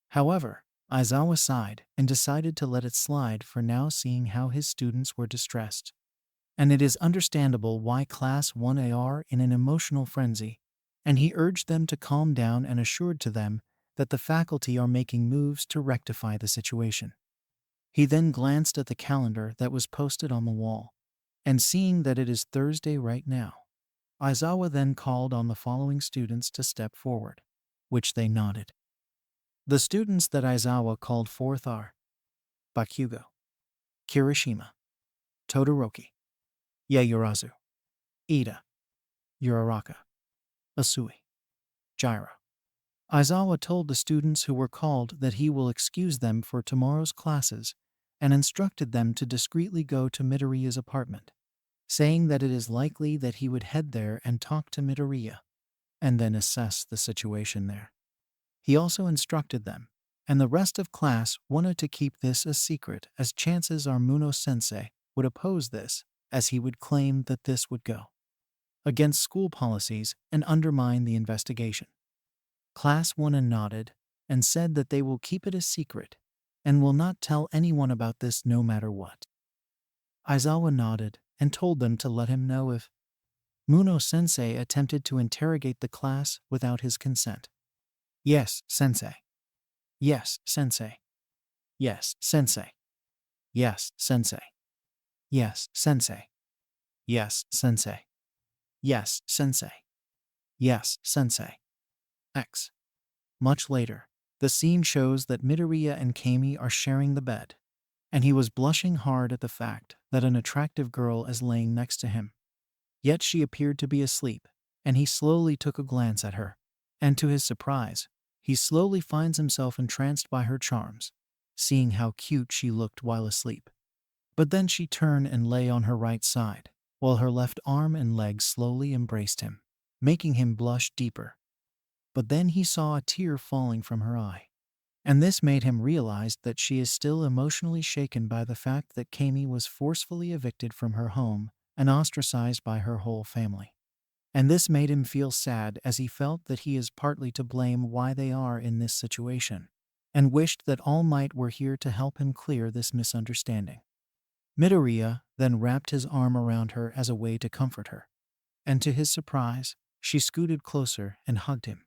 Speaker 1: However, Aizawa sighed and decided to let it slide for now, seeing how his students were distressed. And it is understandable why Class 1A are in an emotional frenzy, and he urged them to calm down and assured to them that the faculty are making moves to rectify the situation. He then glanced at the calendar that was posted on the wall, and seeing that it is Thursday right now, Aizawa then called on the following students to step forward, which they nodded. The students that Aizawa called forth are Bakugo, Kirishima, Todoroki, Yaoyorozu, Ida, Uraraka, Asui, Jiraiya. Aizawa told the students who were called that he will excuse them for tomorrow's classes and instructed them to discreetly go to Midoriya's apartment, saying that it is likely that he would head there and talk to Midoriya, and then assess the situation there. He also instructed them, and the rest of class wanted to keep this a secret, as chances are Muno-sensei would oppose this, as he would claim that this would go against school policies and undermine the investigation. Class 1 nodded and said that they will keep it a secret and will not tell anyone about this no matter what. Aizawa nodded and told them to let him know if Muno-sensei attempted to interrogate the class without his consent. Yes, sensei. Yes, sensei. Yes, sensei. Yes, sensei. Yes, sensei. Yes, sensei. Yes, sensei. Yes, sensei. X. Much later, the scene shows that Midoriya and Camie are sharing the bed, and he was blushing hard at the fact that an attractive girl is laying next to him. Yet she appeared to be asleep, and he slowly took a glance at her, and to his surprise, he slowly finds himself entranced by her charms, seeing how cute she looked while asleep. But then she turned and lay on her right side, while her left arm and leg slowly embraced him, making him blush deeper. But then he saw a tear falling from her eye, and this made him realize that she is still emotionally shaken by the fact that Camie was forcefully evicted from her home and ostracized by her whole family. And this made him feel sad, as he felt that he is partly to blame why they are in this situation, and wished that All Might were here to help him clear this misunderstanding. Midoriya then wrapped his arm around her as a way to comfort her, and to his surprise, she scooted closer and hugged him,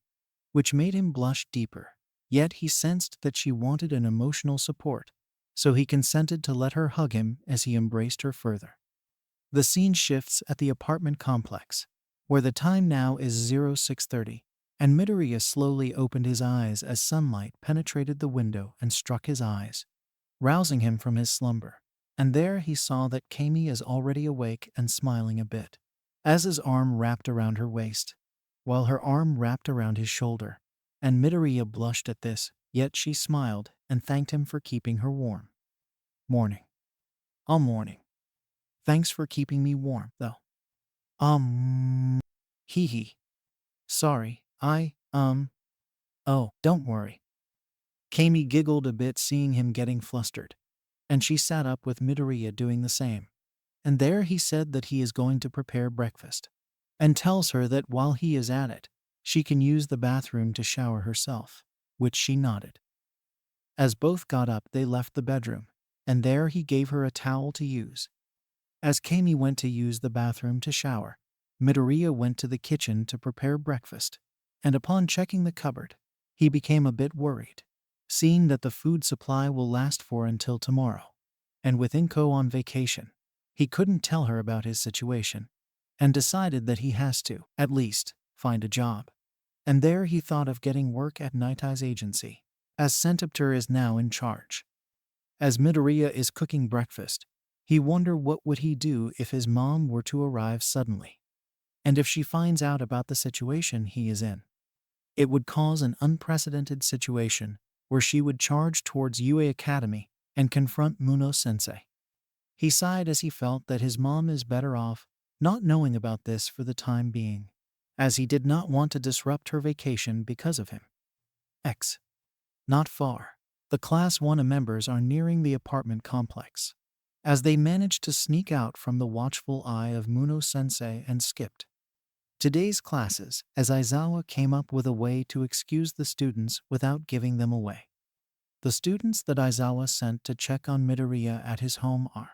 Speaker 1: which made him blush deeper. Yet he sensed that she wanted an emotional support, so he consented to let her hug him as he embraced her further. The scene shifts at the apartment complex, where the time now is 0630, and Midoriya slowly opened his eyes as sunlight penetrated the window and struck his eyes, rousing him from his slumber. And there he saw that Camie is already awake and smiling a bit, as his arm wrapped around her waist, while her arm wrapped around his shoulder, and Midoriya blushed at this, yet she smiled and thanked him for keeping her warm. Morning. Morning. Thanks for keeping me warm, though. Hee hee. Sorry, oh, don't worry. Camie giggled a bit, seeing him getting flustered, and she sat up with Midoriya doing the same. and there he said that he is going to prepare breakfast, and tells her that while he is at it, she can use the bathroom to shower herself, which she nodded. As both got up, they left the bedroom, and there he gave her a towel to use. As Camie went to use the bathroom to shower, Midoriya went to the kitchen to prepare breakfast, and upon checking the cupboard, he became a bit worried, seeing that the food supply will last for until tomorrow. And with Inko on vacation, he couldn't tell her about his situation, and decided that he has to, at least, find a job. And there he thought of getting work at Nightai's agency, as Centipter is now in charge. As Midoriya is cooking breakfast, he wondered what would he do if his mom were to arrive suddenly, and if she finds out about the situation he is in. It would cause an unprecedented situation where she would charge towards UA Academy and confront Muno-sensei. He sighed as he felt that his mom is better off not knowing about this for the time being, as he did not want to disrupt her vacation because of him. Not far, the Class 1 members are nearing the apartment complex, as they managed to sneak out from the watchful eye of Muno-sensei and skipped today's classes, as Aizawa came up with a way to excuse the students without giving them away. The students that Aizawa sent to check on Midoriya at his home are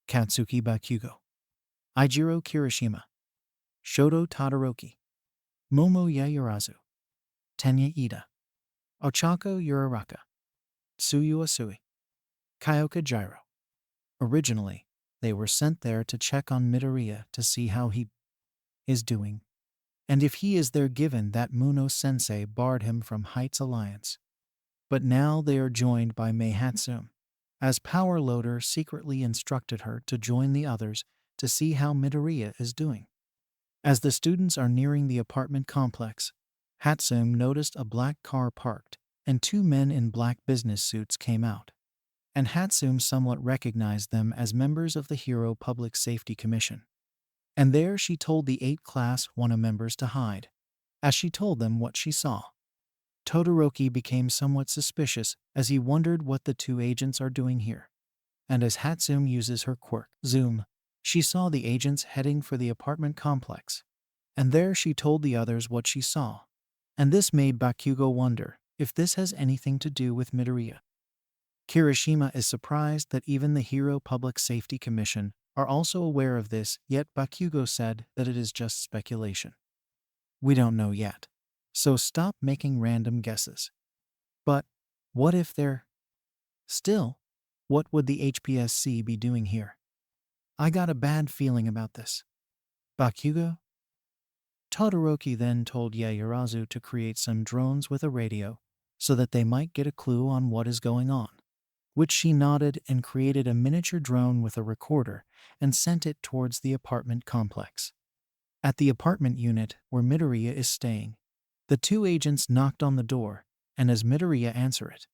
Speaker 1: Katsuki Bakugo, Eijiro Kirishima, Shoto Todoroki, Momo Yayurazu, Tenya Ida, Ochako Uraraka, Tsuyu Asui, Kyoka Jiro. Originally, they were sent there to check on Midoriya to see how he is doing, and if he is there, given that Muno-sensei barred him from Heights Alliance. But now they are joined by Mei Hatsune, as Power Loader secretly instructed her to join the others to see how Midoriya is doing. As the students are nearing the apartment complex, Hatsune noticed a black car parked, and two men in black business suits came out, and Hatsune somewhat recognized them as members of the Hero Public Safety Commission. And there she told the 8 Class 1 members to hide, as she told them what she saw. Todoroki became somewhat suspicious as he wondered what the 2 agents are doing here. And as Hatsune uses her quirk, Zoom, she saw the agents heading for the apartment complex. And there she told the others what she saw. And this made Bakugo wonder if this has anything to do with Midoriya. Kirishima is surprised that even the Hero Public Safety Commission are also aware of this, yet Bakugo said that it is just speculation. We don't know yet, so stop making random guesses. But what if they're... Still, what would the HPSC be doing here? I got a bad feeling about this. Bakugo? Todoroki then told Yayurazu to create some drones with a radio so that they might get a clue on what is going on, which she nodded and created a miniature drone with a recorder and sent it towards the apartment complex. At the apartment unit where Midoriya is staying, the 2 agents knocked on the door, and as Midoriya answered it,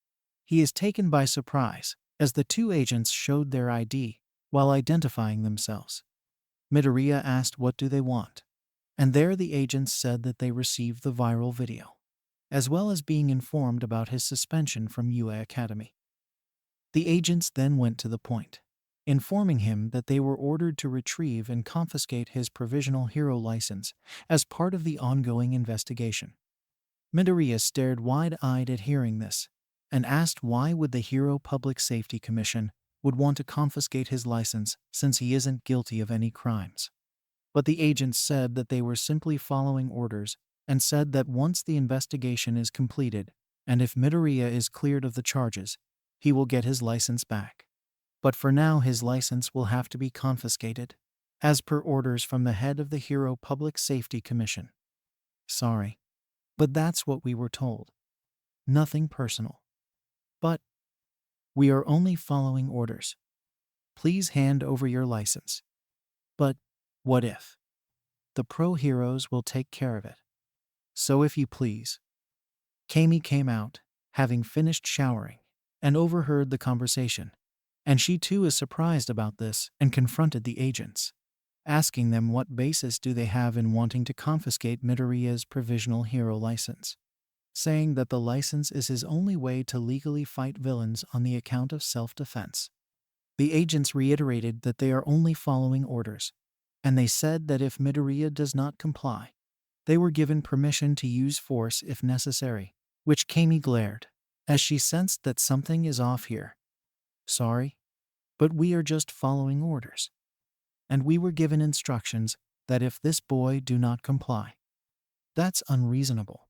Speaker 1: he is taken by surprise as the 2 agents showed their ID while identifying themselves. Midoriya asked what do they want, and there the agents said that they received the viral video, as well as being informed about his suspension from UA Academy. The agents then went to the point, informing him that they were ordered to retrieve and confiscate his provisional hero license as part of the ongoing investigation. Midoriya stared wide-eyed at hearing this, and asked why would the Hero Public Safety Commission would want to confiscate his license since he isn't guilty of any crimes. But the agents said that they were simply following orders and said that once the investigation is completed, and if Midoriya is cleared of the charges, he will get his license back. But for now his license will have to be confiscated, as per orders from the head of the Hero Public Safety Commission. Sorry, but that's what we were told. Nothing personal. But we are only following orders. Please hand over your license. But what if? The pro heroes will take care of it. So if you please. Camie came out, having finished showering, and overheard the conversation, and she too is surprised about this and confronted the agents, asking them what basis do they have in wanting to confiscate Midoriya's provisional hero license, saying that the license is his only way to legally fight villains on the account of self-defense. The agents reiterated that they are only following orders, and they said that if Midoriya does not comply, they were given permission to use force if necessary, which Camie glared, as she sensed that something is off here. Sorry, but we are just following orders. And we were given instructions that if this boy do not comply, that's unreasonable.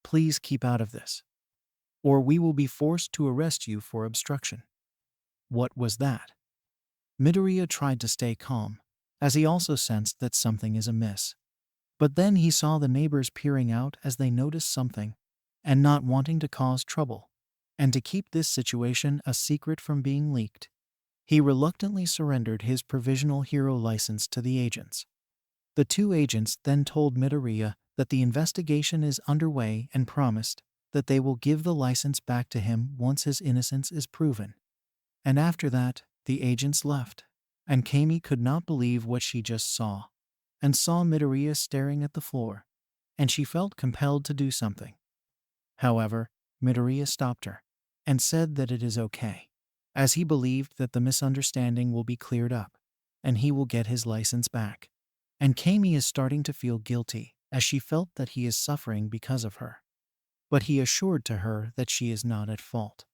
Speaker 1: Please keep out of this, or we will be forced to arrest you for obstruction. What was that? Midoriya tried to stay calm, as he also sensed that something is amiss. But then he saw the neighbors peering out as they noticed something, and not wanting to cause trouble, and to keep this situation a secret from being leaked, he reluctantly surrendered his provisional hero license to the agents. The two agents then told Midoriya that the investigation is underway and promised that they will give the license back to him once his innocence is proven. And after that, the agents left, and Camie could not believe what she just saw, and saw Midoriya staring at the floor, and she felt compelled to do something. However, Midoriya stopped her, and said that it is okay, as he believed that the misunderstanding will be cleared up, and he will get his license back. And Camie is starting to feel guilty, as she felt that he is suffering because of her. But he assured to her that she is not at fault.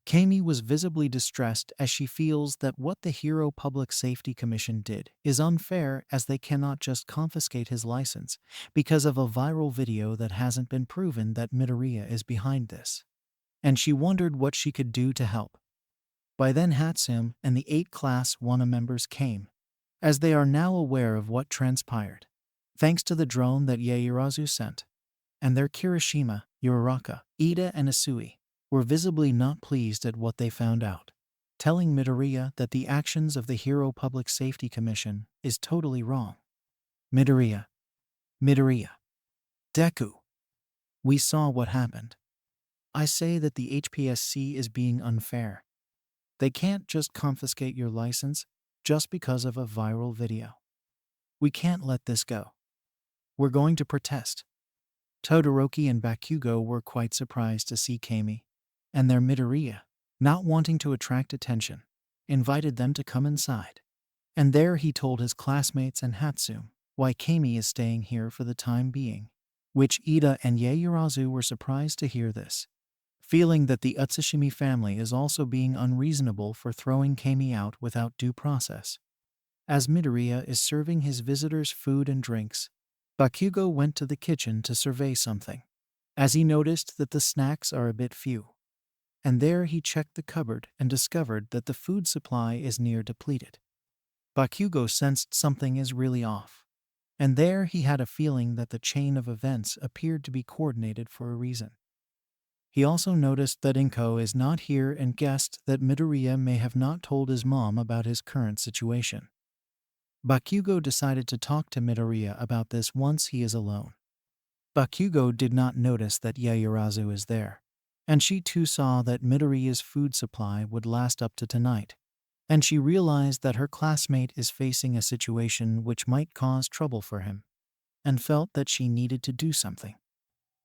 Speaker 1: Camie was visibly distressed as she feels that what the Hero Public Safety Commission did is unfair, as they cannot just confiscate his license because of a viral video that hasn't been proven that Midoriya is behind this. And she wondered what she could do to help. By then Hatsune and the 8 Class 1A members came, as they are now aware of what transpired, thanks to the drone that Yaoyorozu sent. And their Kirishima, Uraraka, Ida and Isui were visibly not pleased at what they found out, telling Midoriya that the actions of the Hero Public Safety Commission is totally wrong. Midoriya. Deku. We saw what happened. I say that the HPSC is being unfair. They can't just confiscate your license just because of a viral video. We can't let this go. We're going to protest. Todoroki and Bakugo were quite surprised to see Camie, and their Midoriya, not wanting to attract attention, invited them to come inside. And there he told his classmates and Hatsune why Camie is staying here for the time being, which Ida and Yaoyorozu were surprised to hear this, feeling that the Utsushimi family is also being unreasonable for throwing Camie out without due process. As Midoriya is serving his visitors food and drinks, Bakugo went to the kitchen to survey something, as he noticed that the snacks are a bit few. And there he checked the cupboard and discovered that the food supply is near depleted. Bakugo sensed something is really off, and there he had a feeling that the chain of events appeared to be coordinated for a reason. He also noticed that Inko is not here and guessed that Midoriya may have not told his mom about his current situation. Bakugo decided to talk to Midoriya about this once he is alone. Bakugo did not notice that Yaoyorozu is there, and she too saw that Midoriya's food supply would last up to tonight, and she realized that her classmate is facing a situation which might cause trouble for him, and felt that she needed to do something.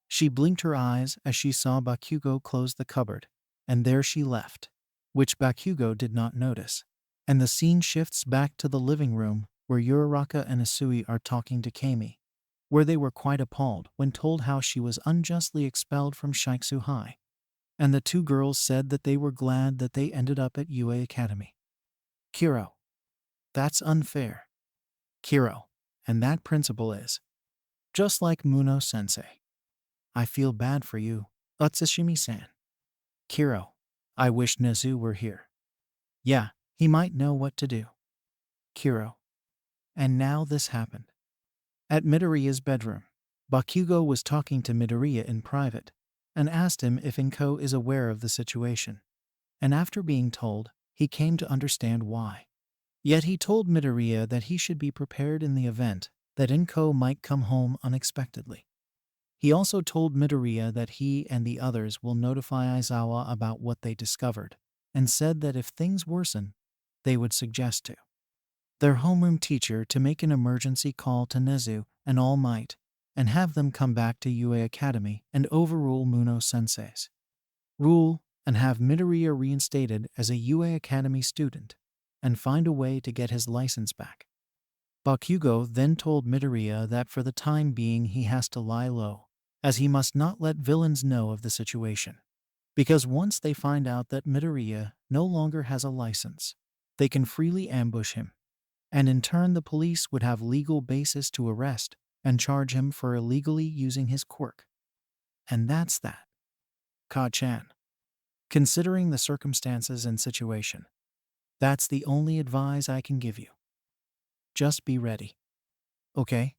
Speaker 1: She blinked her eyes as she saw Bakugo close the cupboard, and there she left, which Bakugo did not notice, and the scene shifts back to the living room where Uraraka and Isui are talking to Camie, where they were quite appalled when told how she was unjustly expelled from Shiketsu High, and the two girls said that they were glad that they ended up at UA Academy. Kiro. That's unfair. Kiro, and that principal is just like Muno-sensei. I feel bad for you, Utsushimi-san. Kiro, I wish Nezu were here. Yeah, he might know what to do. Kiro. And now this happened. At Midoriya's bedroom, Bakugo was talking to Midoriya in private, and asked him if Inko is aware of the situation. And after being told, he came to understand why. Yet he told Midoriya that he should be prepared in the event that Inko might come home unexpectedly. He also told Midoriya that he and the others will notify Aizawa about what they discovered, and said that if things worsen, they would suggest to their homeroom teacher to make an emergency call to Nezu and All Might, and have them come back to UA Academy and overrule Muno-sensei's rule and have Midoriya reinstated as a UA Academy student, and find a way to get his license back. Bakugo then told Midoriya that for the time being he has to lie low, as he must not let villains know of the situation. Because once they find out that Midoriya no longer has a license, they can freely ambush him, and in turn the police would have legal basis to arrest and charge him for illegally using his quirk. And that's that. Ka-chan. Considering the circumstances and situation, that's the only advice I can give you. Just be ready. Okay?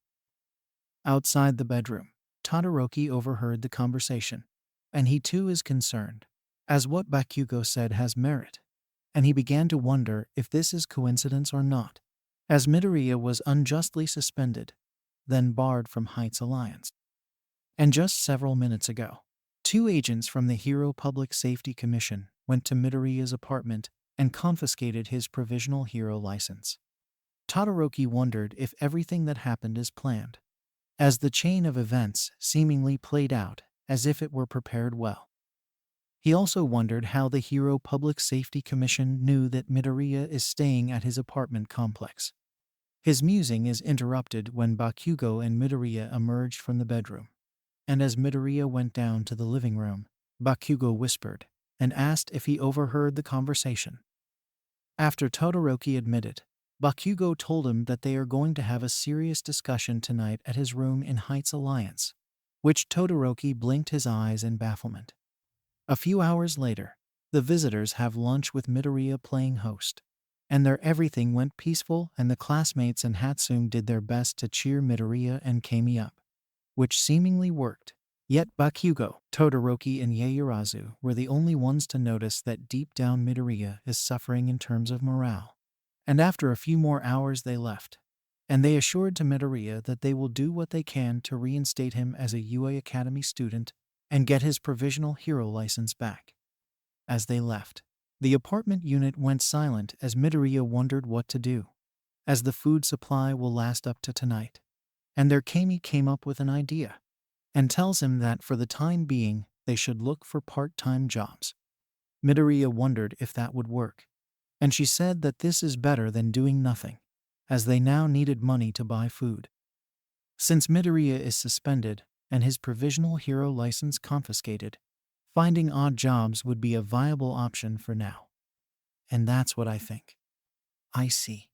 Speaker 1: Outside the bedroom, Todoroki overheard the conversation, and he too is concerned, as what Bakugo said has merit, and he began to wonder if this is coincidence or not, as Midoriya was unjustly suspended, then barred from Heights Alliance. And just several minutes ago, 2 agents from the Hero Public Safety Commission went to Midoriya's apartment and confiscated his provisional hero license. Todoroki wondered if everything that happened is planned, as the chain of events seemingly played out as if it were prepared well. He also wondered how the Hero Public Safety Commission knew that Midoriya is staying at his apartment complex. His musing is interrupted when Bakugo and Midoriya emerged from the bedroom, and as Midoriya went down to the living room, Bakugo whispered and asked if he overheard the conversation. After Todoroki admitted, Bakugo told him that they are going to have a serious discussion tonight at his room in Heights Alliance, which Todoroki blinked his eyes in bafflement. A few hours later, the visitors have lunch with Midoriya playing host, and their everything went peaceful and the classmates and Hatsune did their best to cheer Midoriya and Camie up, which seemingly worked. Yet Bakugo, Todoroki, and Yaoyorozu were the only ones to notice that deep down Midoriya is suffering in terms of morale. And after a few more hours they left, and they assured to Midoriya that they will do what they can to reinstate him as a UA Academy student and get his provisional hero license back. As they left, the apartment unit went silent as Midoriya wondered what to do, as the food supply will last up to tonight. And their camie came up with an idea, and tells him that for the time being they should look for part-time jobs. Midoriya wondered if that would work, and she said that this is better than doing nothing, as they now needed money to buy food. Since Midoriya is suspended and his provisional hero license confiscated, finding odd jobs would be a viable option for now. And that's what I think. I see.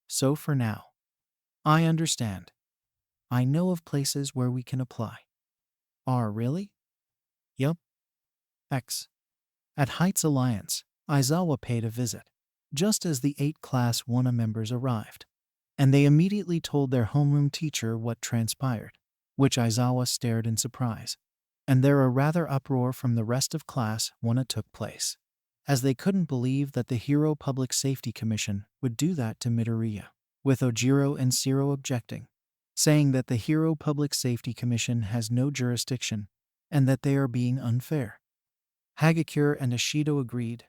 Speaker 1: So for now, I understand. I know of places where we can apply. Really? Yup. X. At Heights Alliance, Aizawa paid a visit, just as the 8 Class 1A members arrived, and they immediately told their homeroom teacher what transpired, which Aizawa stared in surprise, and there a rather uproar from the rest of Class 1A took place, as they couldn't believe that the Hero Public Safety Commission would do that to Midoriya, with Ojiro and Siro objecting, saying that the Hero Public Safety Commission has no jurisdiction and that they are being unfair. Hagakure and Ishido agreed,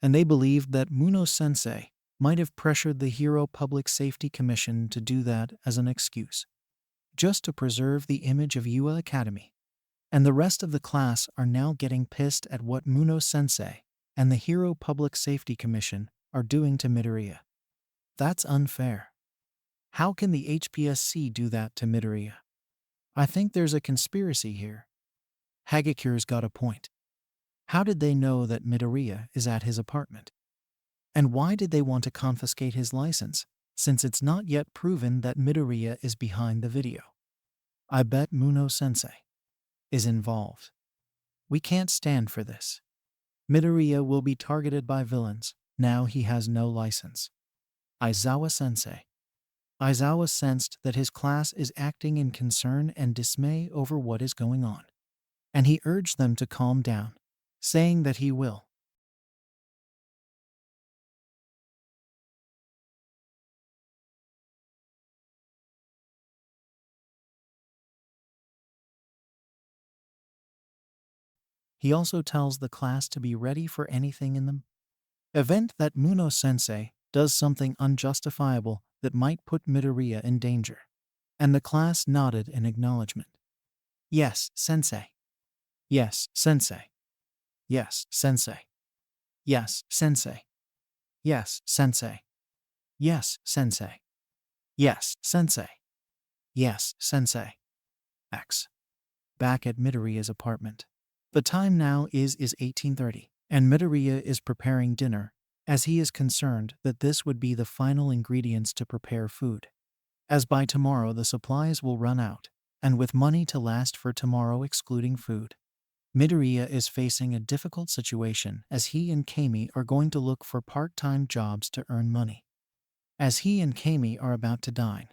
Speaker 1: and they believed that Muno-sensei might have pressured the Hero Public Safety Commission to do that as an excuse, just to preserve the image of UA Academy. And the rest of the class are now getting pissed at what Muno-sensei and the Hero Public Safety Commission are doing to Midoriya. That's unfair. How can the HPSC do that to Midoriya? I think there's a conspiracy here. Hagakure's got a point. How did they know that Midoriya is at his apartment? And why did they want to confiscate his license, since it's not yet proven that Midoriya is behind the video? I bet Muno-sensei is involved. We can't stand for this. Midoriya will be targeted by villains, now he has no license. Aizawa-sensei. Aizawa sensed that his class is acting in concern and dismay over what is going on, and he urged them to calm down, saying that he will. He also tells the class to be ready for anything in the event that Muno-sensei does something unjustifiable that might put Midoriya in danger. And the class nodded in acknowledgement. Yes, sensei. Yes, sensei. Yes, sensei. Yes, sensei. Yes, sensei. Yes, sensei. Yes, sensei. Yes, sensei. X. Back at Midoriya's apartment. The time now is 18:30, and Midoriya is preparing dinner, as he is concerned that this would be the final ingredients to prepare food. As by tomorrow the supplies will run out, and with money to last for tomorrow excluding food. Midoriya is facing a difficult situation as he and Camie are going to look for part-time jobs to earn money. As he and Camie are about to dine,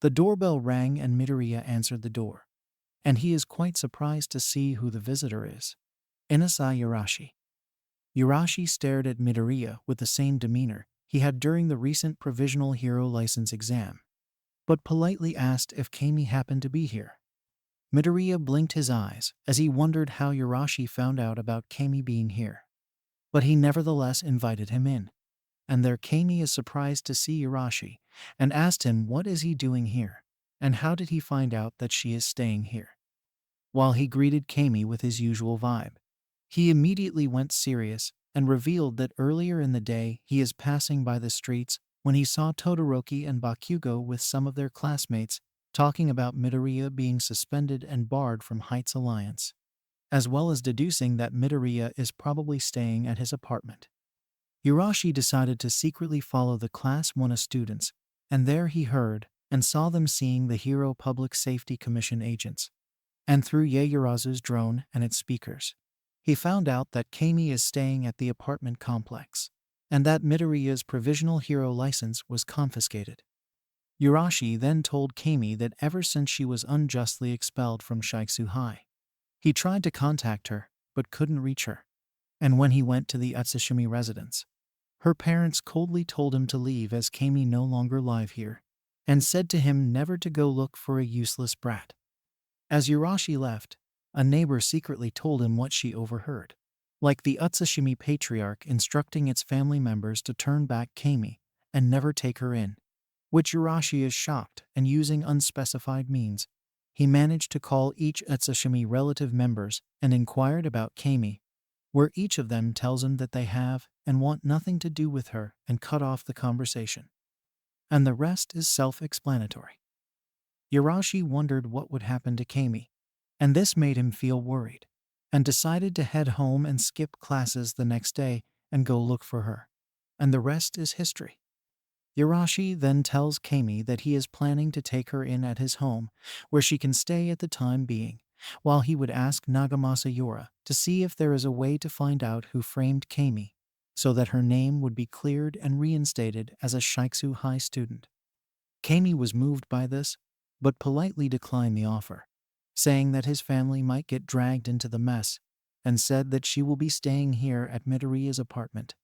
Speaker 1: the doorbell rang and Midoriya answered the door, and he is quite surprised to see who the visitor is. Inasai Yurashi. Yurashi stared at Midoriya with the same demeanor he had during the recent provisional hero license exam, but politely asked if Camie happened to be here. Midoriya blinked his eyes as he wondered how Yurashi found out about Camie being here. But he nevertheless invited him in, and there Camie is surprised to see Yurashi and asked him what is he doing here, and how did he find out that she is staying here. While he greeted Camie with his usual vibe, he immediately went serious and revealed that earlier in the day he is passing by the streets when he saw Todoroki and Bakugo with some of their classmates talking about Midoriya being suspended and barred from Heights Alliance, as well as deducing that Midoriya is probably staying at his apartment. Yurashi decided to secretly follow the Class 1 students, and there he heard and saw them seeing the Hero Public Safety Commission agents. And through Yaoyorozu's drone and its speakers, he found out that Camie is staying at the apartment complex, and that Midoriya's provisional hero license was confiscated. Yurashi then told Camie that ever since she was unjustly expelled from Shiketsu High, he tried to contact her but couldn't reach her. And when he went to the Utsushimi residence, her parents coldly told him to leave as Camie no longer live here, and said to him never to go look for a useless brat. As Yurashi left, a neighbor secretly told him what she overheard, like the Utsushimi patriarch instructing its family members to turn back Camie and never take her in, which Yurashi is shocked, and using unspecified means, he managed to call each Utsushimi relative members and inquired about Camie, where each of them tells him that they have and want nothing to do with her and cut off the conversation. And the rest is self-explanatory. Yurashi wondered what would happen to Camie, and this made him feel worried, and decided to head home and skip classes the next day and go look for her. And the rest is history. Yurashi then tells Camie that he is planning to take her in at his home, where she can stay at the time being, while he would ask Nagamasa Yura to see if there is a way to find out who framed Camie, so that her name would be cleared and reinstated as a Shiketsu High student. Camie was moved by this, but politely declined the offer, saying that his family might get dragged into the mess, and said that she will be staying here at Midoriya's apartment,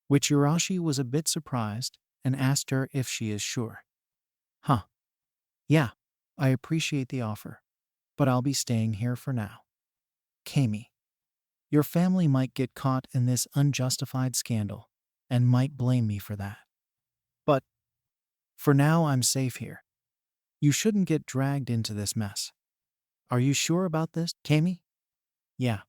Speaker 1: which Yurashi was a bit surprised and asked her if she is sure. Huh. Yeah, I appreciate the offer, but I'll be staying here for now. Camie, your family might get caught in this unjustified scandal and might blame me for that. But for now I'm safe here. You shouldn't get dragged into this mess. Are you sure about this, Camie? Yeah,